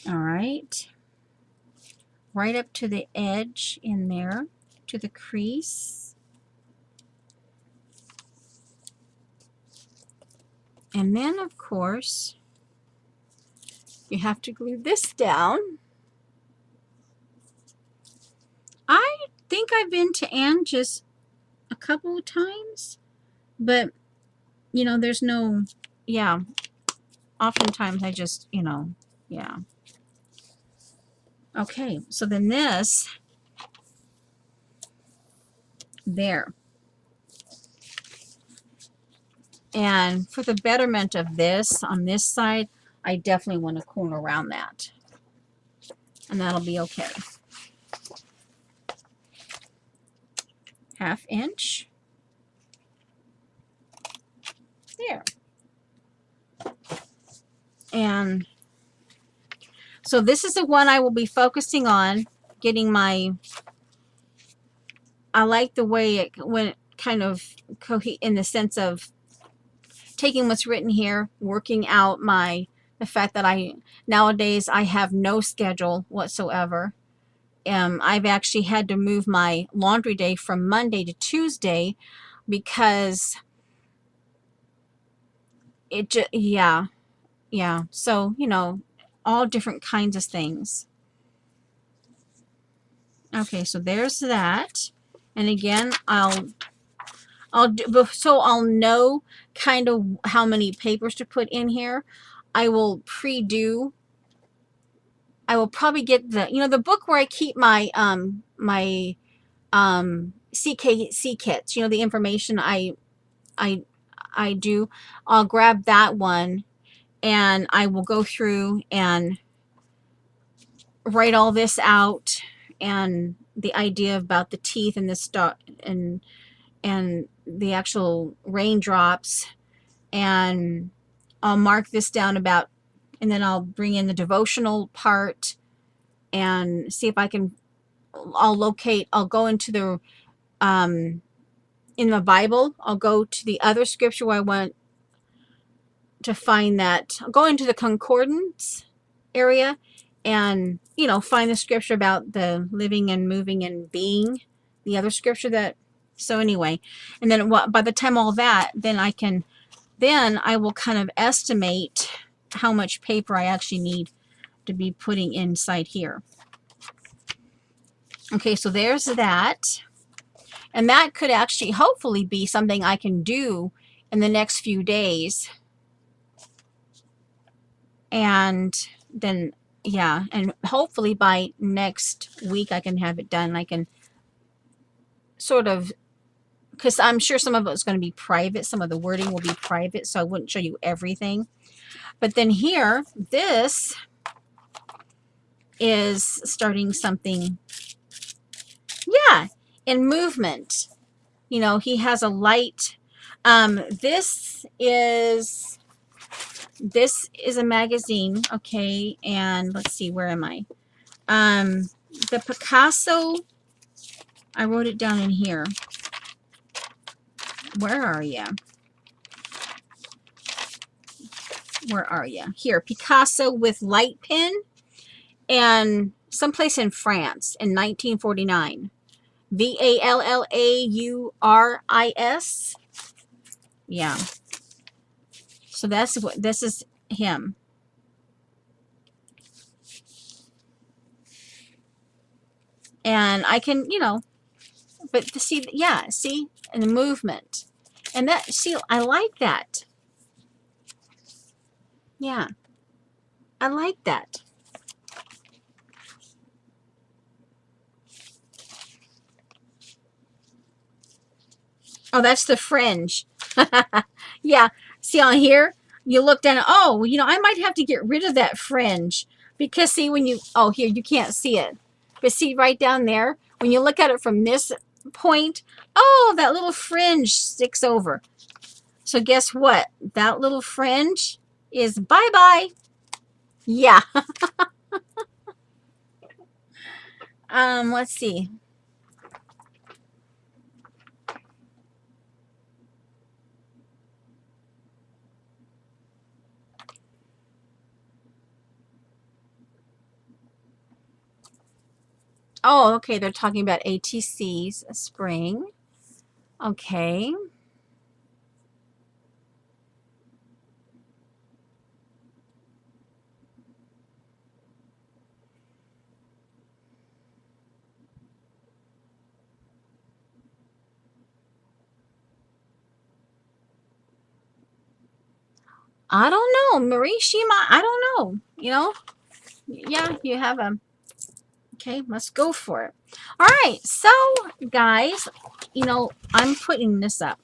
All right. Right up to the edge in there, to the crease. And then, of course, you have to glue this down. I think I've been to Ange's a couple of times, but, you know, there's no, yeah, oftentimes I just, you know, yeah. Okay, so then this, there. And for the betterment of this, on this side, I definitely want to corner around that. And that'll be okay. 1/2 inch. There. And so this is the one I will be focusing on, getting my, I like the way it went kind of in the sense of taking what's written here, working out The fact that nowadays I have no schedule whatsoever. I've actually had to move my laundry day from Monday to Tuesday because it just, yeah, yeah. So, all different kinds of things. Okay, so there's that. And again, so I'll know kind of how many papers to put in here. I will probably get the book where I keep my CKC kits, the information I I do. I'll grab that one and I will go through and write all this out, and the idea about the teeth and the stuff and the actual raindrops, and I'll mark this down and then I'll bring in the devotional part and see if I'll go into in the Bible, I'll go to the other scripture where I want to find that. I'll go into the concordance area and, find the scripture about the living and moving and being, the other scripture so anyway, and then by the time all that, then I will kind of estimate how much paper I actually need to be putting inside here. Okay, so there's that. And that could actually hopefully be something I can do in the next few days. And then, yeah, and hopefully by next week I can have it done. I can sort of, because I'm sure some of it's going to be private. Some of the wording will be private, so I wouldn't show you everything. But then here, this is starting something, yeah, in movement. He has a light. This is a magazine, okay, and let's see, where am I? The Picasso, I wrote it down in here. Where are you? Here, Picasso with light pen, and someplace in France in 1949. Vallauris. Yeah. So this is him. And I can, but see, yeah, see, and the movement. And I like that. Yeah. I like that. Oh, that's the fringe. Yeah. See on here, you look down. Oh, I might have to get rid of that fringe because see here, you can't see it. But see right down there, when you look at it from this point, oh, that little fringe sticks over. So guess what? That little fringe is bye-bye. Yeah. Let's see. Oh, okay. They're talking about ATC's spring. Okay. I don't know. Marie Shima, I don't know. Yeah, you have okay, let's go for it. All right, so guys, I'm putting this up.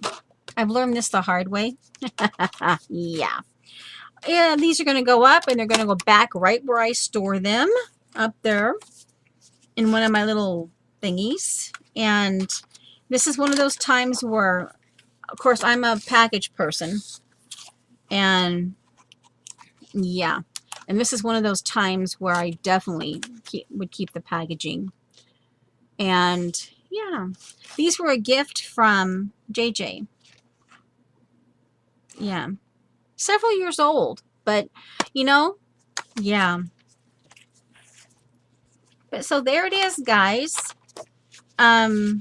I've learned this the hard way. Yeah. Yeah, these are going to go up and they're going to go back right where I store them, up there in one of my little thingies. And this is one of those times where, of course, I'm a package person. And yeah, and this is one of those times where I definitely would keep the packaging. And yeah, these were a gift from JJ. Yeah, several years old, but you know? Yeah. But so there it is, guys. Yeah.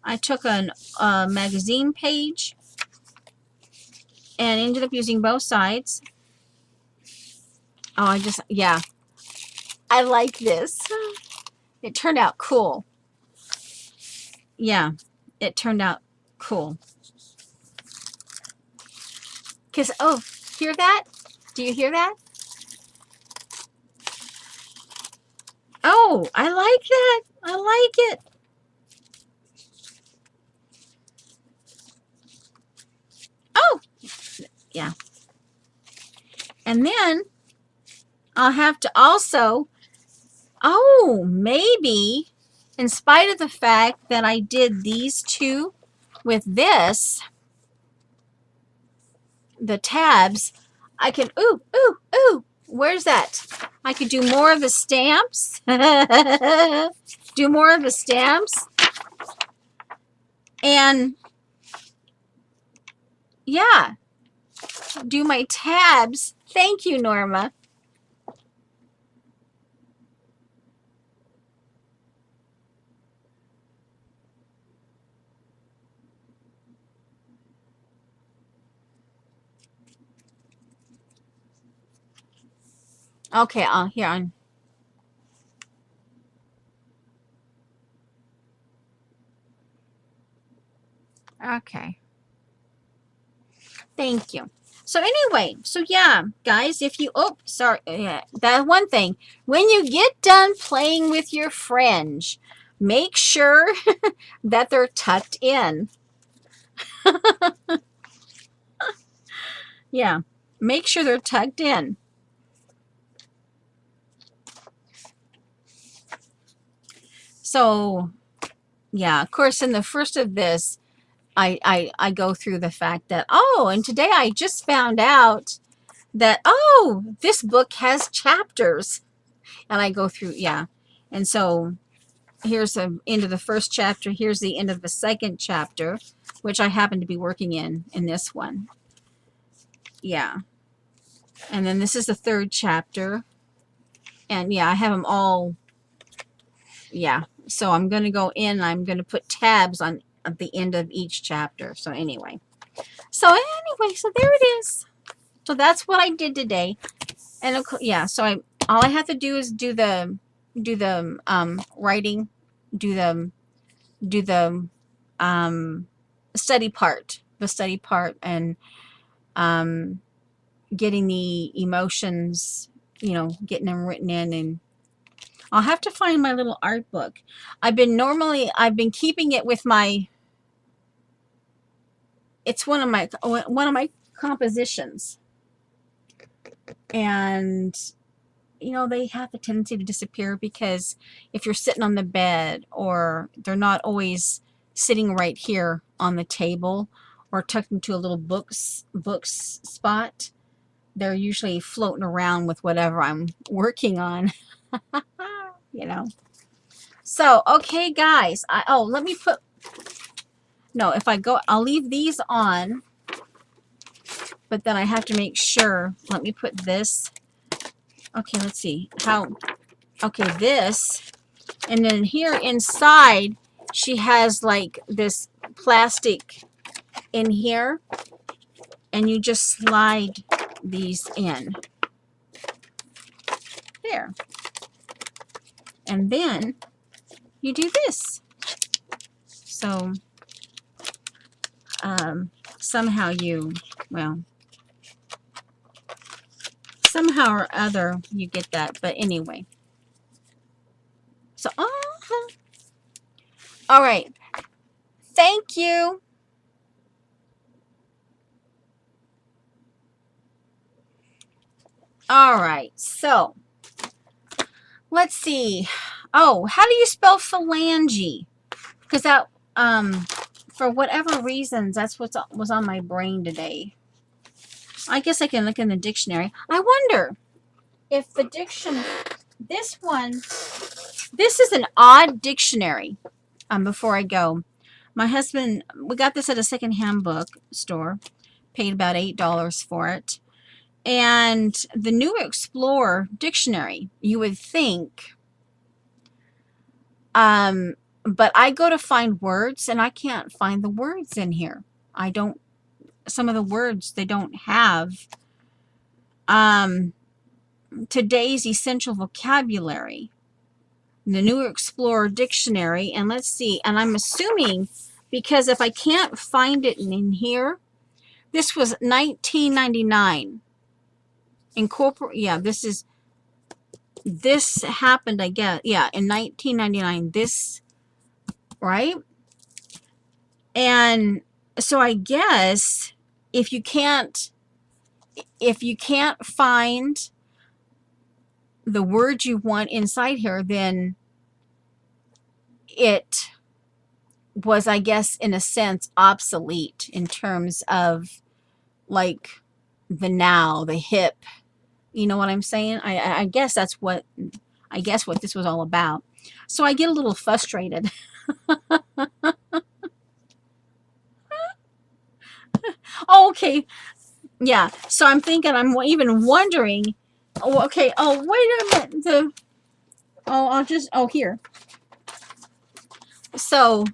I took a magazine page and ended up using both sides. Oh, yeah. I like this. It turned out cool. Yeah, it turned out cool. Because, oh, hear that? Do you hear that? Oh, I like that. I like it. Oh, yeah. And then I'll have to also, oh, maybe in spite of the fact that I did these two with this, the tabs, I can, where's that? I could do more of the stamps. Do more of the stamps. And yeah, do my tabs. Thank you, Norma. Okay, here on. Okay. Thank you. So anyway, so yeah, guys, if you, oh, sorry, yeah, that one thing, when you get done playing with your fringe, make sure that they're tucked in. Yeah, make sure they're tucked in. So, yeah, of course, in the first of this, I go through the fact that, oh, and today I just found out that, oh, this book has chapters. And I go through, yeah. And so here's the end of the first chapter. Here's the end of the second chapter, which I happen to be working in this one. Yeah. And then this is the third chapter. And yeah, I have them all. Yeah. So I'm going to go in and I'm going to put tabs on at the end of each chapter. So anyway. So there it is. So that's what I did today. And yeah, so all I have to do is do the writing, do the study part, and getting the emotions, getting them written in. And I'll have to find my little art book. I've been keeping it with my, it's one of my compositions. And they have a tendency to disappear because if you're sitting on the bed, or they're not always sitting right here on the table or tucked into a little books spot, they're usually floating around with whatever I'm working on. So, okay, guys, let me put, no, if I go, I'll leave these on, but then I have to make sure, let me put this. Okay, let's see okay, this, and then here inside she has like this plastic in here, and you just slide these in there, and then you do this. So somehow somehow or other you get that, but anyway. So all right, thank you. All right, so let's see. Oh, how do you spell phalange? Because that for whatever reasons, that's what was on my brain today. I guess I can look in the dictionary. I wonder if the this is an odd dictionary. Before I go, my husband, we got this at a secondhand book store. Paid about $8 for it. And the New Explorer Dictionary, you would think, but I go to find words and I can't find the words in here. I don't, some of the words they don't have. Today's essential vocabulary, the New Explorer Dictionary, and let's see, and I'm assuming, because if I can't find it in here, this was 1999. Yeah, this happened, I guess, yeah, in 1999, this, right? And so I guess if you can't find the word you want inside here, then it was, I guess, in a sense, obsolete in terms of like the now, the hip. You know what I'm saying? I guess that's what, I guess what this was all about. So I get a little frustrated. Oh, okay. Yeah. So I'm thinking, I'm even wondering, oh, okay. Oh, wait a minute. I'll just, oh, here. So,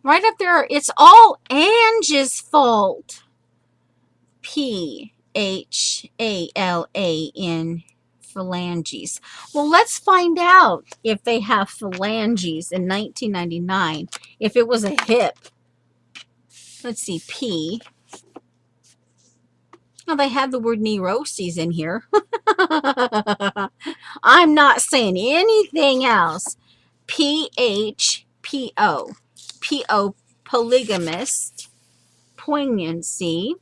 right up there, it's all Angie's fault. Phalan, phalanges. Well, let's find out if they have phalanges in 1999. If it was a hip. Let's see, P. Oh, they have the word neuroses in here. I'm not saying anything else. P-H-P-O. P-O, polygamist. Poignancy.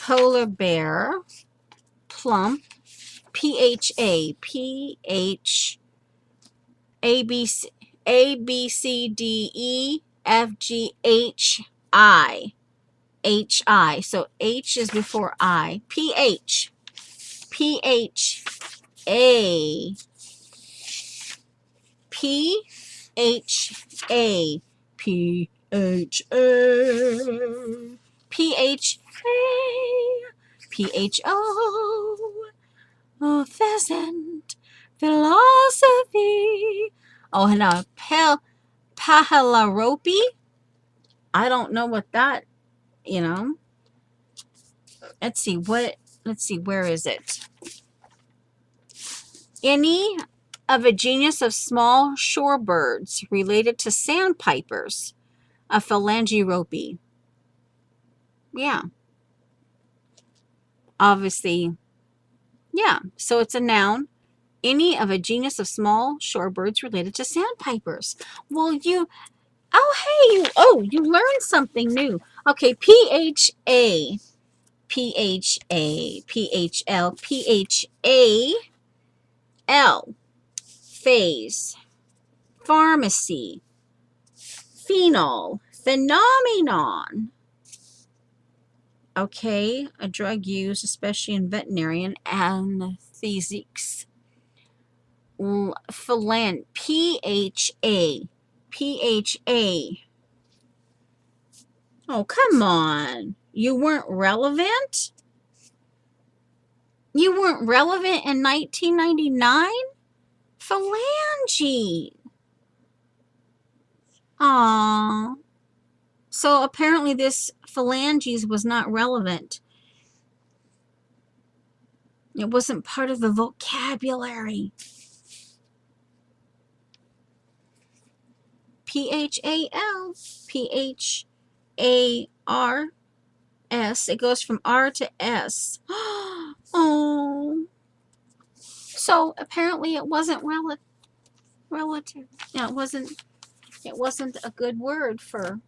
Polar bear. Plump. P-H-A. P-H. A-B-C. A-B-C-D-E-F-G-H-I. H-I. So H is before I. P-H. P-H-A. P-H-A. P-H-A. P-H-A. P-H-O. Oh, pheasant. Philosophy. Oh, and a Pahalaropi. I don't know what that, you know. Let's see, where is it? Any of a genus of small shorebirds related to sandpipers, a Phalangerope. Yeah. Obviously, yeah. So it's a noun. Any of a genus of small shorebirds related to sandpipers. Well, you learned something new. Okay, P-H-A. P-H-A. P-H-L. P-H-A-L. Phase. Pharmacy. Phenol. Phenomenon. Okay, a drug used especially in veterinarian anesthesics. Phalan. P-H-A. P-H-A. Oh, come on. You weren't relevant? You weren't relevant in 1999? Phalange. Aww. So apparently this phalanges was not relevant. It wasn't part of the vocabulary. P-H-A-L. P-H-A-R-S. It goes from R to S. Oh. So apparently it wasn't relative. Yeah, it wasn't a good word for,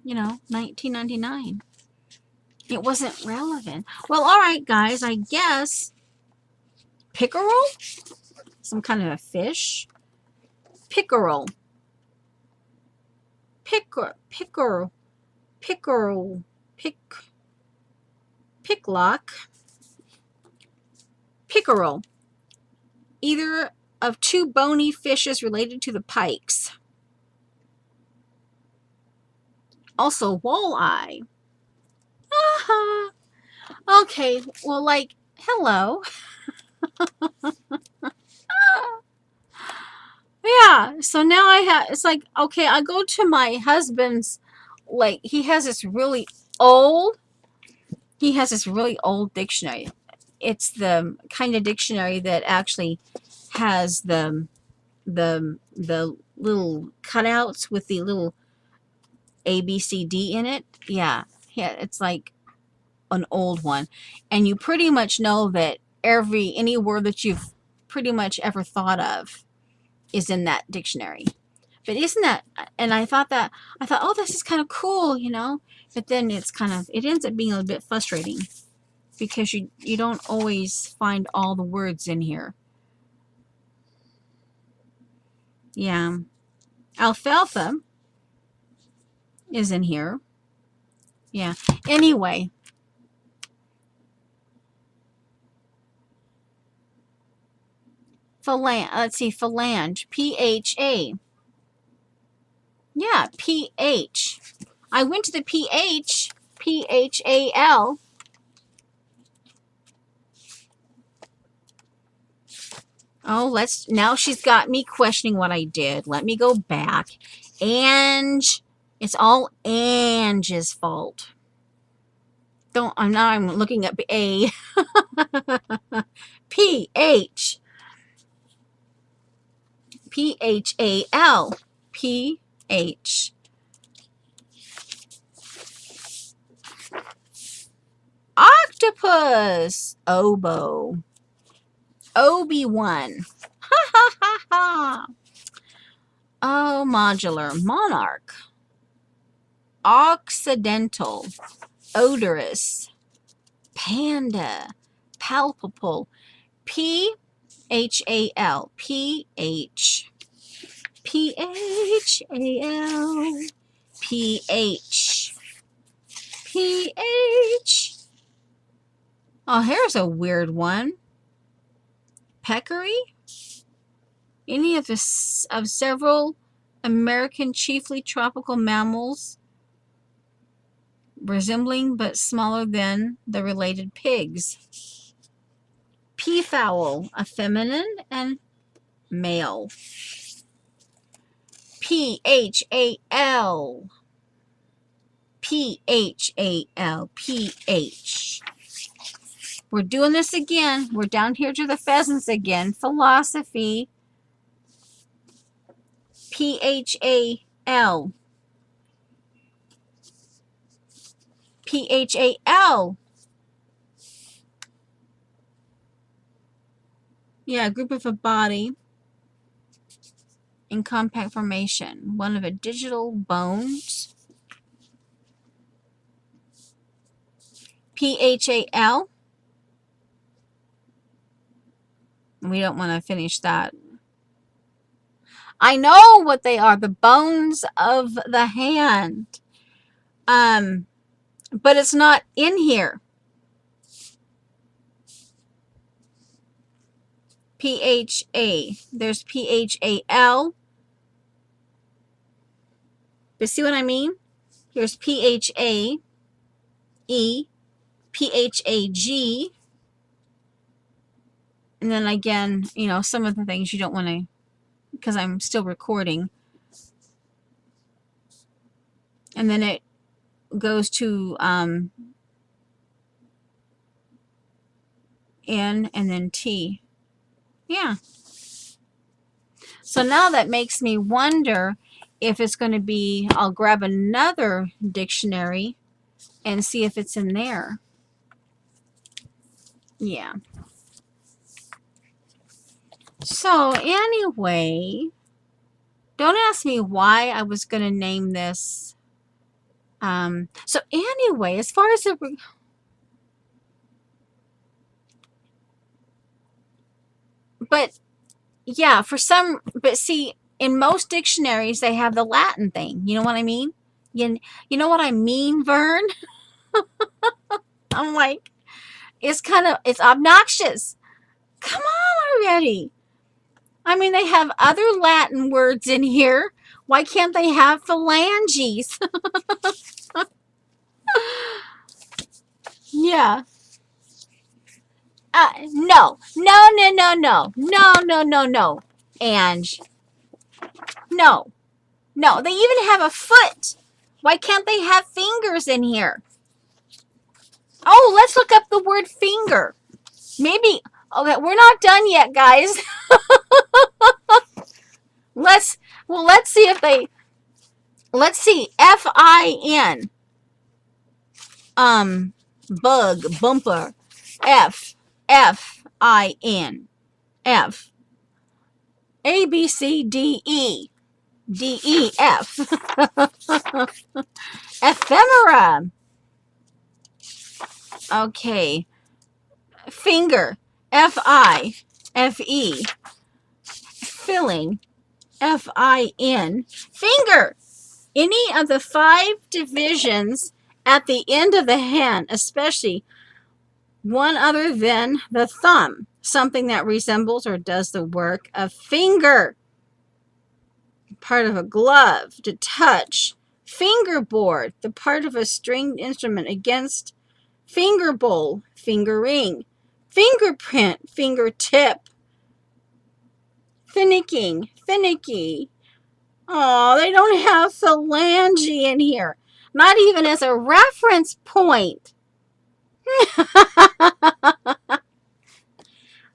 1999. It wasn't relevant. Well, all right, guys, I guess pickerel? Some kind of a fish? Pickerel. Picklock. Pickerel. Either of two bony fishes related to the pikes. Also, walleye. Okay, well, like, hello. Yeah, so now I have, it's like, okay, I go to my husband's, like, old, he has this really old dictionary. It's the kind of dictionary that actually has the little cutouts with the little A, B, C, D in it. Yeah, yeah, it's like an old one. And you pretty much know that any word that you've pretty much ever thought of is in that dictionary. But isn't that, and I thought, oh, this is kind of cool, you know, but then it ends up being a bit frustrating because you don't always find all the words in here. Yeah. Alfalfa is in here. Yeah. Anyway. Let's see, phalange. P-H-A. Yeah, P-H. I went to the P-H. P-H-A-L. Oh, now she's got me questioning what I did. Let me go back. Ange. It's all Ange's fault. I'm looking up A. P-H. P-H-A-L. P-H. Octopus. Oboe. Obi-Wan. Ha ha ha ha. Oh, modular. Monarch. Occidental. Odorous. Panda. Palpable. P-H-A-L. P-H. P-H-A-L. P-H. P-H. Oh, here's a weird one. Peccary? Any of several American chiefly tropical mammals resembling but smaller than the related pigs. Peafowl, a feminine and male. P-H-A-L. P-H-A-L. P-H. We're doing this again. We're down here to the pheasants again. Philosophy. P-H-A-L. P-H-A-L. Yeah, group of a body in compact formation. One of a digital bones. P-H-A-L. We don't want to finish that. I know what they are. The bones of the hand. But it's not in here. P-H-A. There's P-H-A-L. But see what I mean? Here's P-H-A-E. P-H-A-G. And then again, you know, some of the things you don't want to, because I'm still recording. And then it goes to N and then T. Yeah. So now that makes me wonder if it's going to be, I'll grab another dictionary and see if it's in there. Yeah. So anyway, don't ask me why I was going to name this. So anyway, as far as but yeah, but see, in most dictionaries, they have the Latin thing. You know what I mean? You know what I mean, Vern? I'm like, it's obnoxious. Come on already. I mean, they have other Latin words in here. Why can't they have phalanges? Yeah. No. No, no, no, no. No, no, no, no. Ange. No. No. They even have a foot. Why can't they have fingers in here? Oh, let's look up the word finger. Maybe. Okay, we're not done yet, guys. let's let's see if they let's see. Fin. Bug, bumper. Fin. F. A B C D E. D E F. Ephemera. Okay. Finger. F-I. F-E. Filling. F-I-N. Finger. Any of the 5 divisions at the end of the hand, especially one other than the thumb, something that resembles or does the work of finger. Part of a glove, to touch. Fingerboard, the part of a stringed instrument against. Finger bowl, fingering. Fingerprint, fingertip. Finicking, finicky. Oh, they don't have phalange in here. Not even as a reference point.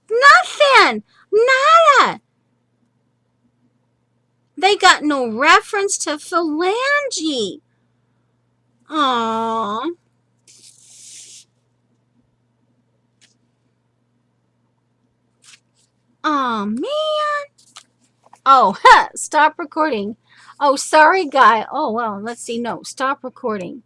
Nothing. Nada. They got no reference to phalange. Aww. Oh, man. Oh, stop recording. Oh, sorry, guy. Oh, well, let's see. No, stop recording.